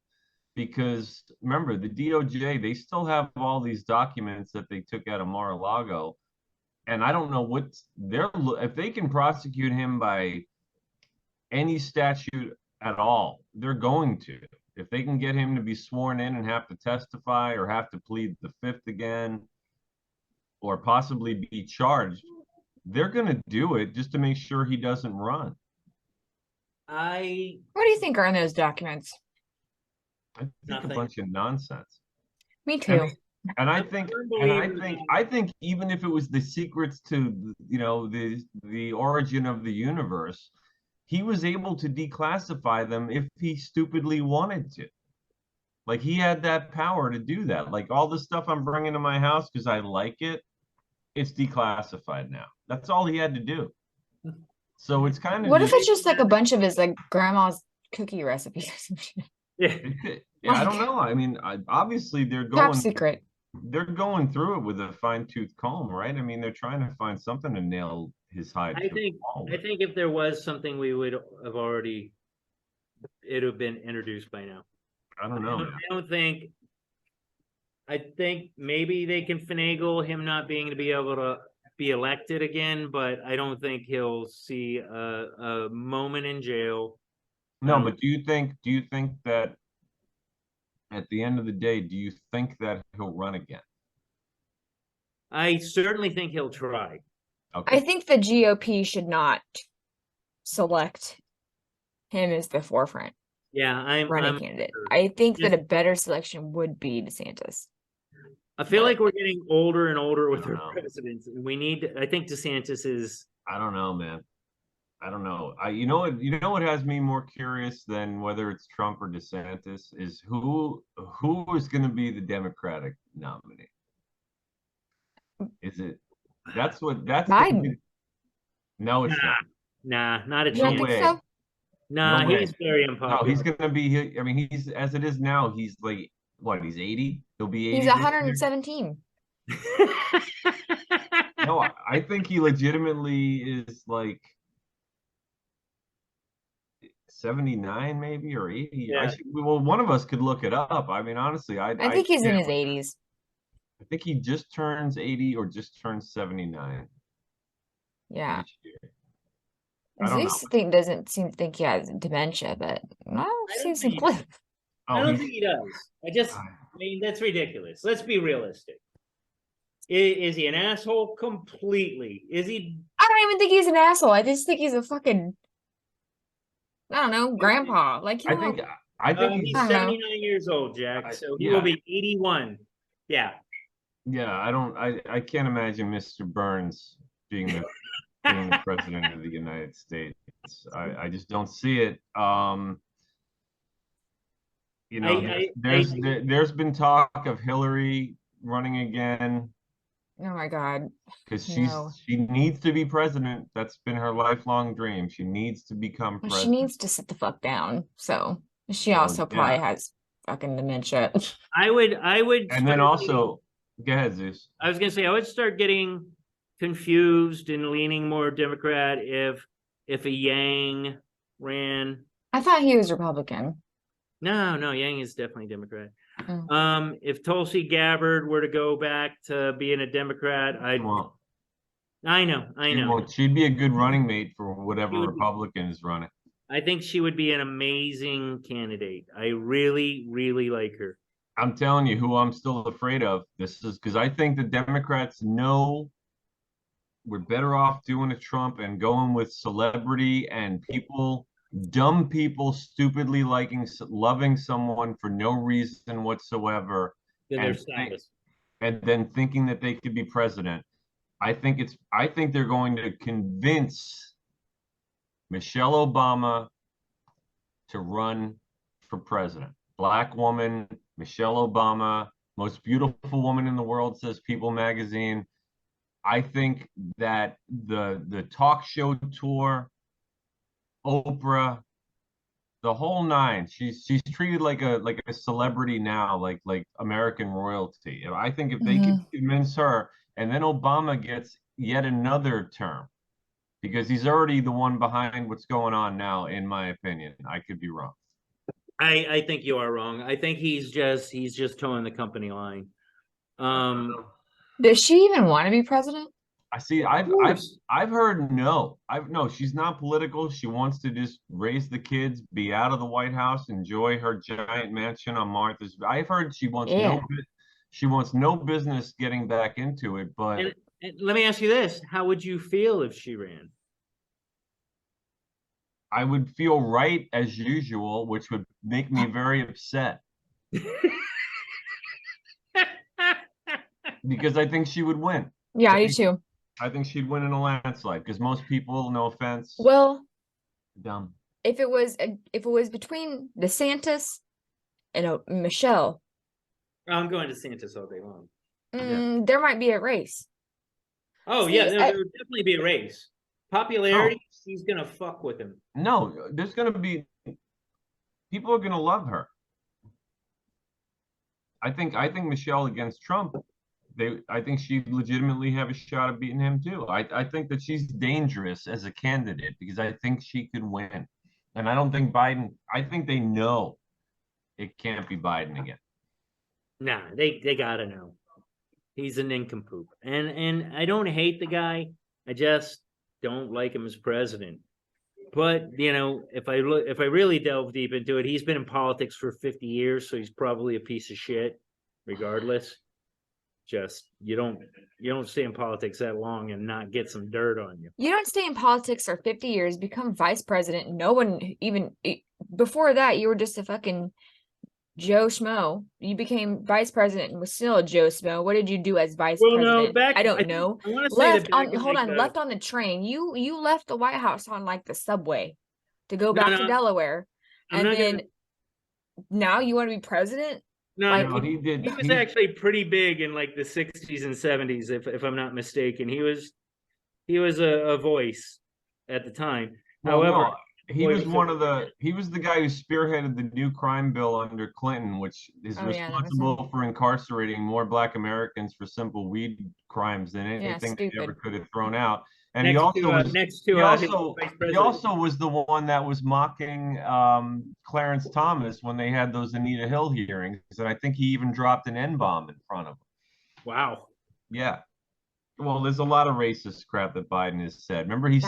Because remember, the DOJ, they still have all these documents that they took out of Mar-a-Lago. And I don't know what if they can prosecute him by any statute at all, they're going to. If they can get him to be sworn in and have to testify or have to plead the fifth again, or possibly be charged, they're going to do it just to make sure he doesn't run. What do you think are in those documents? I think Nothing. a bunch of nonsense. Me too. And I think even if it was the secrets to, you know, the origin of the universe, he was able to declassify them if he stupidly wanted to. Like, he had that power to do that. Like, all the stuff I'm bringing to my house because I like it, it's declassified now. That's all he had to do. So it's kind of. What if it's just like a bunch of his like grandma's cookie recipes or some shit? Yeah. I don't know. I mean, obviously they're Top secret. They're going through it with a fine-tooth comb, right? I mean, they're trying to find something to nail his hide. I think if there was something, we would have already, it would have been introduced by now. I don't know. I think maybe they can finagle him not being to be able to be elected again, but I don't think he'll see a moment in jail. No, but do you think that at the end of the day, do you think that he'll run again? I certainly think he'll try. I think the GOP should not select him as the forefront Yeah, running candidate. I think that a better selection would be DeSantis. I feel like we're getting older and older with our know. presidents. I think DeSantis is. I don't know, man. I don't know. You know what has me more curious than whether it's Trump or DeSantis is who is going to be the Democratic nominee. Is it? That's Biden. No, it's not. Not a You don't chance. think so? Nah, No way. he's very unpopular. No, he's going to be. I mean, he's as it is now. He's like what? He's 80. He'll be 80. He's 117. No, I think he legitimately is like 79 maybe or 80. Yeah. Well, one of us could look it up. I mean, honestly, I think he's in his 80s. I think he just turns 80 or just turns 79 Yeah. this year. I don't Zeus know. doesn't seem to think he has dementia, but well, I seems don't to think- clip. I Oh, don't he's- think he does. I mean, that's ridiculous. Let's be realistic. Is he an asshole? Completely. Is he? I don't even think he's an asshole. I just think he's a fucking, I don't know, grandpa. Like, you I know, think I think He's I don't know. 79 years old, Jack. I- So he yeah. will be 81. Yeah. Yeah, I can't imagine Mr. Burns being the president of the United States. I just don't see it. You know, there's been talk of Hillary running again oh my God. because No. she needs to be president. That's been her lifelong dream. She needs to become Well, she president. needs to sit the fuck down. So she Well, also probably yeah. has fucking dementia. I would And then start also, go ahead, Zeus. I was gonna say I would start getting confused and leaning more Democrat if a Yang ran. I thought he was Republican. No, Yang is definitely Democrat. Oh. If Tulsi Gabbard were to go back to being a Democrat, Well, I know. she'd be a good running mate for whatever She would be. Republican is running. I think she would be an amazing candidate. I really, really like her. I'm telling you who I'm still afraid of. This is because I think the Democrats know we're better off doing a Trump and going with celebrity and people, dumb people, stupidly loving someone for no reason whatsoever, Then they're and status. and then thinking that they could be president. I think they're going to convince Michelle Obama to run for president. Black woman, Michelle Obama, most beautiful woman in the world, says People magazine. I think that the talk show tour, Oprah, the whole nine, she's treated like a celebrity now, like American royalty. I think if they could convince her, and then Obama gets yet another term, because he's already the one behind what's going on now, in my opinion. I could be wrong. I think you are wrong. I think he's just towing the company line. Does she even want to be president? I see. I've heard no. No. She's not political. She wants to just raise the kids, be out of the White House, enjoy her giant mansion on Martha's. I've heard she wants no business getting back into it. But and let me ask you this: how would you feel if she ran? I would feel right as usual, which would make me very upset. Because I think she would win. Yeah, I do too. I think she'd win in a landslide because most people, no offense, Well, dumb. if it was between DeSantis and Michelle, I'm going to DeSantis all day long. there might be a race. Oh, See, yeah, there would definitely be a race. Popularity, she's gonna fuck with him. No, there's gonna be people are gonna love her. I think Michelle against Trump, I think she'd legitimately have a shot at beating him too. I think that she's dangerous as a candidate because I think she could win. And I don't think Biden, I think they know it can't be Biden again. Nah, they gotta know. He's a nincompoop. And I don't hate the guy. I just don't like him as president. But if I really delve deep into it, he's been in politics for 50 years, so he's probably a piece of shit, regardless. Just you don't stay in politics that long and not get some dirt on you. You don't stay in politics for 50 years, become vice president. No one even before that, you were just a fucking Joe Schmo. You became vice president and was still a Joe Schmo. What did you do as vice president? No, I don't know. I want to say Left on the train. You left the White House on like the subway to go back to Delaware, and then now you want to be president. No, he did. He was actually pretty big in like the 60s and 70s, if I'm not mistaken. He was a voice at the time. Well, However, no, he was the guy who spearheaded the new crime bill under Clinton, which is responsible for incarcerating more Black Americans for simple weed crimes than anything they ever could have thrown out. And he also was the one that was mocking Clarence Thomas when they had those Anita Hill hearings, and I think he even dropped an N-bomb in front of him. Wow. Yeah. Well, there's a lot of racist crap that Biden has said. Remember he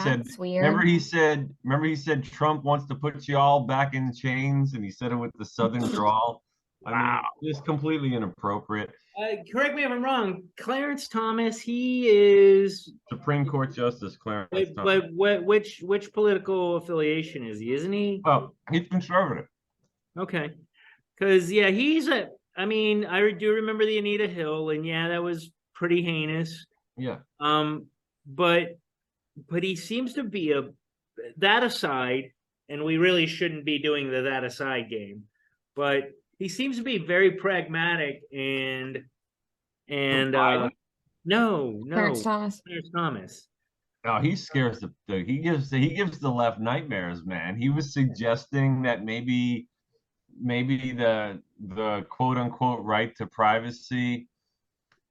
said Trump wants to put you all back in chains, and he said it with the Southern drawl. I mean, it's completely inappropriate. Correct me if I'm wrong. Clarence Thomas, he is. Supreme Court Justice Clarence Thomas. But which political affiliation is he? Isn't he? Oh, he's conservative. Okay, because yeah, I mean, I do remember the Anita Hill, and yeah, that was pretty heinous. Yeah. But he seems to be that aside, and we really shouldn't be doing that aside game, but he seems to be very pragmatic and no, Clarence Thomas. Clarence Thomas. Oh, he scares he gives the left nightmares, man. He was suggesting that maybe the quote unquote right to privacy,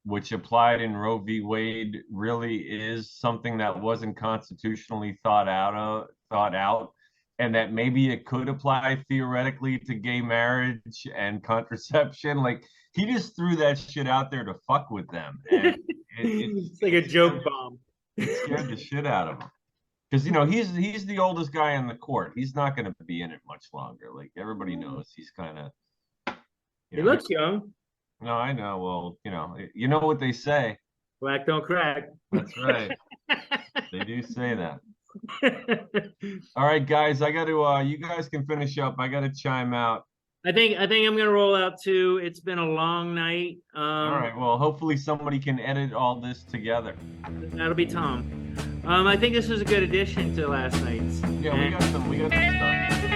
which applied in Roe v. Wade, really is something that wasn't constitutionally thought out, and that maybe it could apply theoretically to gay marriage and contraception. Like, he just threw that shit out there to fuck with them. And it's like a joke bomb. It scared the shit out of him. Because, he's the oldest guy on the court. He's not going to be in it much longer. Like, everybody knows he's kind of... He looks young. No, I know. Well, you know what they say. Black don't crack. That's right. They do say that. All right, guys, I got to you guys can finish up. I got to chime out. I think I'm gonna roll out too. It's been a long night. All right, well, hopefully somebody can edit all this together. That'll be Tom. I think this was a good addition to last night's. Yeah, we got some stuff.